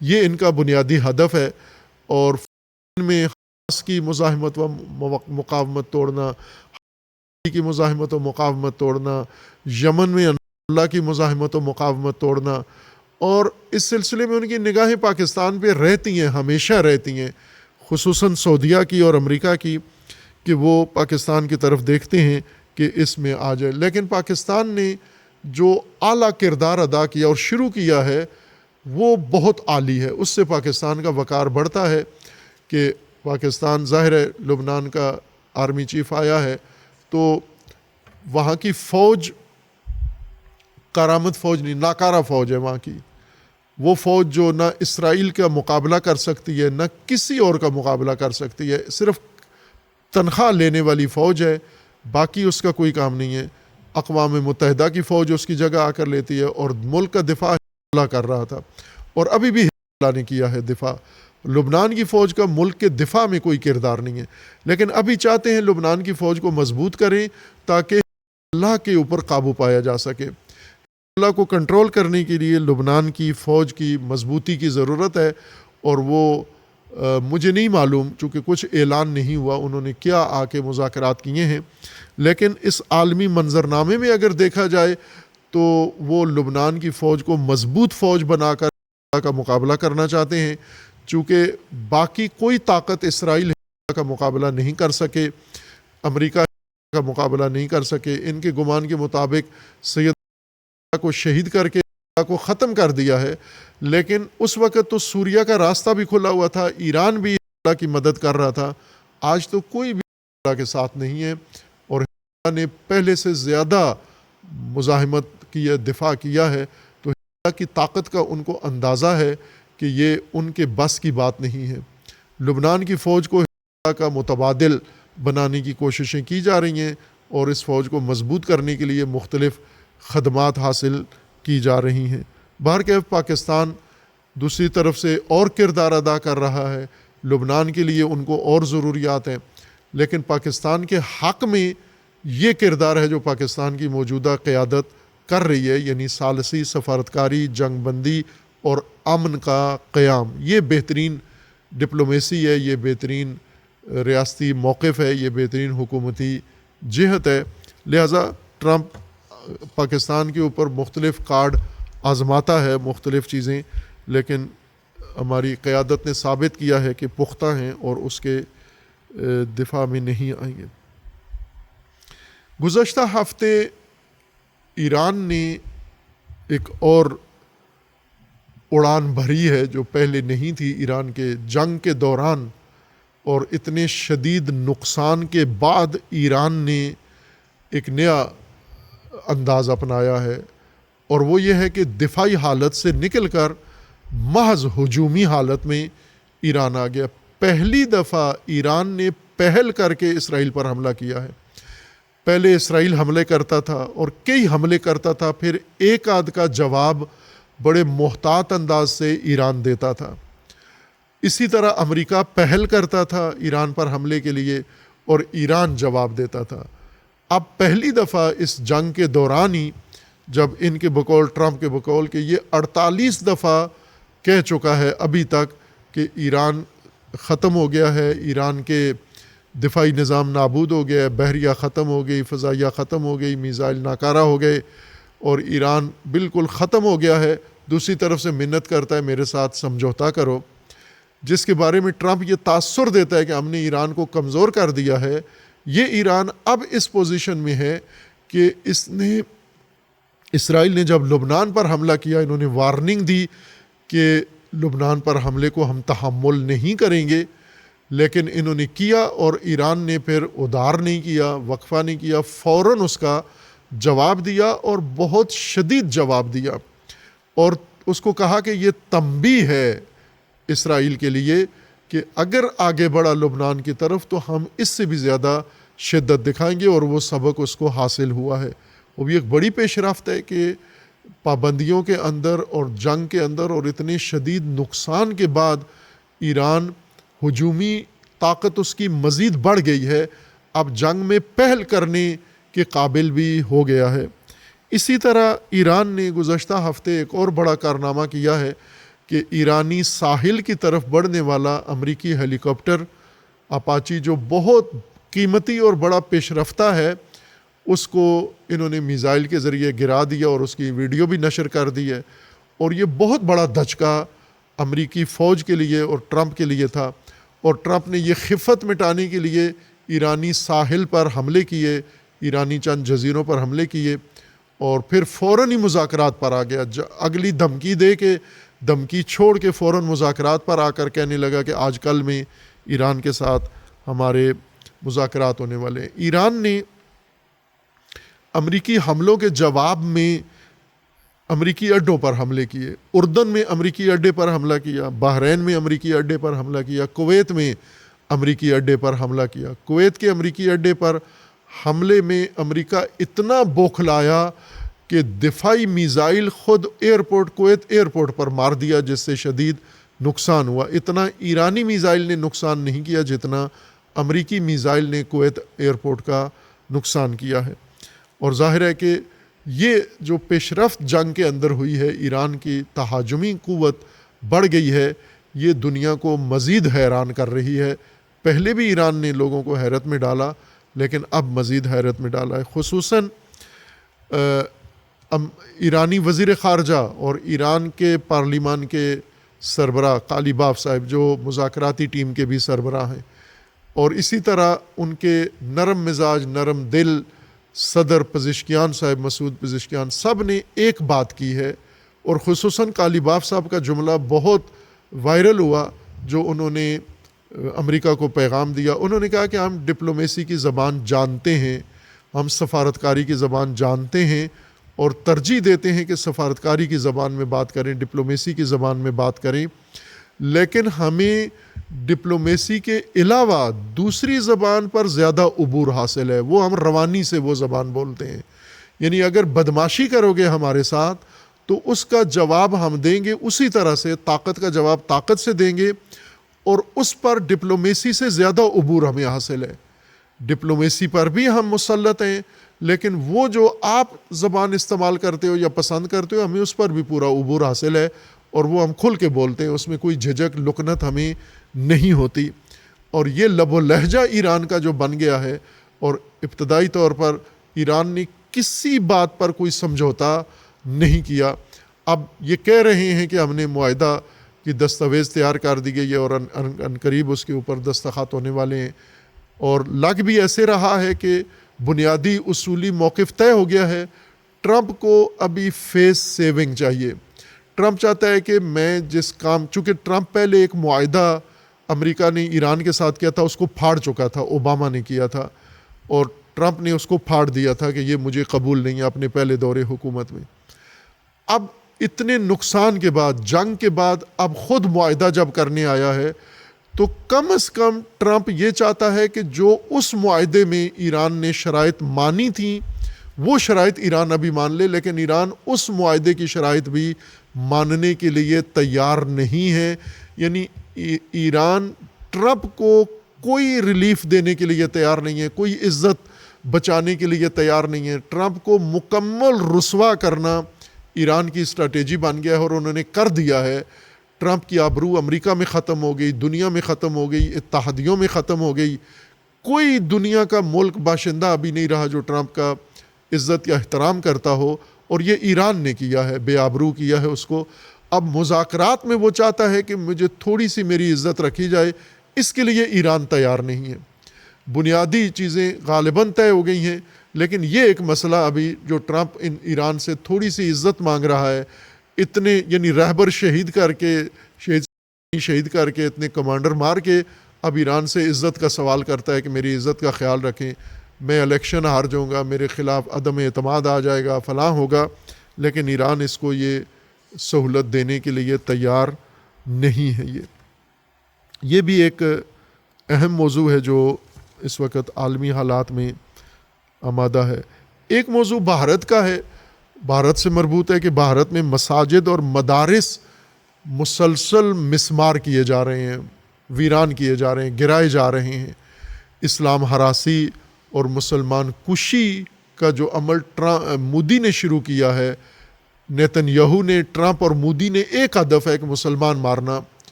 یہ ان کا بنیادی ہدف ہے. اور فلسطین میں حماس کی مزاحمت و مقاومت توڑنا، کی مزاحمت و مقاومت توڑنا، یمن میں اللہ کی مزاحمت و مقاومت توڑنا. اور اس سلسلے میں ان کی نگاہیں پاکستان پہ رہتی ہیں، ہمیشہ رہتی ہیں، خصوصاً سعودیہ کی اور امریکہ کی، کہ وہ پاکستان کی طرف دیکھتے ہیں کہ اس میں آ جائے. لیکن پاکستان نے جو اعلیٰ کردار ادا کیا اور شروع کیا ہے وہ بہت عالی ہے. اس سے پاکستان کا وقار بڑھتا ہے کہ پاکستان، ظاہر ہے لبنان کا آرمی چیف آیا ہے تو وہاں کی فوج کارآمد فوج نہیں، ناکارہ فوج ہے وہاں کی. وہ فوج جو نہ اسرائیل کا مقابلہ کر سکتی ہے، نہ کسی اور کا مقابلہ کر سکتی ہے، صرف تنخواہ لینے والی فوج ہے، باقی اس کا کوئی کام نہیں ہے. اقوام متحدہ کی فوج اس کی جگہ آ کر لیتی ہے اور ملک کا دفاع اللہ کر رہا تھا اور ابھی بھی اللہ نے کیا ہے دفاع. لبنان کی فوج کا ملک کے دفاع میں کوئی کردار نہیں ہے، لیکن ابھی چاہتے ہیں لبنان کی فوج کو مضبوط کریں تاکہ اللہ کے اوپر قابو پایا جا سکے. اللہ کو کنٹرول کرنے کے لیے لبنان کی فوج کی مضبوطی کی ضرورت ہے. اور وہ مجھے نہیں معلوم، چونکہ کچھ اعلان نہیں ہوا انہوں نے کیا آ کے مذاکرات کیے ہیں، لیکن اس عالمی منظرنامے میں اگر دیکھا جائے تو وہ لبنان کی فوج کو مضبوط فوج بنا کر کا مقابلہ کرنا چاہتے ہیں. چونکہ باقی کوئی طاقت اسرائیل کا مقابلہ نہیں کر سکے، امریکہ کا مقابلہ نہیں کر سکے. ان کے گمان کے مطابق سید کو شہید کر کے کو ختم کر دیا ہے، لیکن اس وقت تو سوریا کا راستہ بھی کھلا ہوا تھا، ایران بھی اللہ کی مدد کر رہا تھا. آج تو کوئی بھی اللہ کے ساتھ نہیں ہے اور اللہ نے پہلے سے زیادہ مزاحمت کی، دفاع کیا ہے. تو اللہ کی طاقت کا ان کو اندازہ ہے کہ یہ ان کے بس کی بات نہیں ہے. لبنان کی فوج کو اللہ کا متبادل بنانے کی کوششیں کی جا رہی ہیں اور اس فوج کو مضبوط کرنے کے لیے مختلف خدمات حاصل کی جا رہی ہیں. بہرکیف پاکستان دوسری طرف سے اور کردار ادا کر رہا ہے. لبنان کے لیے ان کو اور ضروریات ہیں، لیکن پاکستان کے حق میں یہ کردار ہے جو پاکستان کی موجودہ قیادت کر رہی ہے، یعنی ثالثی، سفارتکاری، جنگ بندی اور امن کا قیام. یہ بہترین ڈپلومیسی ہے، یہ بہترین ریاستی موقف ہے، یہ بہترین حکومتی جہت ہے. لہٰذا ٹرمپ پاکستان کے اوپر مختلف کارڈ آزماتا ہے، مختلف چیزیں، لیکن ہماری قیادت نے ثابت کیا ہے کہ پختہ ہیں اور اس کے دفاع میں نہیں آئیں گے. گزشتہ ہفتے ایران نے ایک اور اڑان بھری ہے جو پہلے نہیں تھی. ایران کے جنگ کے دوران اور اتنے شدید نقصان کے بعد ایران نے ایک نیا انداز اپنایا ہے، اور وہ یہ ہے کہ دفاعی حالت سے نکل کر محض ہجومی حالت میں ایران آ گیا. پہلی دفعہ ایران نے پہل کر کے اسرائیل پر حملہ کیا ہے. پہلے اسرائیل حملے کرتا تھا اور کئی حملے کرتا تھا، پھر ایک آدھ کا جواب بڑے محتاط انداز سے ایران دیتا تھا. اسی طرح امریکہ پہل کرتا تھا ایران پر حملے کے لیے اور ایران جواب دیتا تھا. اب پہلی دفعہ اس جنگ کے دوران ہی جب ان کے بقول، ٹرمپ کے بقول، کہ یہ 48 دفعہ کہہ چکا ہے ابھی تک کہ ایران ختم ہو گیا ہے، ایران کے دفاعی نظام نابود ہو گیا ہے، بحریہ ختم ہو گئی، فضائیہ ختم ہو گئی، میزائل ناکارہ ہو گئے اور ایران بالکل ختم ہو گیا ہے. دوسری طرف سے منت کرتا ہے میرے ساتھ سمجھوتا کرو، جس کے بارے میں ٹرمپ یہ تاثر دیتا ہے کہ ہم نے ایران کو کمزور کر دیا ہے. یہ ایران اب اس پوزیشن میں ہے کہ اسرائیل نے جب لبنان پر حملہ کیا، انہوں نے وارننگ دی کہ لبنان پر حملے کو ہم تحمل نہیں کریں گے، لیکن انہوں نے کیا اور ایران نے پھر ادار نہیں کیا، وقفہ نہیں کیا، فوراً اس کا جواب دیا اور بہت شدید جواب دیا. اور اس کو کہا کہ یہ تنبیہ ہے اسرائیل کے لیے کہ اگر آگے بڑھا لبنان کی طرف تو ہم اس سے بھی زیادہ شدت دکھائیں گے، اور وہ سبق اس کو حاصل ہوا ہے۔ وہ بھی ایک بڑی پیش رفت ہے کہ پابندیوں کے اندر اور جنگ کے اندر اور اتنے شدید نقصان کے بعد ایران ہجومی طاقت اس کی مزید بڑھ گئی ہے، اب جنگ میں پہل کرنے کے قابل بھی ہو گیا ہے۔ اسی طرح ایران نے گزشتہ ہفتے ایک اور بڑا کارنامہ کیا ہے کہ ایرانی ساحل کی طرف بڑھنے والا امریکی ہیلی کاپٹر اپاچی جو بہت قیمتی اور بڑا پیش رفتہ ہے، اس کو انہوں نے میزائل کے ذریعے گرا دیا اور اس کی ویڈیو بھی نشر کر دی ہے، اور یہ بہت بڑا دھچکا امریکی فوج کے لیے اور ٹرمپ کے لیے تھا، اور ٹرمپ نے یہ خفت مٹانے کے لیے ایرانی ساحل پر حملے کیے، ایرانی چند جزیروں پر حملے کیے، اور پھر فوراً ہی مذاکرات پر آ گیا، اگلی دھمکی دے کے دھمکی چھوڑ کے فوراً مذاکرات پر آ کر کہنے لگا کہ آج کل میں ایران کے ساتھ ہمارے مذاکرات ہونے والے ہیں۔ ایران نے امریکی حملوں کے جواب میں امریکی اڈوں پر حملے کیے، اردن میں امریکی اڈے پر حملہ کیا، بحرین میں امریکی اڈے پر حملہ کیا، کویت میں امریکی اڈے پر حملہ کیا۔ کویت کے امریکی اڈے پر حملے میں امریکہ اتنا بوکھلایا کہ دفاعی میزائل خود کویت ایئرپورٹ پر مار دیا، جس سے شدید نقصان ہوا۔ اتنا ایرانی میزائل نے نقصان نہیں کیا جتنا امریکی میزائل نے کویت ایئرپورٹ کا نقصان کیا ہے۔ اور ظاہر ہے کہ یہ جو پیش رفت جنگ کے اندر ہوئی ہے، ایران کی تہاجمی قوت بڑھ گئی ہے، یہ دنیا کو مزید حیران کر رہی ہے۔ پہلے بھی ایران نے لوگوں کو حیرت میں ڈالا، لیکن اب مزید حیرت میں ڈالا ہے۔ خصوصاً ایرانی وزیر خارجہ اور ایران کے پارلیمان کے سربراہ قالیباف صاحب، جو مذاکراتی ٹیم کے بھی سربراہ ہیں، اور اسی طرح ان کے نرم مزاج نرم دل صدر پزشکیان صاحب، مسعود پزشکیان، سب نے ایک بات کی ہے، اور خصوصاً قالیباف صاحب کا جملہ بہت وائرل ہوا جو انہوں نے امریکہ کو پیغام دیا۔ انہوں نے کہا کہ ہم ڈپلومیسی کی زبان جانتے ہیں، ہم سفارتکاری کی زبان جانتے ہیں، اور ترجیح دیتے ہیں کہ سفارتکاری کی زبان میں بات کریں، ڈپلومیسی کی زبان میں بات کریں، لیکن ہمیں ڈپلومیسی کے علاوہ دوسری زبان پر زیادہ عبور حاصل ہے، وہ ہم روانی سے وہ زبان بولتے ہیں۔ یعنی اگر بدماشی کرو گے ہمارے ساتھ تو اس کا جواب ہم دیں گے اسی طرح سے، طاقت کا جواب طاقت سے دیں گے، اور اس پر ڈپلومیسی سے زیادہ عبور ہمیں حاصل ہے۔ ڈپلومیسی پر بھی ہم مسلط ہیں، لیکن وہ جو آپ زبان استعمال کرتے ہو یا پسند کرتے ہو، ہمیں اس پر بھی پورا عبور حاصل ہے، اور وہ ہم کھل کے بولتے ہیں، اس میں کوئی جھجک لکنت ہمیں نہیں ہوتی۔ اور یہ لب و لہجہ ایران کا جو بن گیا ہے، اور ابتدائی طور پر ایران نے کسی بات پر کوئی سمجھوتا نہیں کیا۔ اب یہ کہہ رہے ہیں کہ ہم نے معاہدہ کی دستاویز تیار کر دی گئی ہے اور ان قریب اس کے اوپر دستخط ہونے والے ہیں، اور لگ بھی ایسے رہا ہے کہ بنیادی اصولی موقف طے ہو گیا ہے۔ ٹرمپ کو ابھی فیس سیونگ چاہیے۔ ٹرمپ چاہتا ہے کہ میں جس کام، چونکہ ٹرمپ پہلے ایک معاہدہ امریکہ نے ایران کے ساتھ کیا تھا، اس کو پھاڑ چکا تھا، اوباما نے کیا تھا، اور ٹرمپ نے اس کو پھاڑ دیا تھا کہ یہ مجھے قبول نہیں ہے اپنے پہلے دور حکومت میں۔ اب اتنے نقصان کے بعد، جنگ کے بعد، اب خود معاہدہ جب کرنے آیا ہے تو کم از کم ٹرمپ یہ چاہتا ہے کہ جو اس معاہدے میں ایران نے شرائط مانی تھیں وہ شرائط ایران ابھی مان لے، لیکن ایران اس معاہدے کی شرائط بھی ماننے کے لیے تیار نہیں ہے۔ یعنی ایران ٹرمپ کو کوئی ریلیف دینے کے لیے تیار نہیں ہے، کوئی عزت بچانے کے لیے تیار نہیں ہے۔ ٹرمپ کو مکمل رسوا کرنا ایران کی اسٹریٹجی بن گیا ہے، اور انہوں نے کر دیا ہے۔ ٹرمپ کی آبرو امریکہ میں ختم ہو گئی، دنیا میں ختم ہو گئی، اتحادیوں میں ختم ہو گئی۔ کوئی دنیا کا ملک باشندہ ابھی نہیں رہا جو ٹرمپ کا عزت یا احترام کرتا ہو، اور یہ ایران نے کیا ہے، بے آبرو کیا ہے اس کو۔ اب مذاکرات میں وہ چاہتا ہے کہ مجھے تھوڑی سی میری عزت رکھی جائے، اس کے لیے ایران تیار نہیں ہے۔ بنیادی چیزیں غالباً طے ہو گئی ہیں، لیکن یہ ایک مسئلہ ابھی جو ٹرمپ ایران سے تھوڑی سی عزت مانگ رہا ہے، اتنے یعنی رہبر شہید کر کے اتنے کمانڈر مار کے اب ایران سے عزت کا سوال کرتا ہے کہ میری عزت کا خیال رکھیں، میں الیکشن ہار جاؤں گا، میرے خلاف عدم اعتماد آ جائے گا، فلاں ہوگا، لیکن ایران اس کو یہ سہولت دینے کے لیے تیار نہیں ہے۔ یہ بھی ایک اہم موضوع ہے جو اس وقت عالمی حالات میں آمادہ ہے۔ ایک موضوع بھارت کا ہے، بھارت سے مربوط ہے کہ بھارت میں مساجد اور مدارس مسلسل مسمار کیے جا رہے ہیں، ویران کیے جا رہے ہیں، گرائے جا رہے ہیں۔ اسلام ہراسی اور مسلمان کشی کا جو عمل مودی نے شروع کیا ہے، نیتن یہو نے، ٹرمپ اور مودی نے، ایک ہدف ہے کہ مسلمان مارنا،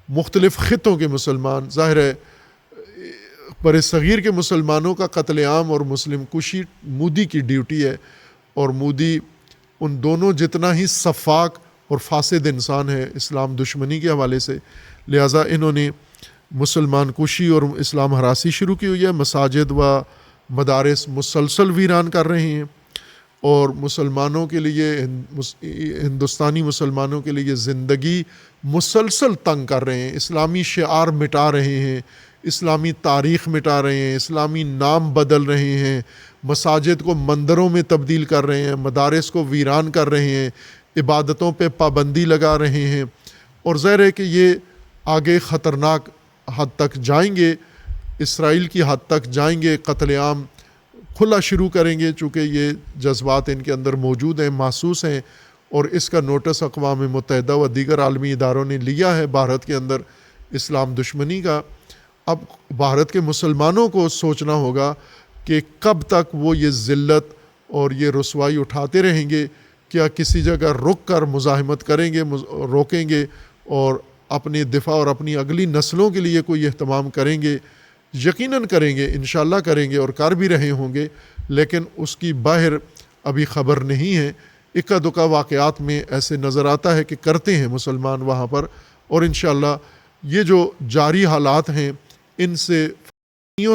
مختلف خطوں کے مسلمان۔ ظاہر ہے بر صغیر کے مسلمانوں کا قتل عام اور مسلم کشی مودی کی ڈیوٹی ہے، اور مودی ان دونوں جتنا ہی سفاک اور فاسد انسان ہے اسلام دشمنی کے حوالے سے، لہٰذا انہوں نے مسلمان کشی اور اسلام ہراسی شروع کی ہوئی ہے۔ مساجد و مدارس مسلسل ویران کر رہے ہیں، اور مسلمانوں کے لیے، ہندوستانی مسلمانوں کے لیے زندگی مسلسل تنگ کر رہے ہیں، اسلامی شعار مٹا رہے ہیں، اسلامی تاریخ مٹا رہے ہیں، اسلامی نام بدل رہے ہیں، مساجد کو مندروں میں تبدیل کر رہے ہیں، مدارس کو ویران کر رہے ہیں، عبادتوں پہ پابندی لگا رہے ہیں، اور ظاہر ہے کہ یہ آگے خطرناک حد تک جائیں گے، اسرائیل کی حد تک جائیں گے، قتل عام کھلا شروع کریں گے، چونکہ یہ جذبات ان کے اندر موجود ہیں، محسوس ہیں، اور اس کا نوٹس اقوام متحدہ و دیگر عالمی اداروں نے لیا ہے بھارت کے اندر اسلام دشمنی کا۔ اب بھارت کے مسلمانوں کو سوچنا ہوگا کہ کب تک وہ یہ ذلت اور یہ رسوائی اٹھاتے رہیں گے، کیا کسی جگہ رک کر مزاحمت کریں گے، روکیں گے اور اپنے دفاع اور اپنی اگلی نسلوں کے لیے کوئی اہتمام کریں گے؟ یقیناً کریں گے، انشاءاللہ کریں گے، اور کر بھی رہے ہوں گے، لیکن اس کی باہر ابھی خبر نہیں ہے۔ اکا دکا واقعات میں ایسے نظر آتا ہے کہ کرتے ہیں مسلمان وہاں پر، اور انشاءاللہ یہ جو جاری حالات ہیں ان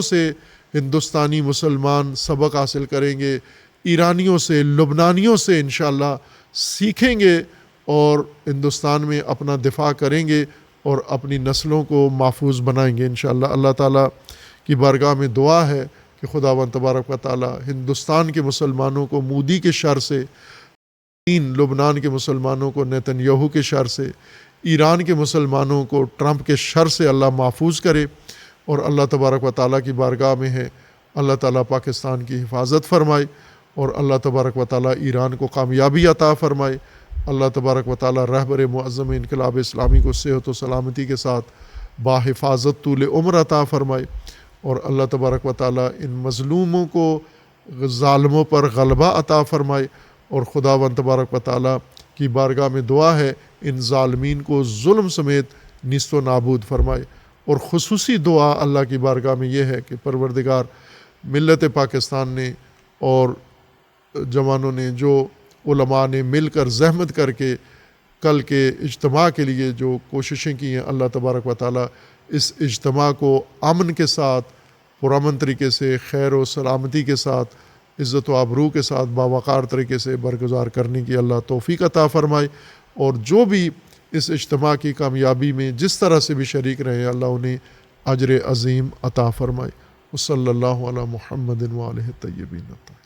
سے ہندوستانی مسلمان سبق حاصل کریں گے، ایرانیوں سے، لبنانیوں سے انشاءاللہ سیکھیں گے، اور ہندوستان میں اپنا دفاع کریں گے اور اپنی نسلوں کو محفوظ بنائیں گے انشاءاللہ۔ اللہ تعالیٰ کی بارگاہ میں دعا ہے کہ خداوند تبارک و تعالیٰ ہندوستان کے مسلمانوں کو مودی کے شر سے، لبنان کے مسلمانوں کو نیتن یہو کے شر سے، ایران کے مسلمانوں کو ٹرمپ کے شر سے اللہ محفوظ کرے، اور اللہ تبارک و تعالیٰ کی بارگاہ میں ہے اللہ تعالیٰ پاکستان کی حفاظت فرمائے، اور اللہ تبارک و تعالیٰ ایران کو کامیابی عطا فرمائے۔ اللہ تبارک و تعالیٰ رہبر معظم انقلاب اسلامی کو صحت و سلامتی کے ساتھ باحفاظت طول عمر عطا فرمائے، اور اللہ تبارک و تعالیٰ ان مظلوموں کو، ظالموں پر غلبہ عطا فرمائے، اور خداوند تبارک و تعالیٰ کی بارگاہ میں دعا ہے ان ظالمین کو ظلم سمیت نیست و نابود فرمائے۔ اور خصوصی دعا اللہ کی بارگاہ میں یہ ہے کہ پروردگار ملت پاکستان نے اور جوانوں نے، جو علماء نے مل کر زحمت کر کے کل کے اجتماع کے لیے جو کوششیں کی ہیں، اللہ تبارک و تعالیٰ اس اجتماع کو امن کے ساتھ، پرامن طریقے سے، خیر و سلامتی کے ساتھ، عزت و آبرو کے ساتھ، باوقار طریقے سے برگزار کرنے کی اللہ توفیق عطا فرمائے، اور جو بھی اس اجتماع کی کامیابی میں جس طرح سے بھی شریک رہے اللہ انہیں اجر عظیم عطا فرمائے۔ وصلی اللہ علی محمد و آلہ الطیبین الطاہرین۔